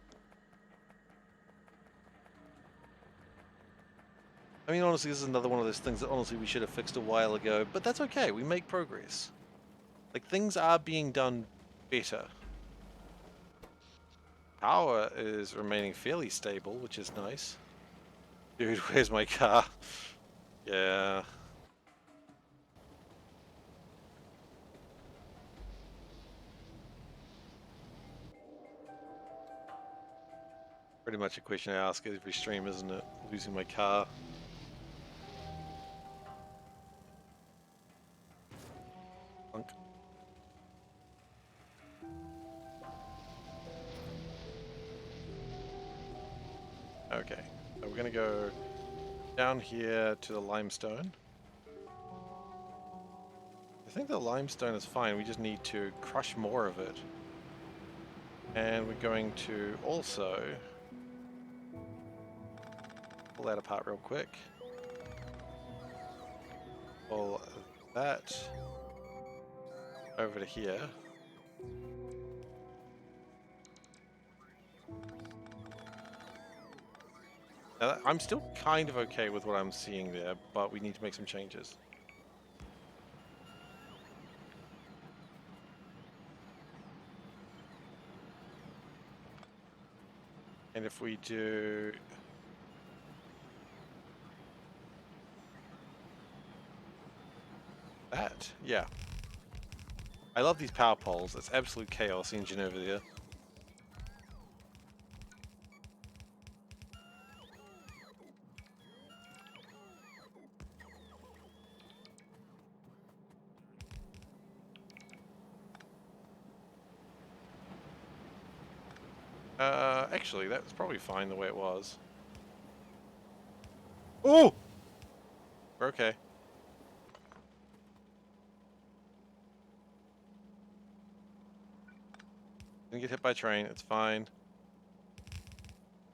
I mean, honestly, this is another one of those things that honestly we should have fixed a while ago, but that's okay, we make progress. Like, things are being done better. Power is remaining fairly stable, which is nice. Dude, where's my car? Yeah. Pretty much a question I ask every stream, isn't it? Losing my car. Punk. Okay, so we're gonna go down here to the limestone. I think the limestone is fine, we just need to crush more of it. And we're going to also pull that apart real quick. Pull that over to here. Now, I'm still kind of okay with what I'm seeing there, but we need to make some changes. And if we do that, yeah. I love these power poles. It's absolute chaos engine over there. Actually, that was probably fine the way it was. Oh! We're okay. Didn't get hit by a train, it's fine.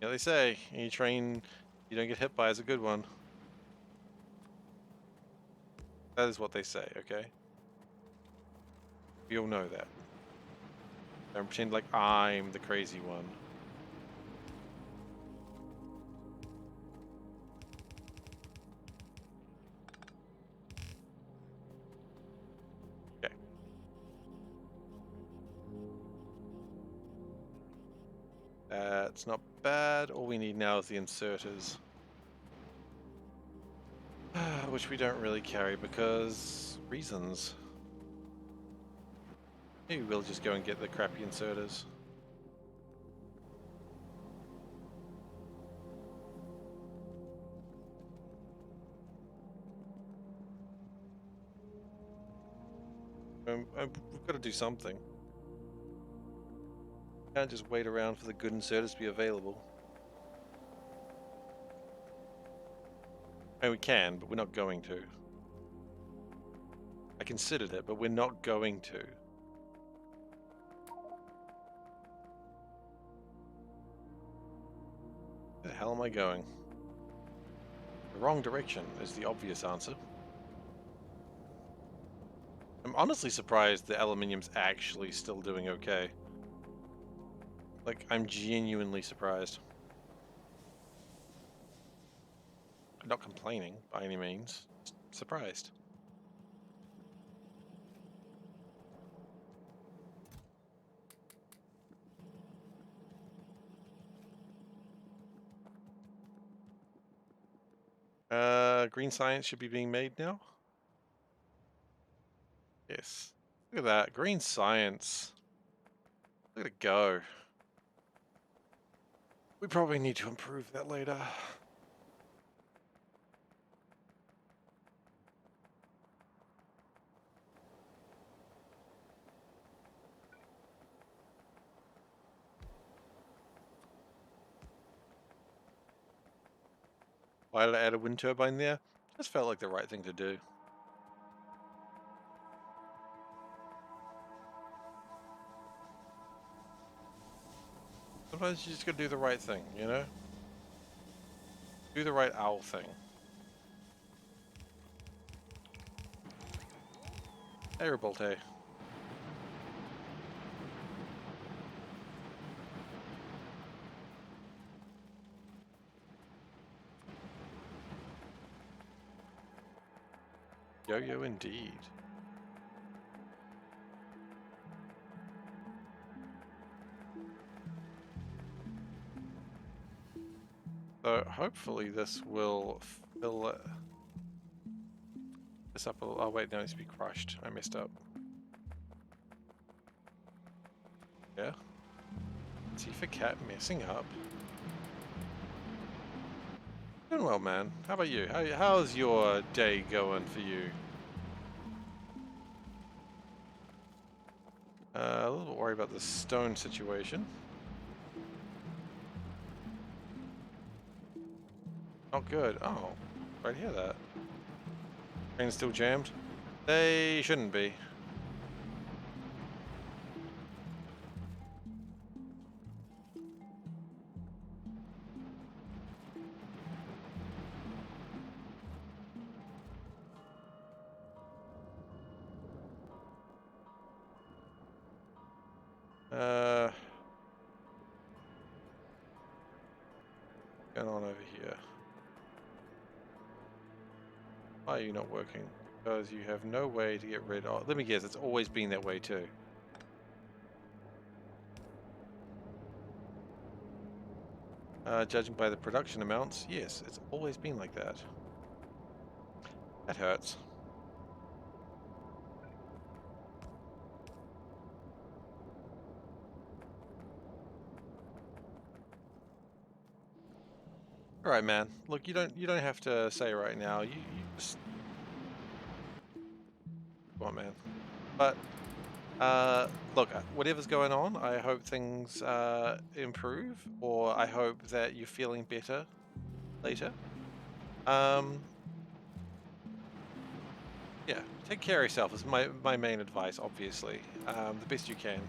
Yeah, they say, any train you don't get hit by is a good one. That is what they say, okay? We all know that. Don't pretend like I'm the crazy one. Okay. That's not bad. All we need now is the inserters. Which we don't really carry because reasons. Maybe we'll just go and get the crappy inserters. We've got to do something. Can't just wait around for the good inserters to be available. I mean, we can, but we're not going to. I considered it, but we're not going to. Where the hell am I going? The wrong direction is the obvious answer. I'm honestly surprised the aluminium's actually still doing okay. Like, I'm genuinely surprised. I'm not complaining by any means. Just surprised. Green science should be being made now. Yes. Look at that. Green science. Look at it go. We probably need to improve that later. Why did I add a wind turbine there? Just felt like the right thing to do. Sometimes you just gotta do the right thing, you know? Do the right owl thing. Hey, Revolte. Yo-yo indeed. So hopefully this will fill this up a little. Oh wait, no, it needs to be crushed. I messed up. Yeah. SeiferKatt messing up. Doing well, man. How about you? How's your day going for you? A little bit worried about the stone situation. Not good. Oh, right hear that. Train's still jammed? They shouldn't be. Going on over here. Why are you not working? Because you have no way to get rid of... Let me guess, it's always been that way too. Judging by the production amounts, yes, it's always been like that. That hurts. All right, man. Look, you don't have to say right now. You just come on, man. But look, whatever's going on, I hope things improve, or I hope that you're feeling better later. Yeah, take care of yourself is my main advice, obviously. The best you can.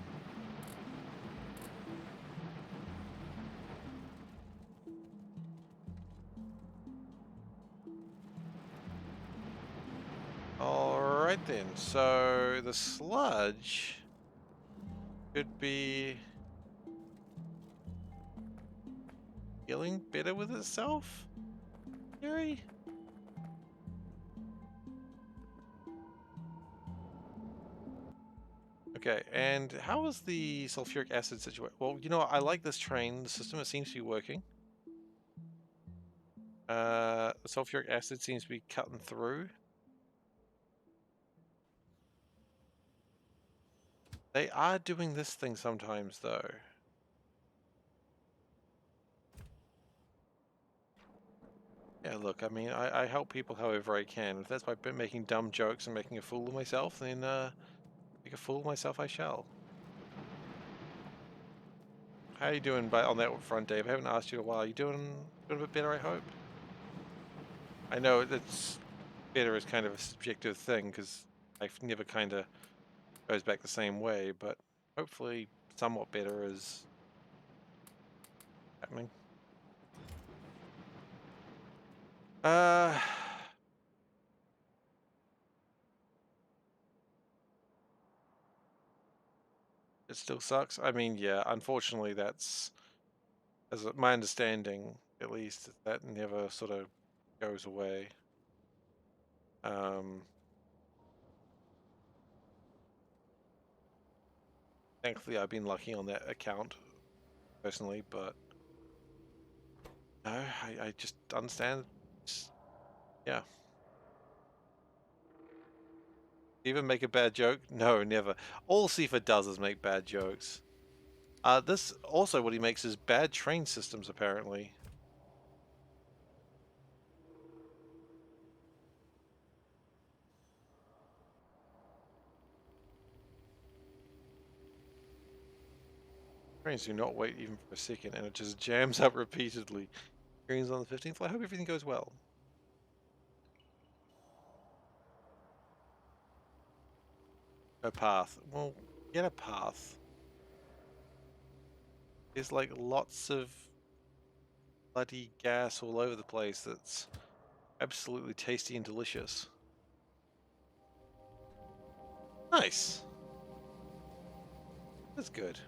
Alright then, so the sludge could be feeling better with itself? Gary? Okay, Okay, and how is the sulfuric acid situation? Well, you know what? I like this train. The system, it seems to be working. The sulfuric acid seems to be cutting through. They are doing this thing sometimes, though. Yeah, look, I mean, I help people however I can. If that's by making dumb jokes and making a fool of myself, then make a fool of myself I shall. How you doing on that front, Dave? I haven't asked you in a while. You doing a bit better, I hope? I know it's better is kind of a subjective thing because life never kind of goes back the same way, but hopefully somewhat better is happening. Uh, it still sucks. I mean, yeah, unfortunately that's, my understanding at least, that never sort of goes away. Um, Thankfully I've been lucky on that account personally, but no, I just understand. Yeah. Even make a bad joke? No, never. All Seifer does is make bad jokes. This also what he makes is bad train systems, apparently. Trains do not wait even for a second, and it just jams up repeatedly. Trains on the 15th. Well, I hope everything goes well. A path. Well, get a path. There's like lots of bloody gas all over the place that's absolutely tasty and delicious. Nice. That's good.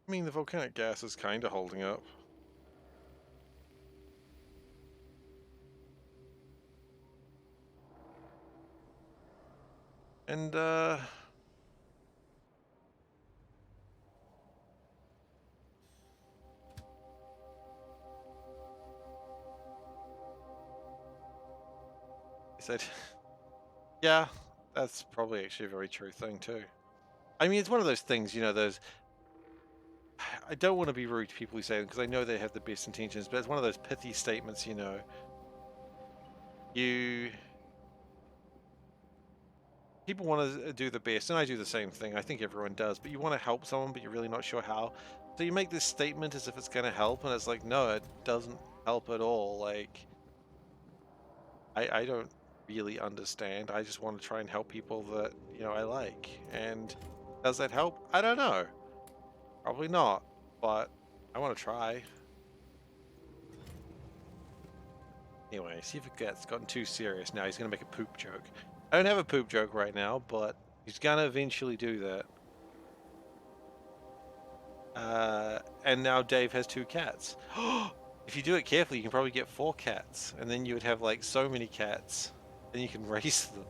I mean, the volcanic gas is kind of holding up. And, he said, yeah, that's probably actually a very true thing, too. I mean, it's one of those things, you know, I don't want to be rude to people who say them because I know they have the best intentions, but it's one of those pithy statements, you know. People want to do the best, and I do the same thing. I think everyone does, but you want to help someone, but you're really not sure how. So you make this statement as if it's going to help, and it's like, no, it doesn't help at all. Like, I don't really understand. I just want to try and help people that, you know, I like. And does that help? I don't know. Probably not, but I want to try. Anyway, see if it gets gotten too serious now. He's going to make a poop joke. I don't have a poop joke right now, but he's going to eventually do that. And now Dave has 2 cats. If you do it carefully, you can probably get 4 cats, and then you would have like so many cats. Then you can race them.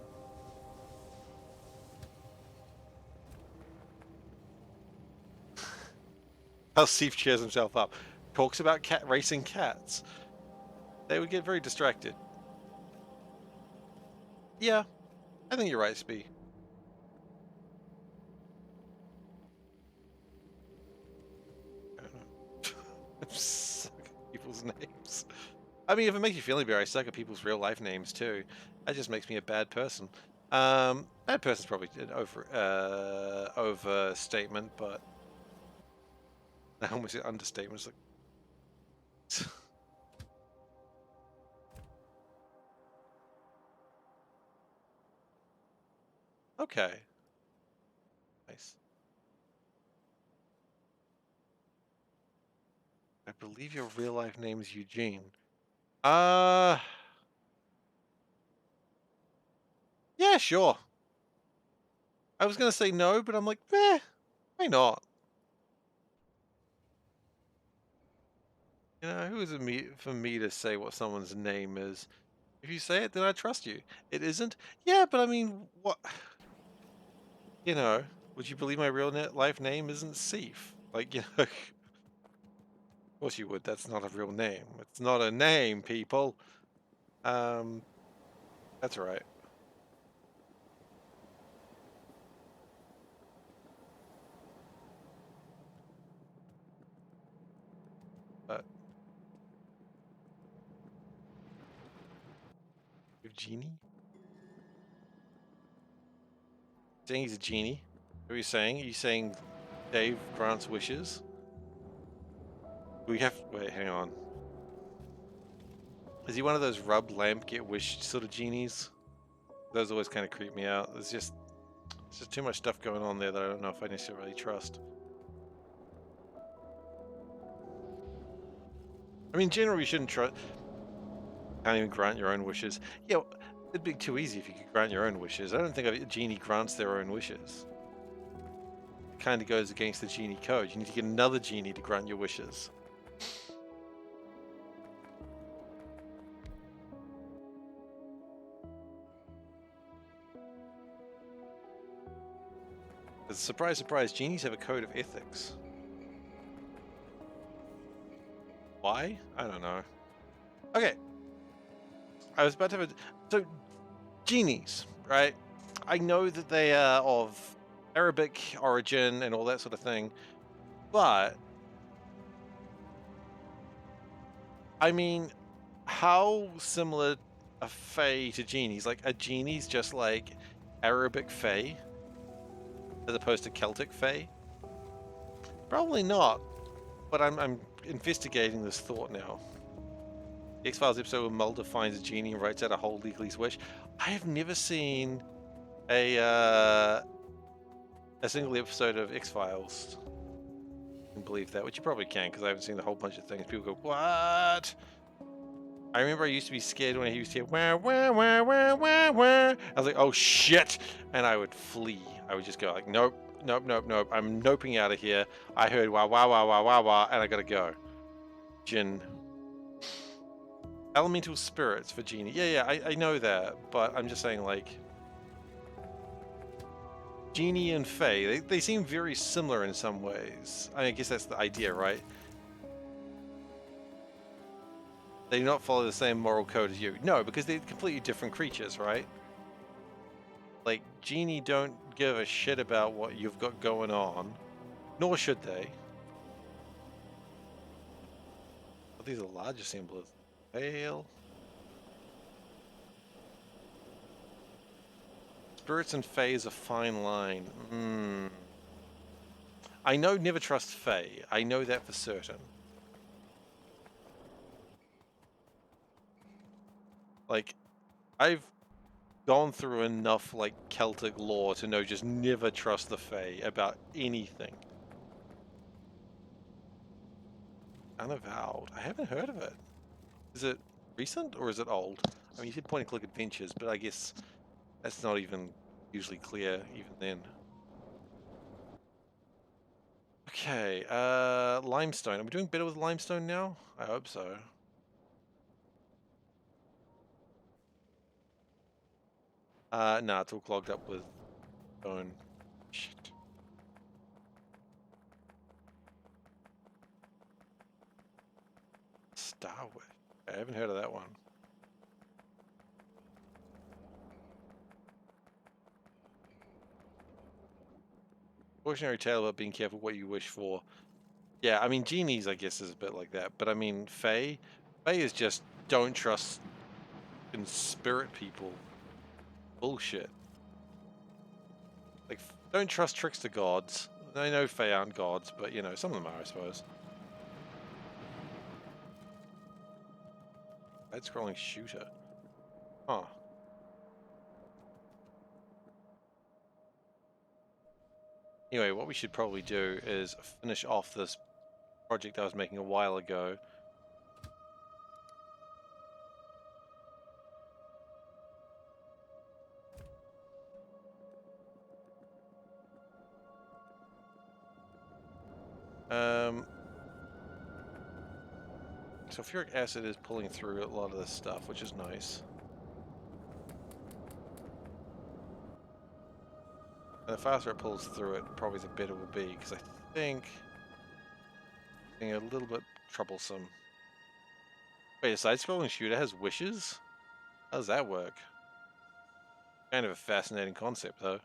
How Steve cheers himself up. Talks about cat racing cats. They would get very distracted. Yeah, I think you're right, Spee. I don't know. I suck at people's names. I mean, if it makes you feel any better, I suck at people's real life names too. That just makes me a bad person. Bad person's probably an overstatement, but I almost said understatement. It's like, okay, nice. I believe your real life name is Eugene. Uh, yeah, sure. I was gonna say no, but I'm like, why not? You know, who is it me for me to say what someone's name is? If you say it, then I trust you. It isn't? Yeah, but I mean, what? You know, would you believe my real life name isn't Seif? Like, you know, of course you would. That's not a real name. It's not a name, people. Um, that's right. But with Genie? Saying he's a genie? What are you saying? Are you saying Dave grants wishes? We have. Wait, hang on. Is he one of those rub lamp get wish sort of genies? Those always kind of creep me out. There's just too much stuff going on there that I don't know if I necessarily trust. I mean, generally, you shouldn't trust. Can't even grant your own wishes. Yeah, it'd be too easy if you could grant your own wishes. I don't think a genie grants their own wishes. It kind of goes against the genie code. You need to get another genie to grant your wishes. Surprise, surprise, genies have a code of ethics. Why? I don't know. Okay. I was about to have a... So, genies, right? I know that they are of Arabic origin and all that sort of thing, but... I mean, how similar a fae to genies? Like, a genie's just like Arabic fae, as opposed to Celtic fae? Probably not, but I'm investigating this thought now. The X-Files episode where Mulder finds a genie and writes out a whole legalese wish. I have never seen a single episode of X-Files. I can believe that, which you probably can, because I haven't seen a whole bunch of things. People go, what? I remember I used to be scared when I used to hear wah, wah, wah, wah, wah, wah. I was like, oh shit! And I would flee. I would just go like, nope, nope, nope, nope. I'm noping out of here. I heard wah, wah, wah, wah, wah, wah, and I gotta go. Jinn. Elemental spirits for genie. Yeah, I know that, but I'm just saying, like, genie and fae, they seem very similar in some ways. I guess that's the idea, right? They do not follow the same moral code as you. No, because they're completely different creatures, right? Like, genie don't give a shit about what you've got going on, nor should they. But these are larger symbols. Fail. Spirits and fae is a fine line. I know never trust fae. I know that for certain. Like, I've gone through enough, like, Celtic lore to know just never trust the fae about anything. Unavowed. I haven't heard of it. Is it recent or is it old? I mean, you said point and click adventures, but I guess that's not even usually clear even then. Okay, limestone. Are we doing better with limestone now? I hope so. Nah, it's all clogged up with bone. Shit. Starwood. I haven't heard of that one. Cautionary tale about being careful what you wish for. Yeah, I mean, genies, I guess, is a bit like that. But I mean, fae is just don't trust in spirit people. Bullshit. Like, don't trust trickster gods. I know fae aren't gods, but, you know, some of them are, I suppose. Side-scrolling shooter. Huh. Anyway, what we should probably do is finish off this project I was making a while ago. Sulfuric acid is pulling through a lot of this stuff, which is nice. And the faster it pulls through it, probably the better it will be, because I think it's getting a little bit troublesome. Wait, a side-scrolling shooter has wishes? How does that work? Kind of a fascinating concept, though.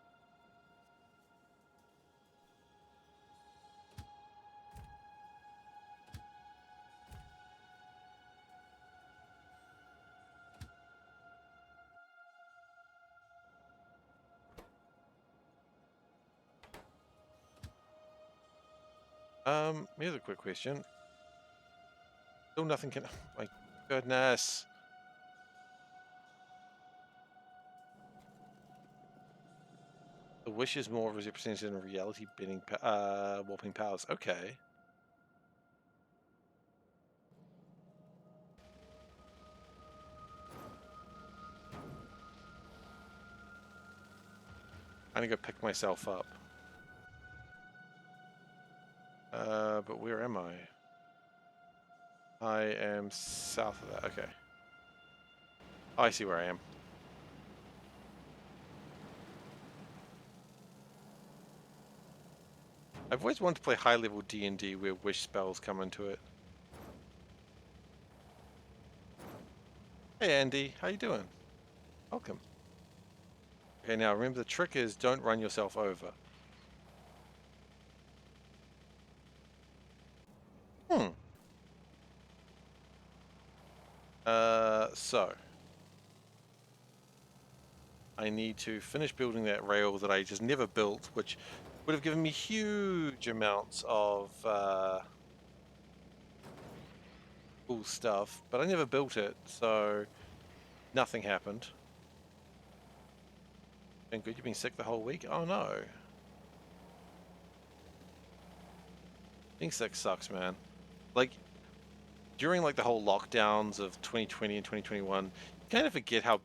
Here's a quick question. Still nothing can... Oh my goodness. The wish is more represented in reality bending, warping powers. Okay. I'm gonna go pick myself up. But where am I? I am south of that. Okay. Oh, I see where I am. I've always wanted to play high-level D&D where wish spells come into it. Hey Andy, how you doing? Welcome. Okay, now remember the trick is don't run yourself over. So I need to finish building that rail that I just never built, which would have given me huge amounts of cool stuff, but I never built it, so nothing happened. Been good, you've been sick the whole week? Oh no. Being sick sucks, man. Like, during like the whole lockdowns of 2020 and 2021, you kind of forget how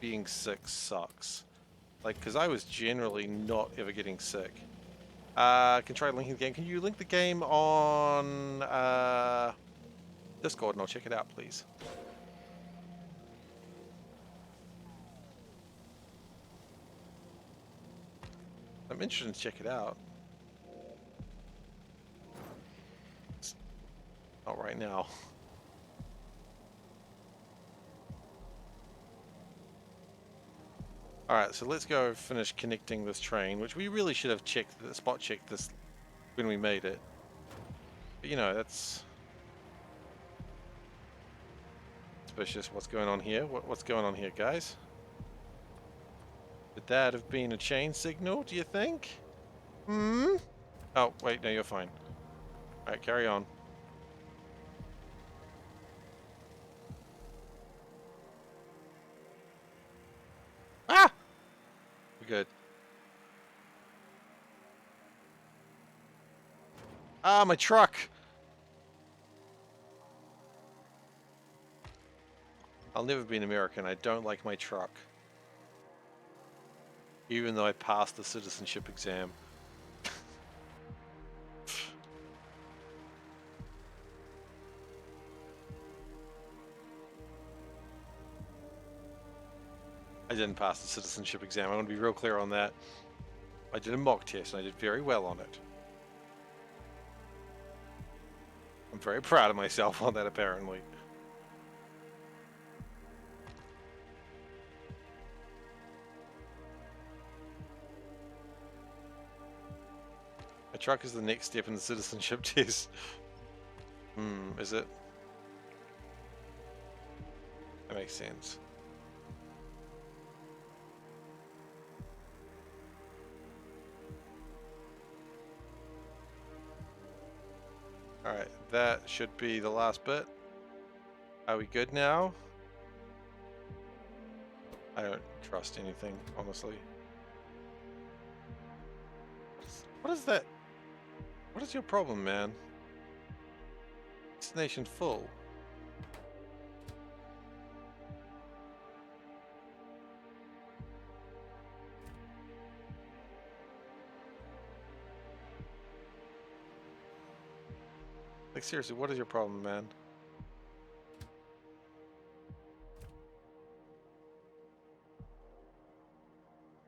being sick sucks. Like, because I was generally not ever getting sick. Can try linking the game. Can you link the game on Discord and I'll check it out, please? I'm interested to check it out. It's not right now. Alright, so let's go finish connecting this train, which we really should have spot checked this when we made it. But you know, that's suspicious. What's going on here? What's going on here, guys? Would that have been a chain signal, do you think? Hmm? Oh, wait, no, you're fine. Alright, carry on. Ah! We're good. Ah, my truck! I'll never be an American. I don't like my truck. Even though I passed the citizenship exam. I didn't pass the citizenship exam. I want to be real clear on that. I did a mock test and I did very well on it. I'm very proud of myself on that, apparently. My truck is the next step in the citizenship test. Is it? That makes sense. Alright, that should be the last bit. Are we good now? I don't trust anything, honestly. What is that? What is your problem, man? Destination full. Like, seriously, what is your problem, man?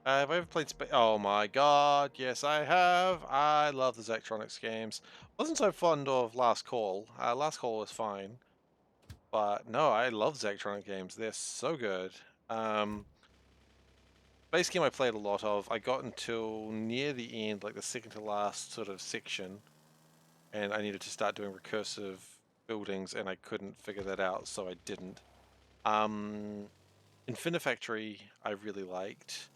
Have I ever played Oh my god, yes I have. I love the Zachtronics games. Wasn't so fond of Last Call. Last Call was fine. But no, I love Zachtronic games. They're so good. Base game I played a lot of. I got until near the end, like the second to last sort of section, and I needed to start doing recursive buildings, and I couldn't figure that out, so I didn't. Infinifactory I really liked.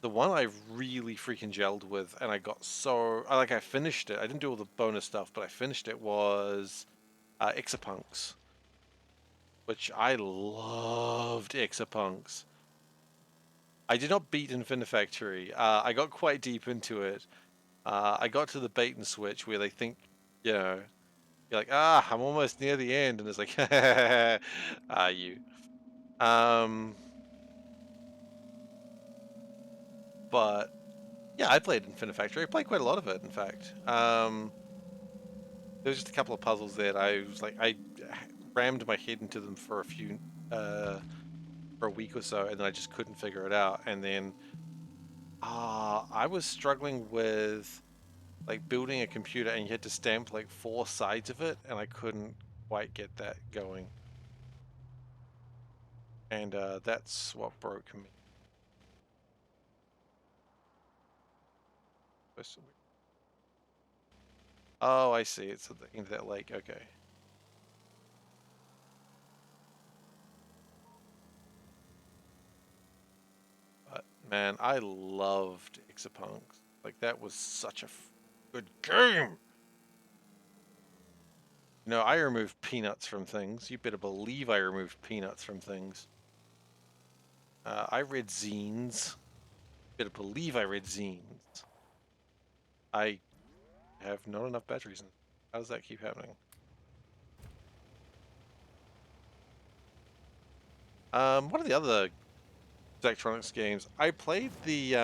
The one I really freaking gelled with, and I got so I finished it. I didn't do all the bonus stuff, but I finished it. Was Exapunks, which I loved. Exapunks. I did not beat Infinifactory. I got quite deep into it. I got to the bait and switch where they think, you know, you're like, I'm almost near the end, and it's like, you. But yeah, I played Infinifactory. I played quite a lot of it, in fact. There was just a couple of puzzles that I was like, I rammed my head into them for a week or so, and then I just couldn't figure it out. And then I was struggling with like building a computer, and you had to stamp like 4 sides of it, and I couldn't quite get that going. And that's what broke me. Oh, I see. It's at the end of that lake. Okay. But man, I loved Exapunks. Like that was such a good game. You know, I removed peanuts from things. You better believe I removed peanuts from things. I read zines. You better believe I read zines. I have not enough batteries. How does that keep happening? What are the other Electronics games? I played the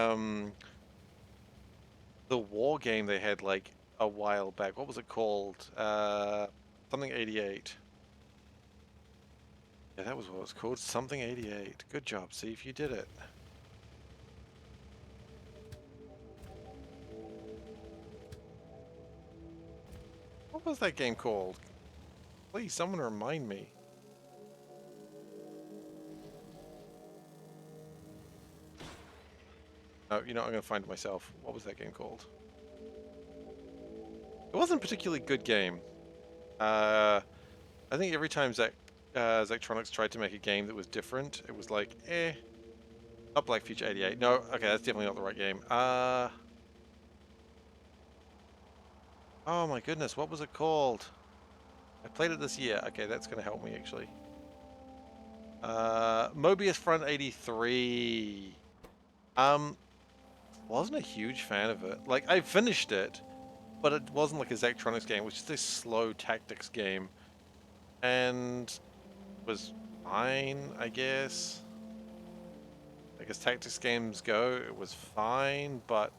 war game they had like a while back. What was it called? Something 88. Yeah, that was what it was called. Something 88. Good job, see if you did it. What was that game called? Please, someone remind me. Oh, you know, I'm gonna find it myself. What was that game called? It wasn't a particularly good game. I think every time Zachtronics tried to make a game that was different, it was like, eh. Not Black Future 88. No, okay, that's definitely not the right game. Oh my goodness, what was it called? I played it this year. Okay, that's gonna help me actually. Mobius Front 83. Wasn't a huge fan of it. Like, I finished it, but it wasn't like a Zachtronics game. It was just a slow tactics game. And was fine, I guess. Like, as tactics games go, it was fine, but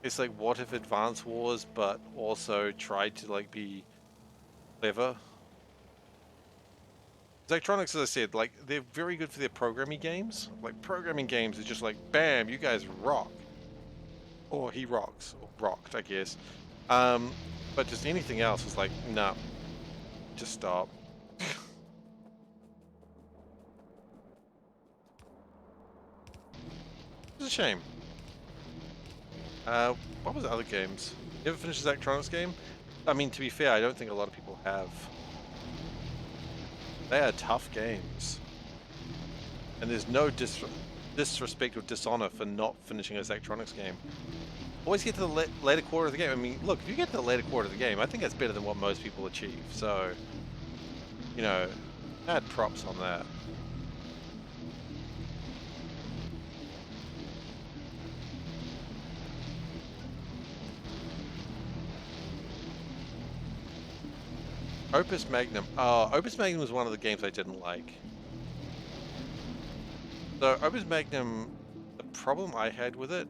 it's like, what if Advance Wars, but also tried to, like, be clever? Zachtronics, as I said, like, they're very good for their programming games. Like, programming games is just like, bam, you guys rock. Or he rocks. Or rocked, I guess. But just anything else is like, nah, just stop. It's a shame. What was the other games? You ever finished a Zachtronics game? I mean, to be fair, I don't think a lot of people have. They are tough games. And there's no disrespect or dishonor for not finishing a Zachtronics game. Always get to the later quarter of the game. I mean, look, if you get to the later quarter of the game, I think that's better than what most people achieve. So, you know, add props on that. Opus Magnum. Oh, Opus Magnum was one of the games I didn't like. So Opus Magnum, the problem I had with it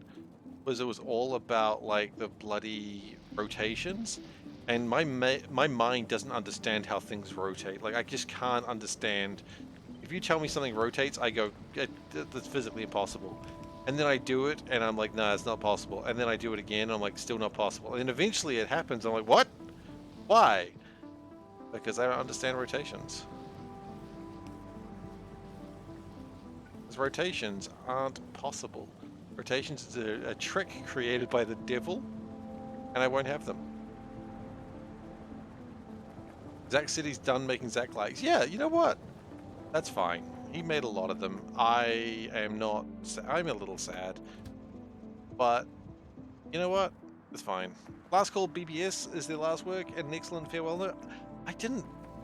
was all about like the bloody rotations, and my mind doesn't understand how things rotate. Like I just can't understand. If you tell me something rotates, I go, that's physically impossible. And then I do it, and I'm like, nah, it's not possible. And then I do it again, and I'm like, still not possible. And then eventually it happens. I'm like, what? Why? Because I don't understand rotations. Because rotations aren't possible. Rotations is a trick created by the devil, and I won't have them. Zack City's done making Zack likes. Yeah, you know what? That's fine. He made a lot of them. I am not. I'm a little sad. But, you know what? It's fine. Last Call BBS is their last work, and an excellent farewell note. I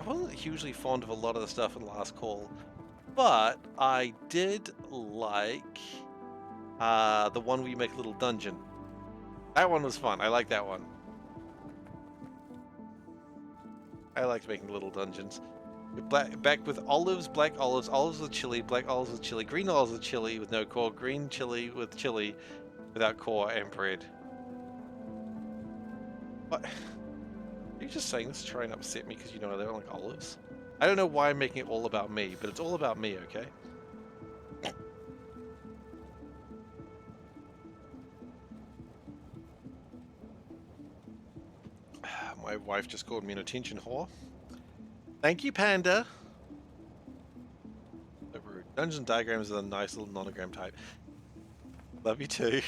wasn't hugely fond of a lot of the stuff in Last Call, but I did like the one where you make a little dungeon. That one was fun. I like that one. I liked making little dungeons. Back with olives, black olives, olives with chili, black olives with chili, green olives with chili with no core, green chili with chili without core, and bread. What? Are you just saying this to try and upset me because you know I don't like olives? I don't know why I'm making it all about me, but it's all about me, okay? My wife just called me an attention whore. Thank you, Panda. So rude. Dungeons and Diagrams is a nice little nonogram type. Love you too.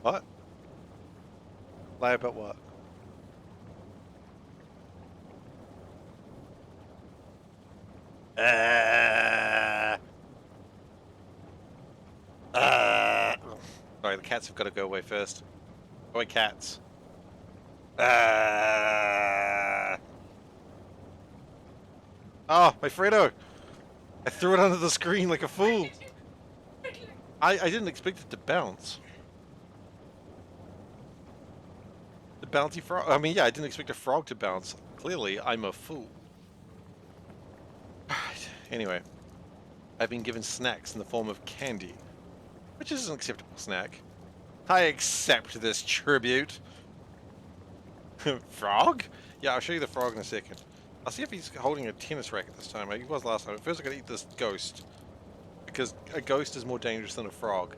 What? Lie about what? Sorry, the cats have got to go away first. Go away, cats. Oh, my Fredo! I threw it under the screen like a fool. I didn't expect it to bounce. The bouncy frog. I mean, yeah, I didn't expect a frog to bounce. Clearly, I'm a fool. Alright, anyway. I've been given snacks in the form of candy, which is an acceptable snack. I accept this tribute. Frog? Yeah, I'll show you the frog in a second. I'll see if he's holding a tennis racket this time. He was last time. First, I gotta eat this ghost, because a ghost is more dangerous than a frog.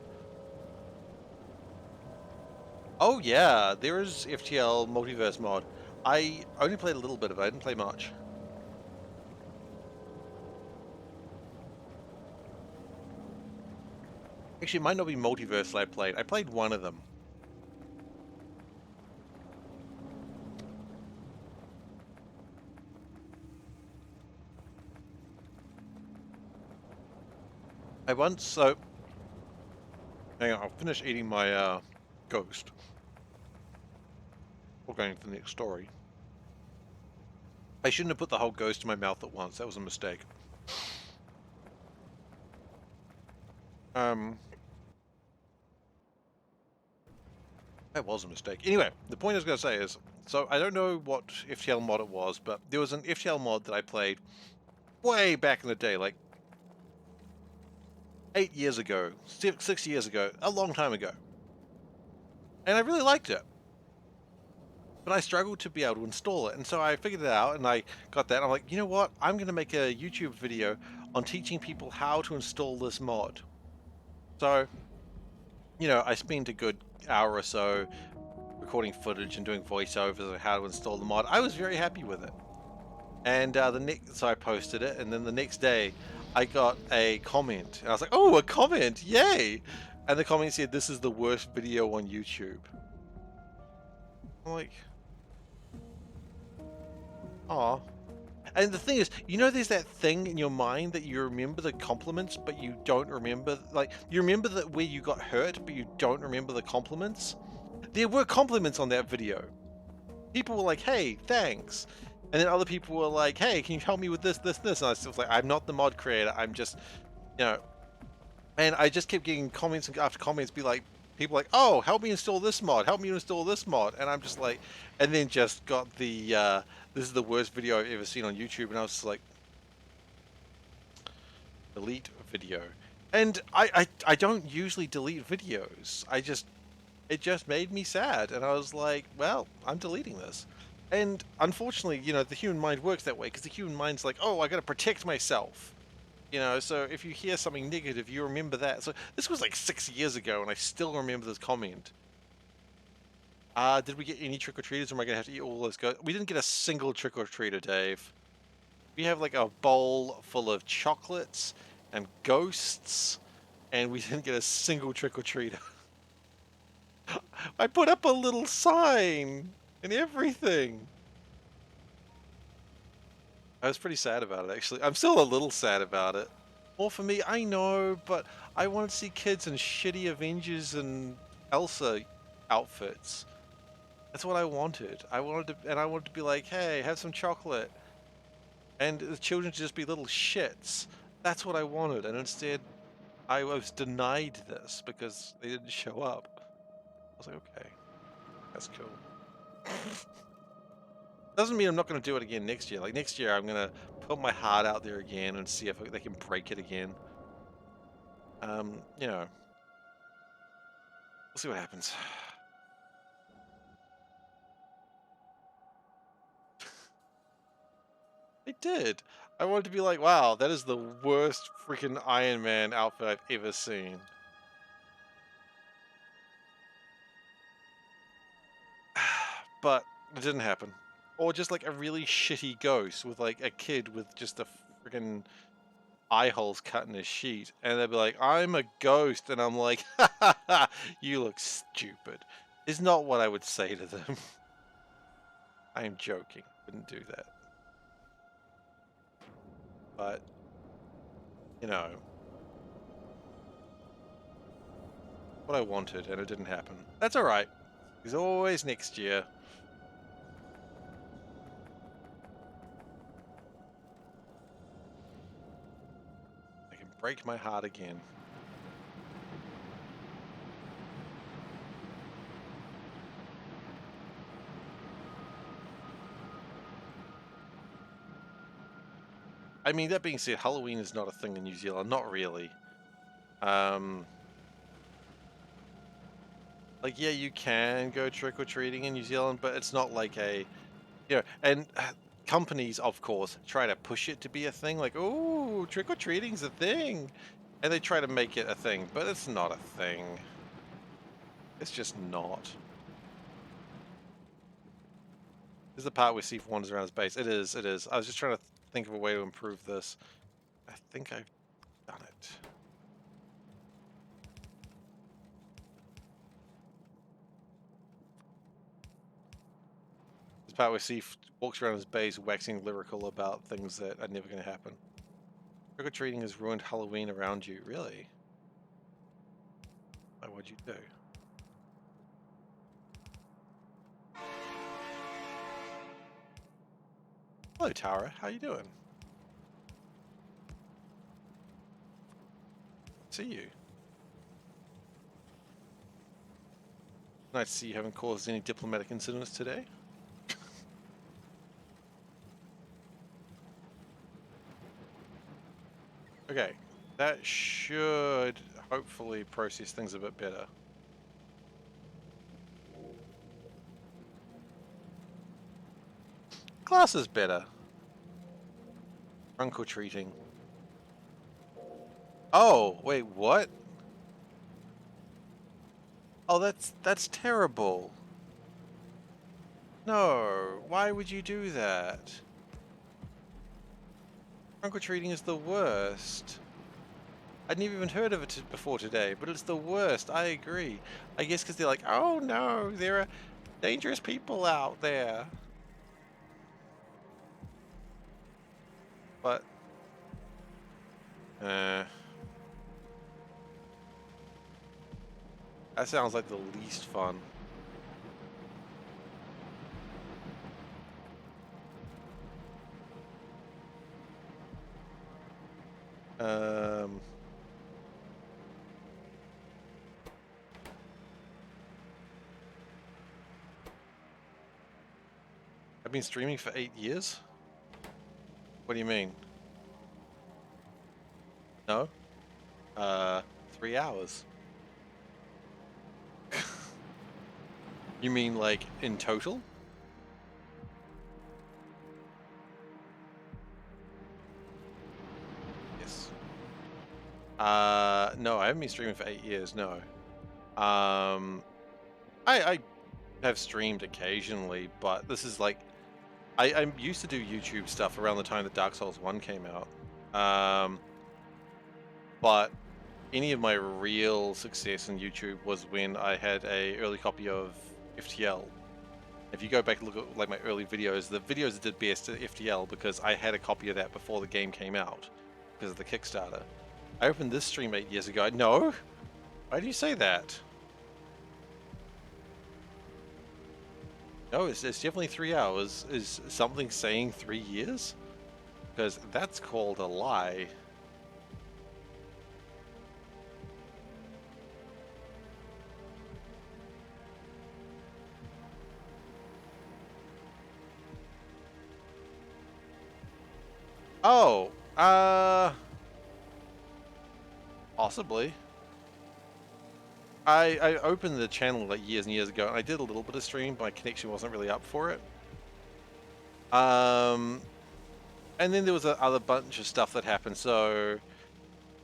Oh yeah, there is FTL Multiverse mod. I only played a little bit of it. I didn't play much. Actually, it might not be Multiverse that I played. I played one of them. So... Hang on, I'll finish eating my ghost. We're going to the next story. I shouldn't have put the whole ghost in my mouth at once. That was a mistake. That was a mistake. Anyway, the point I was going to say is, so I don't know what FTL mod it was, but there was an FTL mod that I played way back in the day, like 8 years ago, 6 years ago, a long time ago. And I really liked it. But I struggled to be able to install it. And so I figured it out and I got that. And I'm like, you know what? I'm going to make a YouTube video on teaching people how to install this mod. So, you know, I spent a good hour or so recording footage and doing voiceovers on how to install the mod. I was very happy with it. And so I posted it, and then the next day I got a comment. And I was like, oh, a comment, yay! And the comment said, this is the worst video on YouTube. I'm like, aw. And the thing is, you know, there's that thing in your mind that you remember the compliments, but you don't remember, like, you remember that where you got hurt, but you don't remember the compliments? There were compliments on that video. People were like, hey, thanks. And then other people were like, hey, can you help me with this, this, this? And I was like, I'm not the mod creator. I'm just, you know. And I just kept getting comments after comments be like, people like, oh, help me install this mod. Help me install this mod. And I'm just like, and then just got the, this is the worst video I've ever seen on YouTube. And I was just like, delete video. And I don't usually delete videos. It just made me sad, and I was like, well, I'm deleting this. And unfortunately, you know, the human mind works that way because the human mind's like, oh, I got to protect myself. You know, so if you hear something negative, you remember that. So this was like 6 years ago, and I still remember this comment. Did we get any trick-or-treaters, or am I going to have to eat all those ghosts? We didn't get a single trick-or-treater, Dave. We have like a bowl full of chocolates and ghosts, and we didn't get a single trick-or-treater. I put up a little sign and everything. I was pretty sad about it, actually. I'm still a little sad about it. More for me, I know, but I wanted to see kids in shitty Avengers and Elsa outfits. That's what I wanted. I wanted to be like, hey, have some chocolate. And the children to just be little shits. That's what I wanted, and instead I was denied this because they didn't show up. I was like, okay, that's cool. Doesn't mean I'm not going to do it again next year. Like next year, I'm going to put my heart out there again and see if they can break it again. You know, we'll see what happens. I did. I wanted to be like, wow, that is the worst freaking Iron Man outfit I've ever seen. But it didn't happen. Or just like a really shitty ghost with like a kid with just a freaking eye holes cut in his sheet, and they'd be like, I'm a ghost, and I'm like, ha ha ha, you look stupid. Is not what I would say to them. I am joking. Wouldn't do that. But, you know, what I wanted, and it didn't happen. That's alright. There's always next year. I can break my heart again. I mean, that being said, Halloween is not a thing in New Zealand. Not really. Like, yeah, you can go trick-or-treating in New Zealand, but it's not like a, you know, and companies, of course, try to push it to be a thing, like, oh, trick-or-treating's a thing, and they try to make it a thing, but it's not a thing. It's just not. This is the part where Steve wanders around his base. It is, it is. I was just trying to think of a way to improve this. I think I've done it. This part where Steve walks around his base waxing lyrical about things that are never going to happen. Trick-or-treating has ruined Halloween around you. Really? Like, what'd you do? Hello, Tara. How you doing? See you. Nice to see you haven't caused any diplomatic incidents today. Okay, that should hopefully process things a bit better. Glass is better. Trunk or treating. Oh, wait, what? Oh, that's terrible. No, why would you do that? Trunk or treating is the worst. I'd never even heard of it before today, but it's the worst. I agree. I guess because they're like, oh no, there are dangerous people out there. But, that sounds like the least fun. I've been streaming for 8 years? What do you mean? No? Uh, 3 hours. You mean like in total? Yes. No, I haven't been streaming for 8 years, no. I have streamed occasionally, but this is like, I used to do YouTube stuff around the time that Dark Souls 1 came out. But any of my real success in YouTube was when I had a early copy of FTL. If you go back and look at like my early videos, the videos that did best at FTL because I had a copy of that before the game came out because of the Kickstarter. I opened this stream 8 years ago. No? Why do you say that? No, it's definitely 3 hours. Is something saying 3 years? Because that's called a lie. Oh, possibly. I opened the channel like years and years ago, and I did a little bit of stream, but my connection wasn't really up for it. And then there was a other bunch of stuff that happened. So,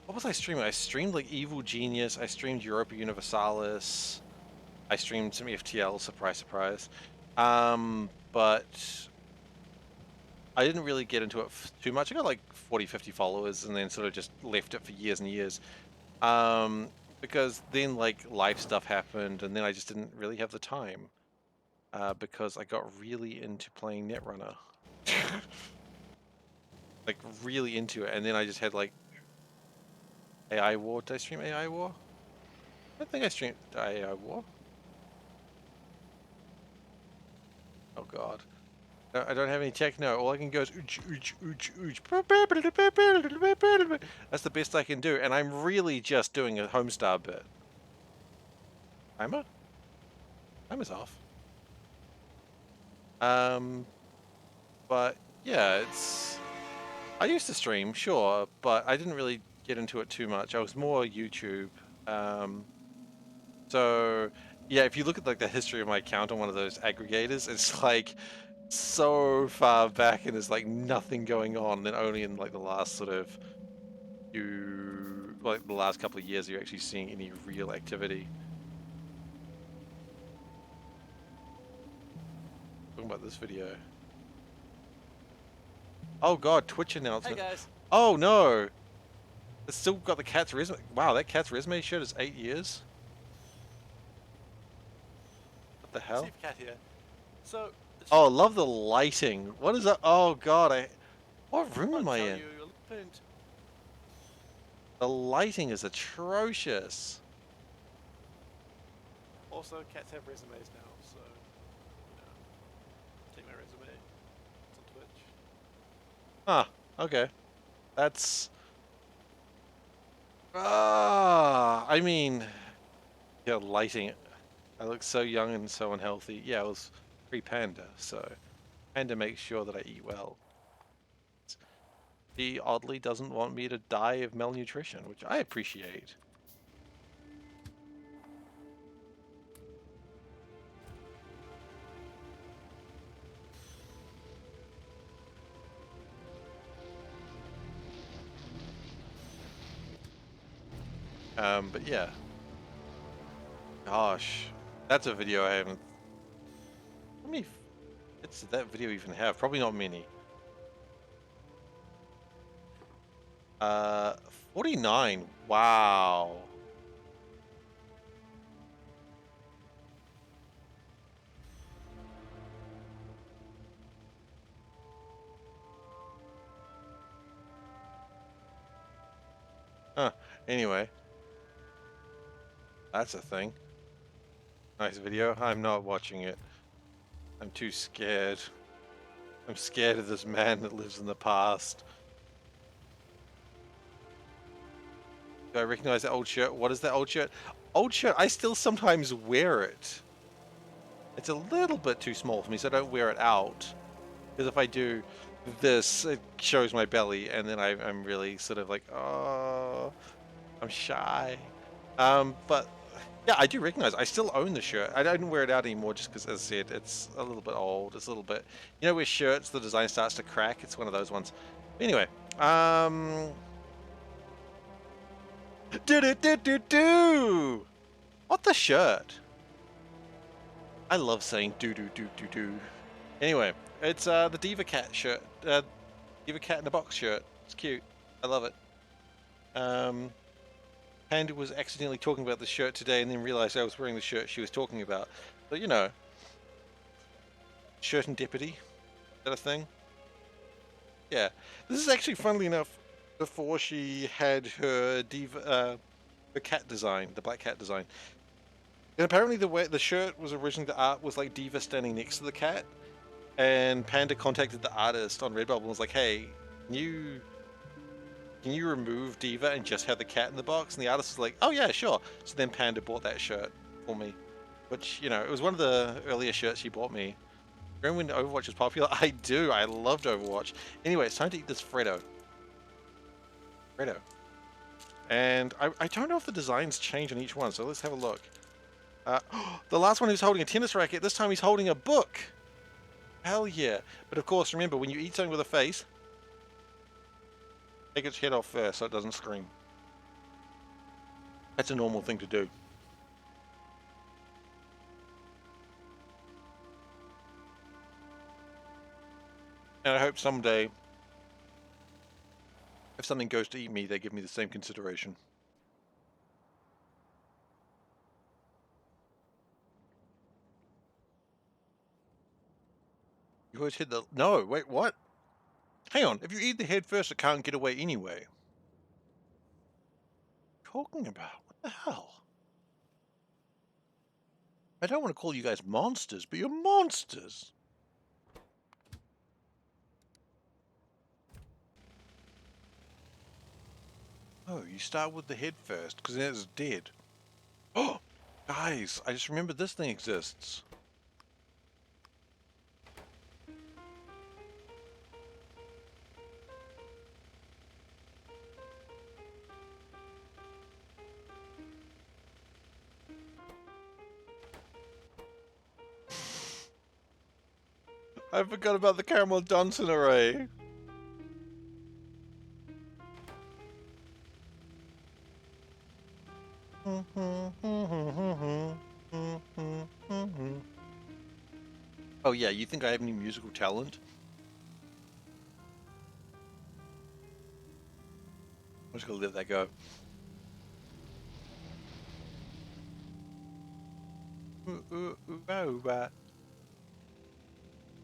what was I streaming? I streamed like Evil Genius. I streamed Europa Universalis. I streamed some FTL. Surprise, surprise. But I didn't really get into it too much. I got like 40, 50 followers, and then sort of just left it for years and years. Because then like life stuff happened, and then I just didn't really have the time. Because I got really into playing Netrunner. Like really into it, and then I just had like AI War. Did I stream AI War? I don't think I streamed AI War. Oh god. No, I don't have any tech. No, all I can go is ooch, ooch, ooch, ooch. That's the best I can do, and I'm really just doing a Homestar bit. Timer? Timer's off. But yeah, it's. I used to stream, sure, but I didn't really get into it too much. I was more YouTube. So yeah, if you look at like the history of my account on one of those aggregators, it's like so far back and there's like nothing going on. Then only in like the last sort of the last couple of years, you're actually seeing any real activity. Talking about this video. Oh god, Twitch announcement. Hey guys. Oh no! It's still got the cat's resume. Wow, that cat's resume showed us 8 years. What the hell? SeiferKatt here. So. Oh, love the lighting. What is that? Oh god, what room am I in? The lighting is atrocious. Also, cats have resumes now, so take my resume. It's on Twitch. Huh. Okay. That's. I mean, yeah, lighting. I look so young and so unhealthy. Yeah, I was pre-panda, so panda makes sure that I eat well. He oddly doesn't want me to die of malnutrition, which I appreciate. But yeah. Gosh, that's a video I haven't. How many bits did that video even have? Probably not many. 49. Wow. Huh. Anyway. That's a thing. Nice video. I'm not watching it. I'm too scared. I'm scared of this man that lives in the past. Do I recognize that old shirt? What is that old shirt? Old shirt, I still sometimes wear it. It's a little bit too small for me, so I don't wear it out. Because if I do this, it shows my belly, and then I'm really sort of like, oh, I'm shy. But yeah, I do recognize. I still own the shirt. I don't wear it out anymore just because, as I said, it's a little bit old. It's a little bit, you know, with shirts the design starts to crack. It's one of those ones. Anyway, do do do do do. What the shirt? I love saying do do do do do. Anyway, it's the SeiferKatt shirt. SeiferKatt in a box shirt. It's cute. I love it. Panda was accidentally talking about the shirt today and then realized I was wearing the shirt she was talking about. So, you know, shirt and deputy. Is that a thing? Yeah. This is actually, funnily enough, before she had her her cat design, the black cat design. And apparently the way the shirt was originally, the art was like Diva standing next to the cat. And Panda contacted the artist on Redbubble and was like, hey, can you remove Diva and just have the cat in the box? And the artist was like, oh yeah, sure. So then Panda bought that shirt for me, which, you know, it was one of the earlier shirts she bought me. Remember when Overwatch was popular? I do. I loved Overwatch. Anyway, it's time to eat this Freddo. Freddo. And I don't know if the designs change on each one, so let's have a look. The last one he was holding a tennis racket. This time he's holding a book. Hell yeah. But of course, remember, when you eat something with a face, take its head off first so it doesn't scream. That's a normal thing to do. And I hope someday, if something goes to eat me, they give me the same consideration. You always hit the... No, wait, what? Hang on, if you eat the head first, it can't get away anyway. What are you talking about? What the hell? I don't want to call you guys monsters, but you're monsters. Oh, you start with the head first, because then it's dead. Oh, guys, I just remembered this thing exists. I forgot about the caramel Johnson array. Oh yeah, you think I have any musical talent? I'm just gonna let that go.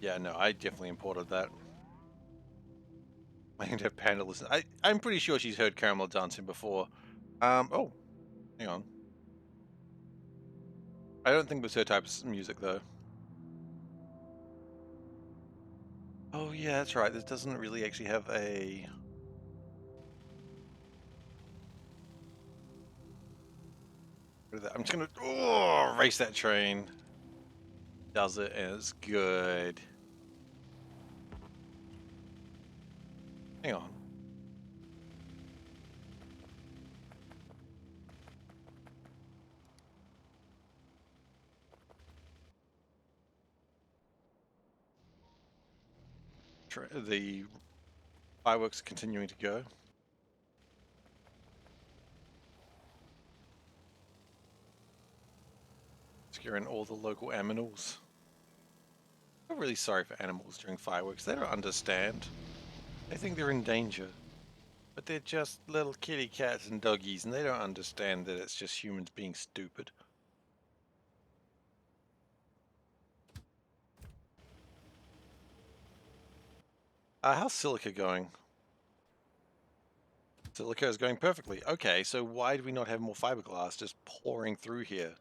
Yeah, no, I definitely imported that. I need to have Panda listen. I'm pretty sure she's heard Caramel dancing before. Oh, hang on. I don't think it was her type of music though. Oh yeah, that's right. This doesn't really actually have a... I'm just gonna race that train. Does it, and it's good. Hang on. The fireworks are continuing to go. Scaring all the local aminals. I'm really sorry for animals during fireworks. They don't understand. They think they're in danger. But they're just little kitty cats and doggies, and they don't understand that it's just humans being stupid. How's Silica going? Silica is going perfectly. Okay, so why do we not have more fiberglass just pouring through here?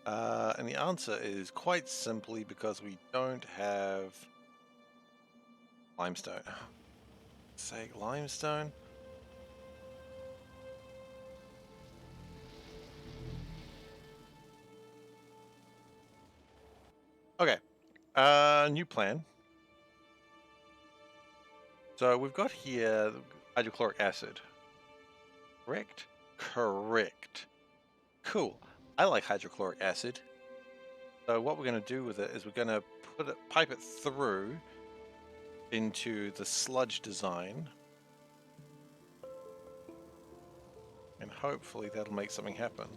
And the answer is quite simply because we don't have limestone. Say limestone? Okay, new plan. So we've got here hydrochloric acid. Correct? Correct. Cool. I like hydrochloric acid. So what we're going to do with it is we're going to pipe it through into the sludge design. And hopefully that'll make something happen.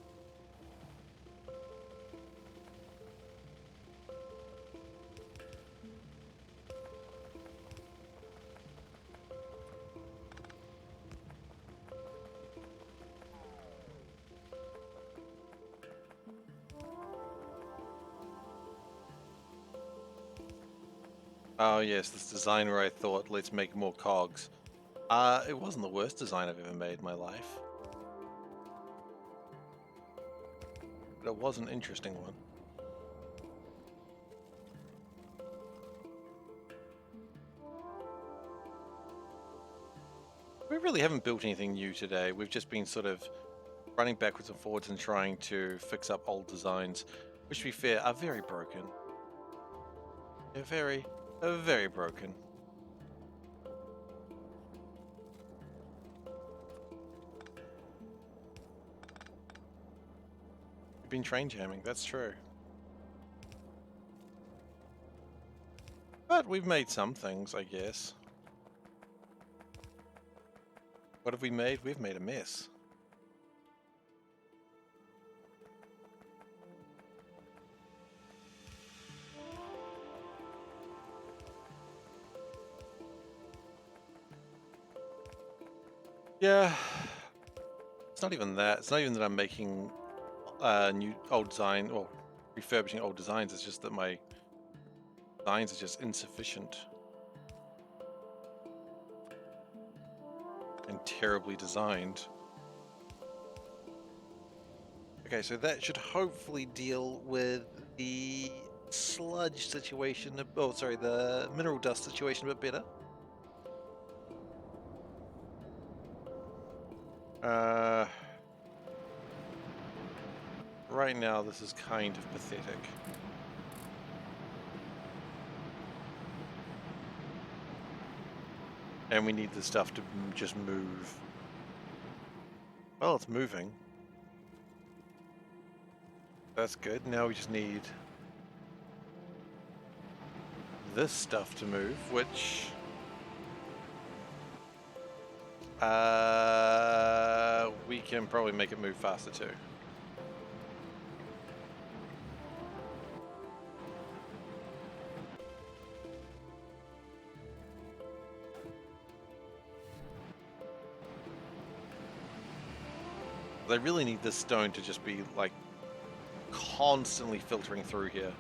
Oh yes, this design where I thought, let's make more cogs. It wasn't the worst design I've ever made in my life. But it was an interesting one. We really haven't built anything new today. We've just been sort of running backwards and forwards and trying to fix up old designs, which to be fair, are very broken. They're very broken. We've been train jamming, that's true. But we've made some things, I guess. What have we made? We've made a mess. Yeah, it's not even that. It's not even that I'm making old design or refurbishing old designs. It's just that my designs are just insufficient and terribly designed. Okay, so that should hopefully deal with the sludge situation. Oh, sorry, the mineral dust situation a bit better. Right now, this is kind of pathetic. And we need the stuff to just move. Well, it's moving. That's good. Now we just need this stuff to move, which we can probably make it move faster too. They really need this stone to just be like constantly filtering through here.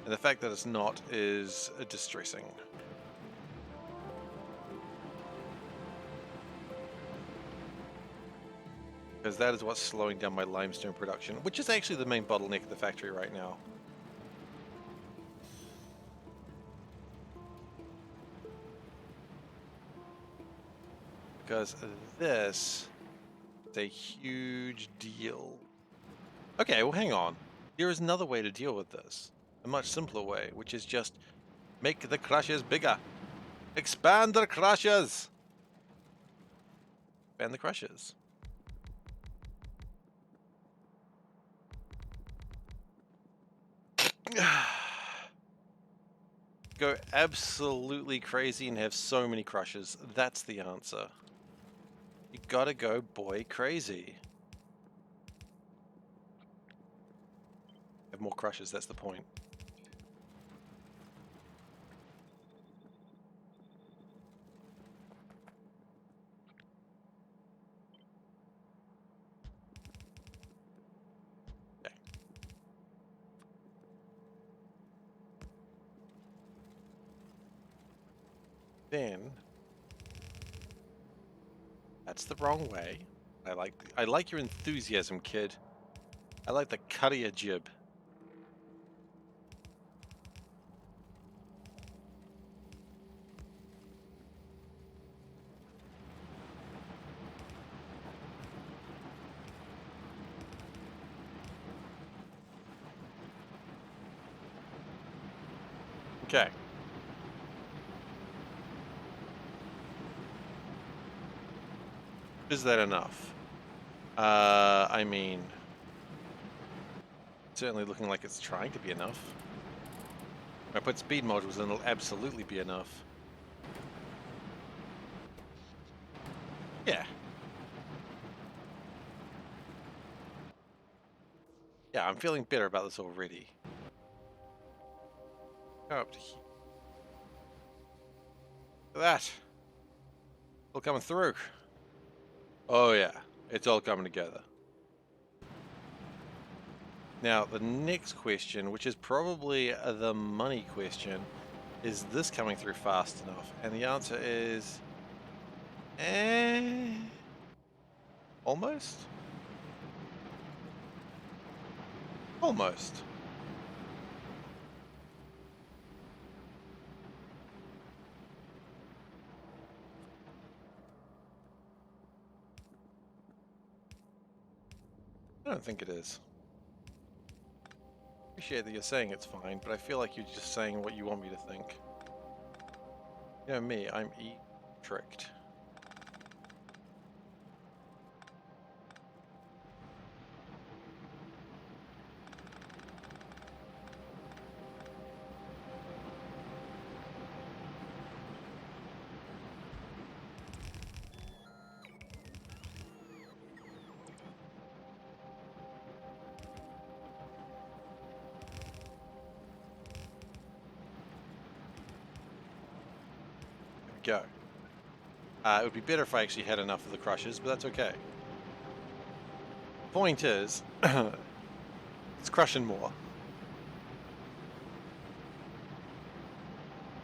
And the fact that it's not is distressing. Because that is what's slowing down my limestone production, which is actually the main bottleneck of the factory right now. Because this is a huge deal. Okay, well hang on. Here is another way to deal with this. A much simpler way, which is just make the crushers bigger. Expand the crushers! Expand the crushers. Go absolutely crazy and have so many crushers. That's the answer. You gotta go boy crazy. Have more crushers, that's the point. Okay. Then that's the wrong way. I like your enthusiasm, kid. I like the cut of your jib. Okay. Is that enough? I mean, certainly looking like it's trying to be enough. If I put speed modules in, it'll absolutely be enough. Yeah. Yeah, I'm feeling better about this already. Go up to here. Look at that. All coming through. Oh yeah, it's all coming together. Now, the next question, which is probably the money question, is this coming through fast enough? And the answer is... almost? Almost. I don't think it is. Appreciate that you're saying it's fine, but I feel like you're just saying what you want me to think. You know me, I'm tricked. Go. It would be better if I actually had enough of the crushes, but that's okay. Point is, it's crushing more.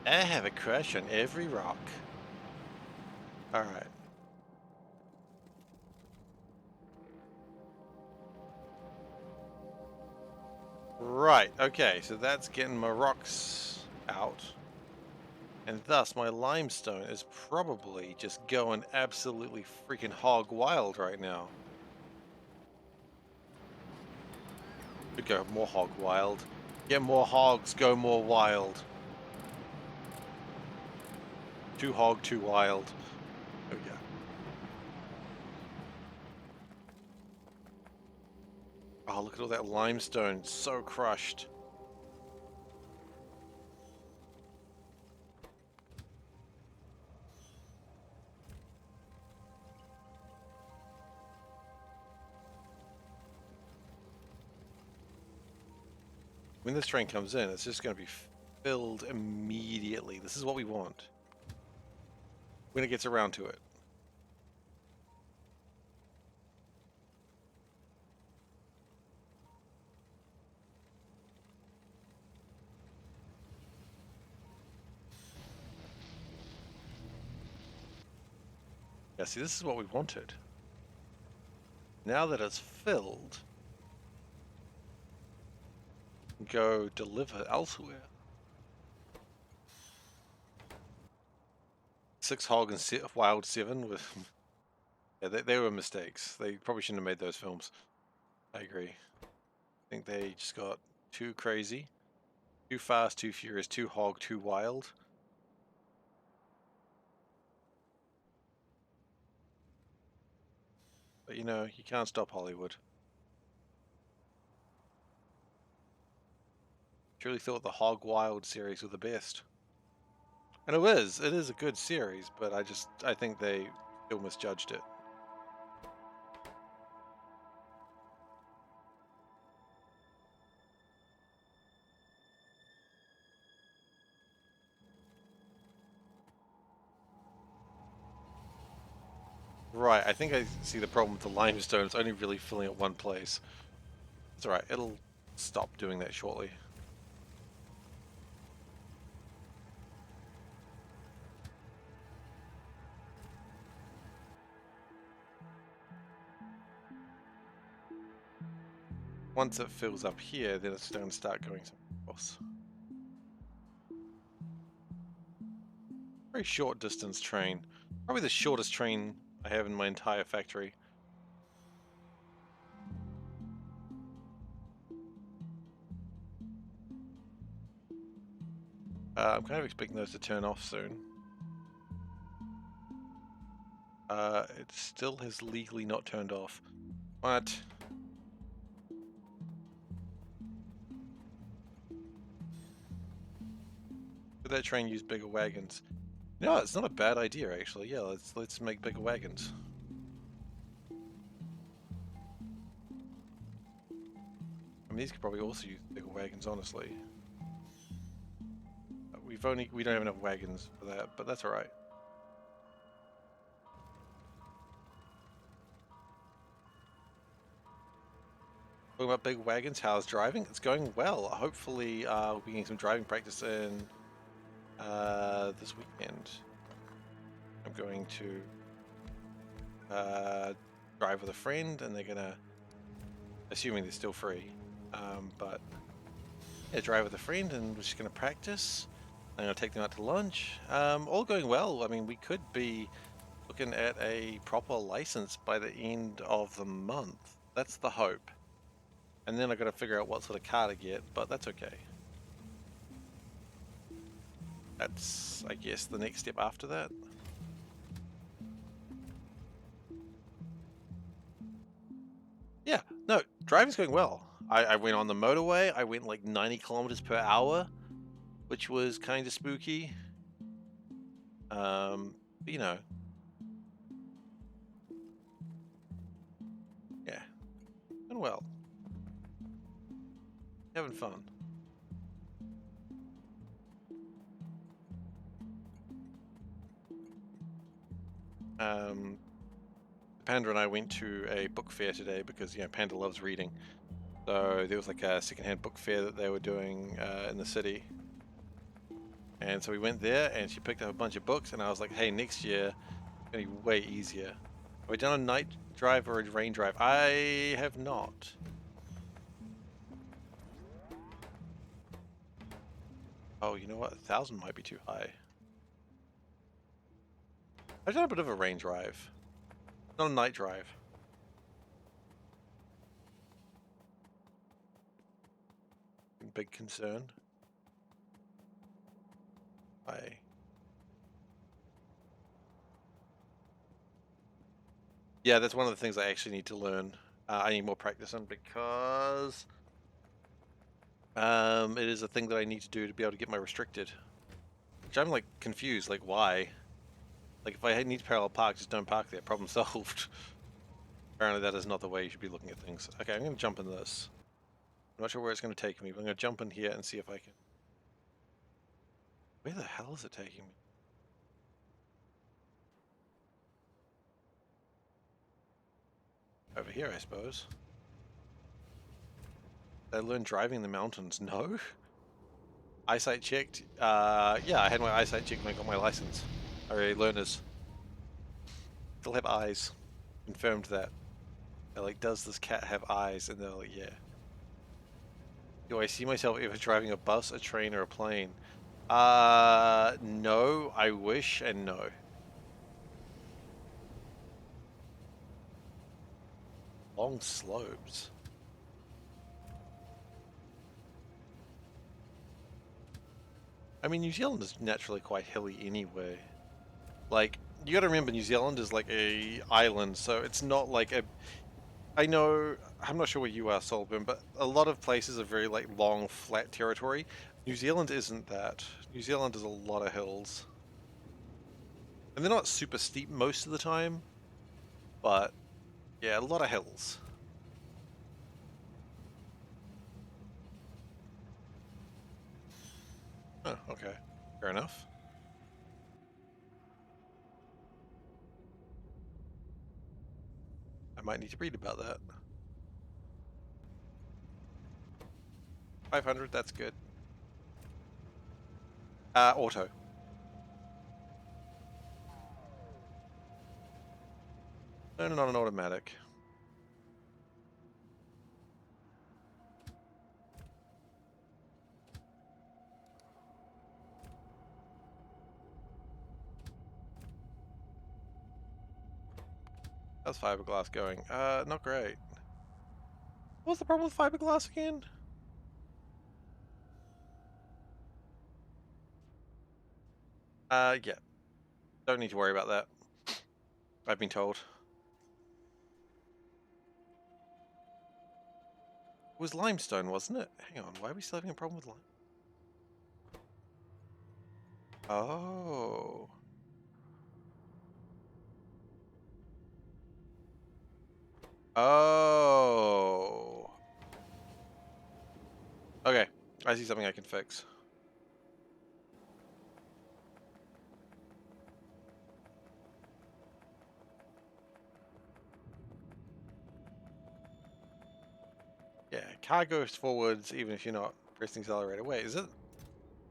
I have a crush on every rock. Alright. Right, okay, so that's getting my rocks out. And thus my limestone is probably just going absolutely freaking hog wild right now. Could go more hog wild. Get more hogs, go more wild. Too hog, too wild. Oh yeah. Oh, look at all that limestone, so crushed. When this train comes in, it's just going to be filled immediately. This is what we want. When it gets around to it. Yeah, see, this is what we wanted. Now that it's filled, go deliver elsewhere. 6 hog and wild 7 with... yeah, they were mistakes. They probably shouldn't have made those films. I agree. I think they just got too crazy. Too fast, too furious, too hog, too wild. But you know, you can't stop Hollywood. Truly thought the Hog Wild series were the best. And it is a good series, but I think they still misjudged it. Right, I think I see the problem with the limestone. It's only really filling at one place. It's alright, it'll stop doing that shortly. Once it fills up here, then it's going to start going somewhere else. Very short distance train. Probably the shortest train I have in my entire factory. I'm kind of expecting those to turn off soon. It still has legally not turned off. What? Could that train use bigger wagons? No, it's not a bad idea actually. Yeah, let's make bigger wagons. I mean, these could probably also use bigger wagons, honestly. We don't have enough wagons for that, but that's all right. Talking about big wagons, how's driving? It's going well. Hopefully, we'll be getting some driving practice in this weekend. I'm going to drive with a friend, and they're gonna, assuming they're still free, but yeah, drive with a friend, and we're just gonna practice. I'm gonna take them out to lunch. All going well. I mean, we could be looking at a proper license by the end of the month. That's the hope. And then I gotta figure out what sort of car to get, but that's okay. That's, I guess, the next step after that. Yeah, no, driving's going well. I went on the motorway, I went like 90 kilometers per hour, which was kind of spooky. But, you know. Yeah, going well. Having fun. Panda and I went to a book fair today because, you know, Panda loves reading. So there was like a secondhand book fair that they were doing in the city. And so we went there and she picked up a bunch of books and I was like, hey, next year it's going to be way easier. Have we done a night drive or a rain drive? I have not. Oh, you know what? 1,000 might be too high. I've done a bit of a rain drive. Not a night drive. Big concern. Yeah, that's one of the things I actually need to learn. I need more practice on because it is a thing that I need to do to be able to get my restricted. Which I'm like confused, like why? Like if I need to parallel park, just don't park there. Problem solved. Apparently that is not the way you should be looking at things. Okay, I'm going to jump in this. I'm not sure where it's going to take me, but I'm going to jump in here and see if I can. Where the hell is it taking me? Over here, I suppose. Did I learn driving in the mountains? No. Eyesight checked. Yeah, I had my eyesight checked when I got my license. Or learners. Still have eyes. Confirmed that. They're like, does this cat have eyes? And they're like, yeah. Do I see myself ever driving a bus, a train, or a plane? No, I wish, and no. Long slopes. I mean, New Zealand is naturally quite hilly anyway. Like, you gotta remember, New Zealand is like a island, so it's not like a... I know, I'm not sure where you are, Solbin, but a lot of places are very like long, flat territory. New Zealand isn't that. New Zealand is a lot of hills. And they're not super steep most of the time, but yeah, a lot of hills. Oh, okay. Fair enough. I might need to read about that. 500, that's good. Auto. No, not an automatic. How's fiberglass going? Not great. What's the problem with fiberglass again? Yeah. Don't need to worry about that. I've been told. It was limestone, wasn't it? Hang on, why are we still having a problem with lime? Oh. Oh. Okay, I see something I can fix. Yeah, car goes forwards even if you're not pressing accelerator. Wait, is it?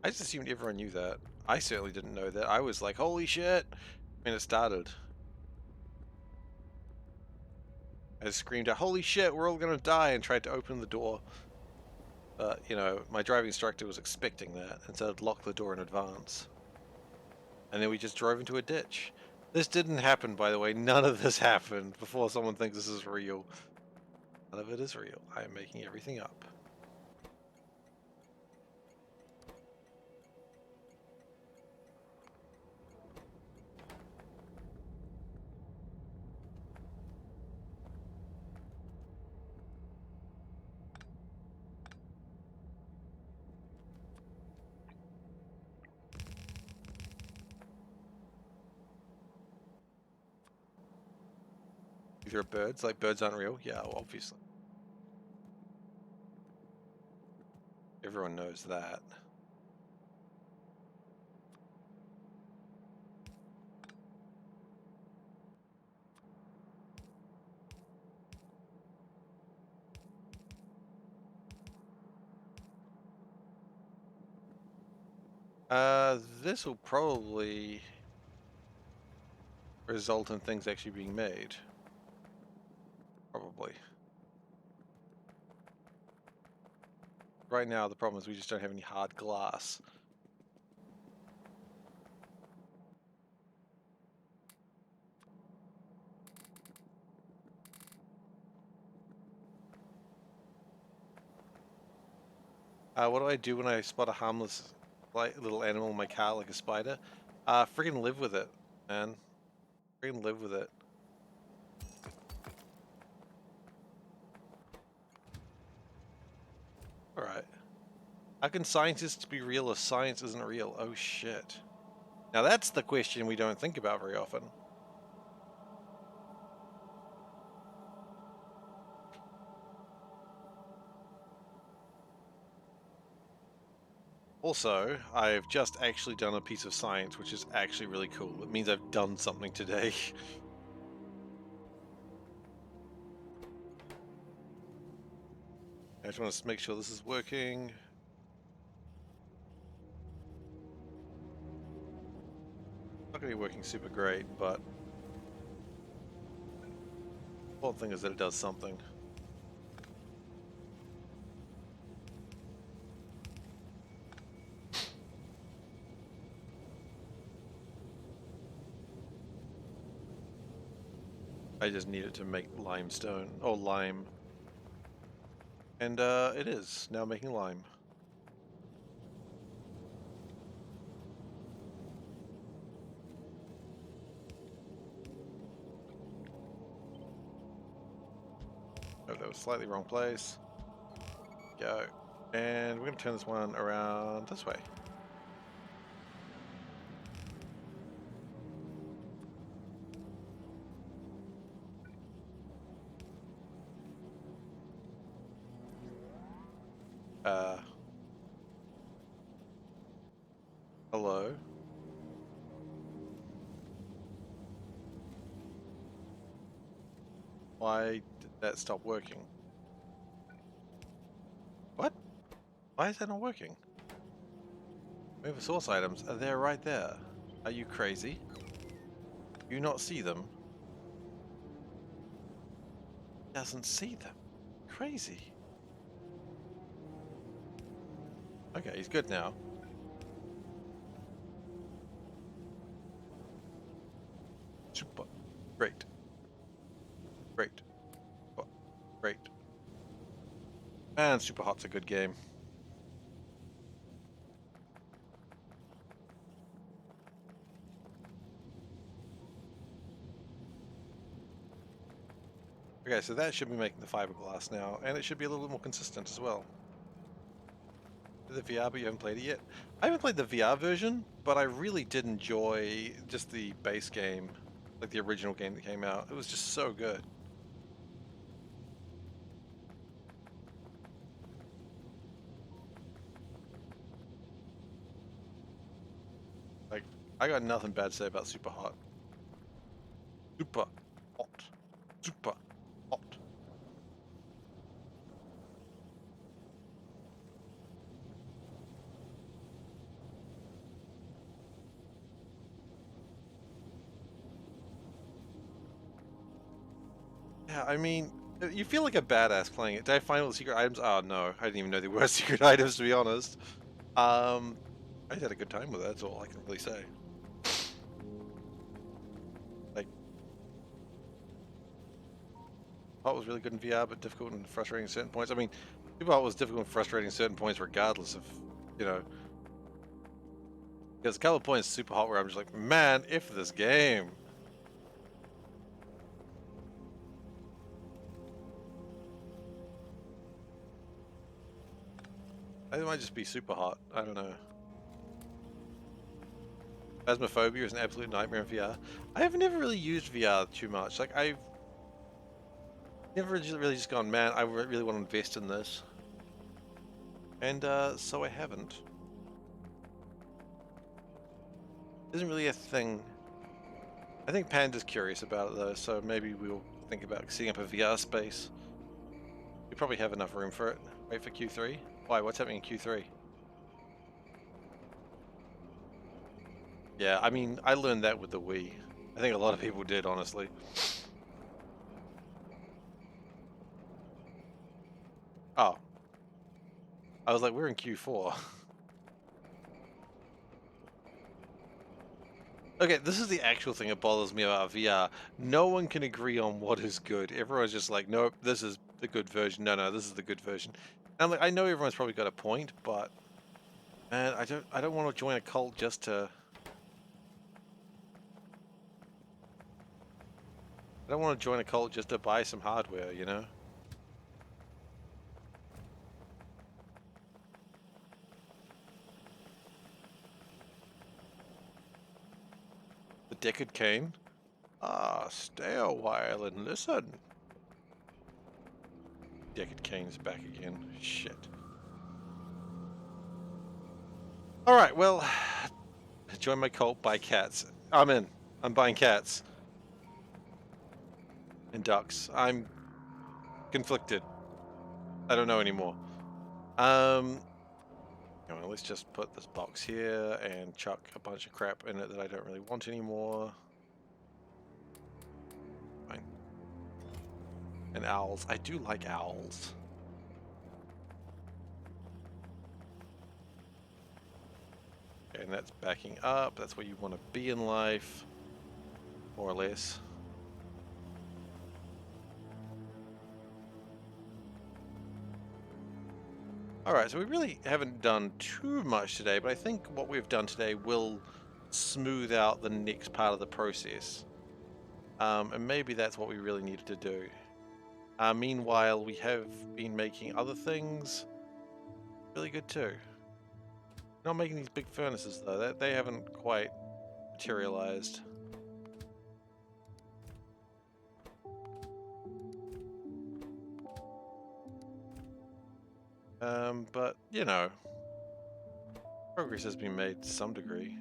I just assumed everyone knew that. I certainly didn't know that. I was like, holy shit, when it started. I just screamed out, holy shit, we're all gonna die, and tried to open the door. But, you know, my driving instructor was expecting that, and so I'd lock the door in advance. And then we just drove into a ditch. This didn't happen, by the way. None of this happened before someone thinks this is real. None of it is real. I am making everything up. If you're birds, like birds aren't real? Yeah, well, obviously. Everyone knows that. This will probably result in things actually being made. Probably. Right now, the problem is we just don't have any hard glass. What do I do when I spot a harmless little animal in my car, like a spider? Friggin' live with it, man. Friggin' live with it. Alright. How can scientists be real if science isn't real? Oh shit. Now that's the question we don't think about very often. Also, I've just actually done a piece of science, which is actually really cool. It means I've done something today. I just want to make sure this is working. Not going to be working super great, but the important thing is that it does something. I just need it to make limestone, or lime. And it is now making lime. Oh, that was slightly wrong place. Go. And we're going to turn this one around this way. Hello? Why did that stop working? What? Why is that not working? Move source items. They're right there. Are you crazy? Do you not see them? Doesn't see them. Crazy. Okay, he's good now. Super. Great. Great. Oh, great. And Super Hot's a good game. Okay, so that should be making the fiberglass now, and it should be a little bit more consistent as well. The VR, but you haven't played it yet. I haven't played the VR version, but I really did enjoy just the base game, like the original game that came out. It was just so good. Like, I got nothing bad to say about Super Hot. Super hot. Super hot. Yeah, I mean, you feel like a badass playing it. Did I find all the secret items? Oh no, I didn't even know there were secret items, to be honest. I just had a good time with it, that's all I can really say. Like, Hot was really good in VR, but difficult and frustrating at certain points. I mean, Super Hot was difficult and frustrating at certain points regardless of, you know, there's a couple of points Super Hot where I'm just like, man, if this game. I think it might just be Super Hot. I don't know. Phasmophobia is an absolute nightmare in VR. I have never really used VR too much. Like, I've never really just gone, man, I really want to invest in this. And so I haven't. Isn't really a thing. I think Panda's curious about it though, so maybe we'll think about setting up a VR space. We probably have enough room for it. Wait for Q3. Why? What's happening in Q3? Yeah, I mean, I learned that with the Wii. I think a lot of people did, honestly. Oh, I was like, we're in Q4. Okay, this is the actual thing that bothers me about VR. No one can agree on what is good. Everyone's just like, nope, this is the good version. No, no, this is the good version. And I'm like, I know everyone's probably got a point, but man, I don't want to join a cult just to. I don't want to join a cult just to buy some hardware, you know? The Deckard Cain. Ah, stay a while and listen. Deckard Cain's back again. Shit. Alright, well, join my cult, buy cats. I'm in. I'm buying cats. And ducks. I'm conflicted. I don't know anymore. Well, let's just put this box here and chuck a bunch of crap in it that I don't really want anymore. Fine. And owls. I do like owls. Okay, and that's backing up. That's where you want to be in life, more or less. Alright, so we really haven't done too much today, but I think what we've done today will smooth out the next part of the process. And maybe that's what we really needed to do. Meanwhile, we have been making other things really good too. Not making these big furnaces though, they haven't quite materialized. But, you know, progress has been made to some degree.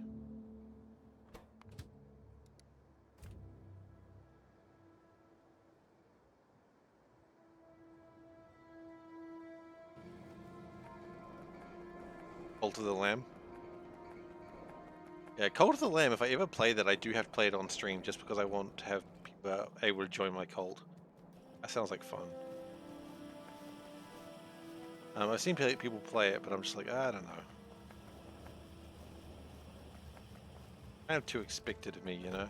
Cult of the Lamb. Yeah, Cult of the Lamb, if I ever play that, I do have to play it on stream just because I want to have people able to join my cult. That sounds like fun. I've seen people play it, but I'm just like, I don't know. Kind of too expected of me, you know?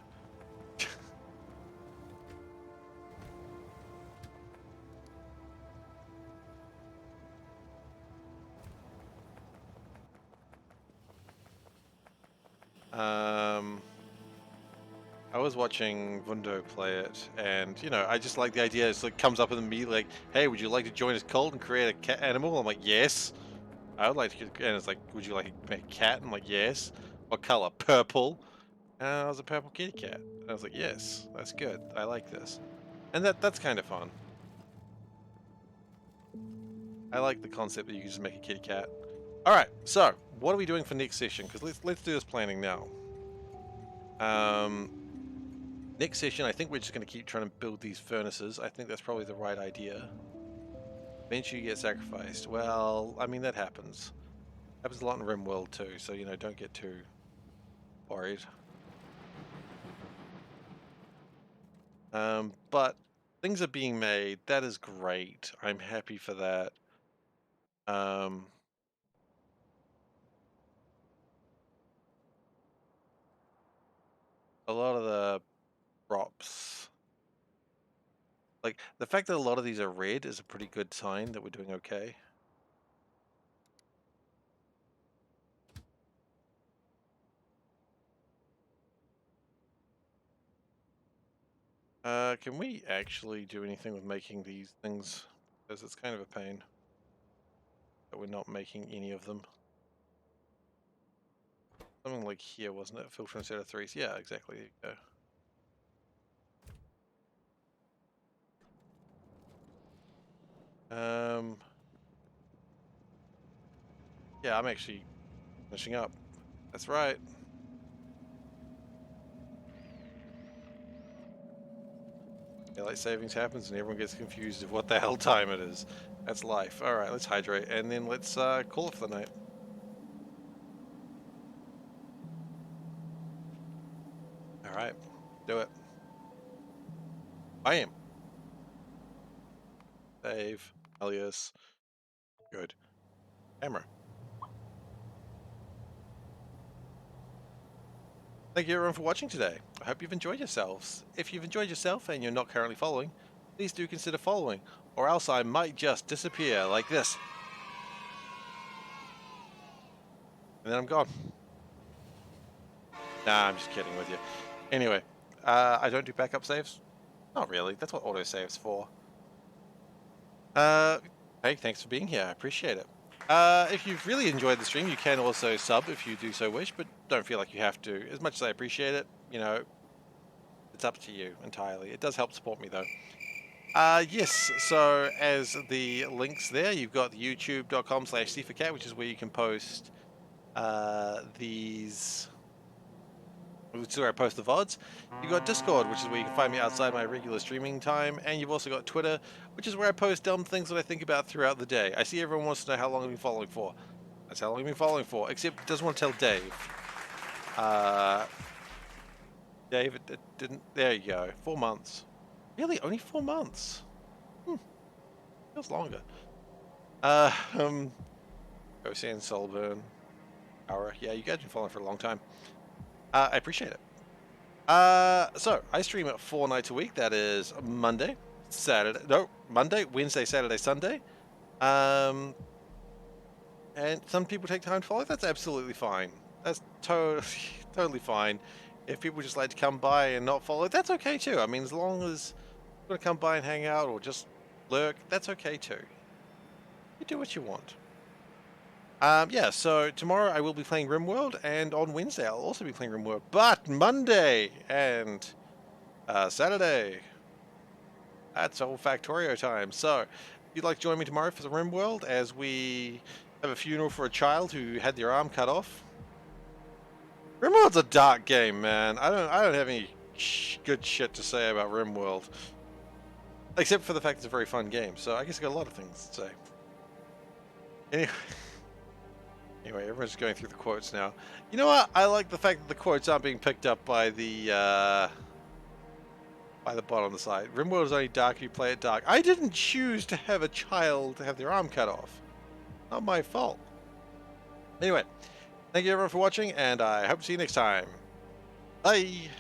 Um, I was watching Vundo play it, and you know, I just like the idea. It's like comes up with me like, "Hey, would you like to join his cult and create a cat animal?" I'm like, "Yes." I would like to, and it's like, "Would you like to make a cat?" I'm like, "Yes." What color? Purple. And I was a purple kitty cat. And I was like, "Yes, that's good. I like this," and that's kind of fun. I like the concept that you can just make a kitty cat. All right, so what are we doing for next session? Because let's do this planning now. Next session, I think we're just going to keep trying to build these furnaces. I think that's probably the right idea. Eventually you get sacrificed. Well, I mean, that happens. Happens a lot in RimWorld too, so, you know, don't get too worried. But things are being made. That is great. I'm happy for that. A lot of the props, like the fact that a lot of these are red is a pretty good sign that we're doing okay. Can we actually do anything with making these things? Because it's kind of a pain that we're not making any of them. Something like here, wasn't it? Filter instead of threes. Yeah, exactly. There you go. Yeah, I'm actually finishing up. That's right. Daylight savings happens and everyone gets confused of what the hell time it is. That's life. All right, let's hydrate and then let's call it for the night. All right, do it. I am. Save. Alias. Good. Camera. Thank you everyone for watching today. I hope you've enjoyed yourselves. If you've enjoyed yourself and you're not currently following, please do consider following, or else I might just disappear like this. And then I'm gone. Nah, I'm just kidding with you. Anyway, I don't do backup saves. Not really. That's what autosave's for. Hey, thanks for being here. I appreciate it. If you've really enjoyed the stream, you can also sub if you do so wish, but don't feel like you have to. As much as I appreciate it, you know, it's up to you entirely. It does help support me though. Yes, so as the links there, you've got youtube.com/SeiferKatt, which is where you can post these, which is where I post the VODs. You've got Discord, which is where you can find me outside my regular streaming time, and you've also got Twitter, which is where I post dumb things that I think about throughout the day. I see everyone wants to know how long I've been following for. That's how long I've been following for, except it doesn't want to tell Dave. Dave, it didn't. There you go. 4 months. Really? Only 4 months? Feels longer. Ocean Solburn. Hour. Yeah, you guys have been following for a long time. I appreciate it. So I stream it 4 nights a week. That is Monday, Wednesday, Saturday, Sunday. And some people take time to follow. That's absolutely fine. That's totally fine. If people just like to come by and not follow, that's okay too. I mean, as long as you want to come by and hang out or just lurk, that's okay too. You do what you want. Yeah, so tomorrow I will be playing RimWorld, and on Wednesday I'll also be playing RimWorld. But Monday and Saturday, that's all Factorio time. So if you'd like to join me tomorrow for the RimWorld as we have a funeral for a child who had their arm cut off. RimWorld's a dark game, man. I don't have any good shit to say about RimWorld, except for the fact it's a very fun game. So I guess I got a lot of things to say. Anyway, everyone's going through the quotes now. You know what? I like the fact that the quotes aren't being picked up by the bot on the side. RimWorld is only dark if you play it dark. I didn't choose to have a child to have their arm cut off. Not my fault. Anyway, thank you everyone for watching, and I hope to see you next time. Bye!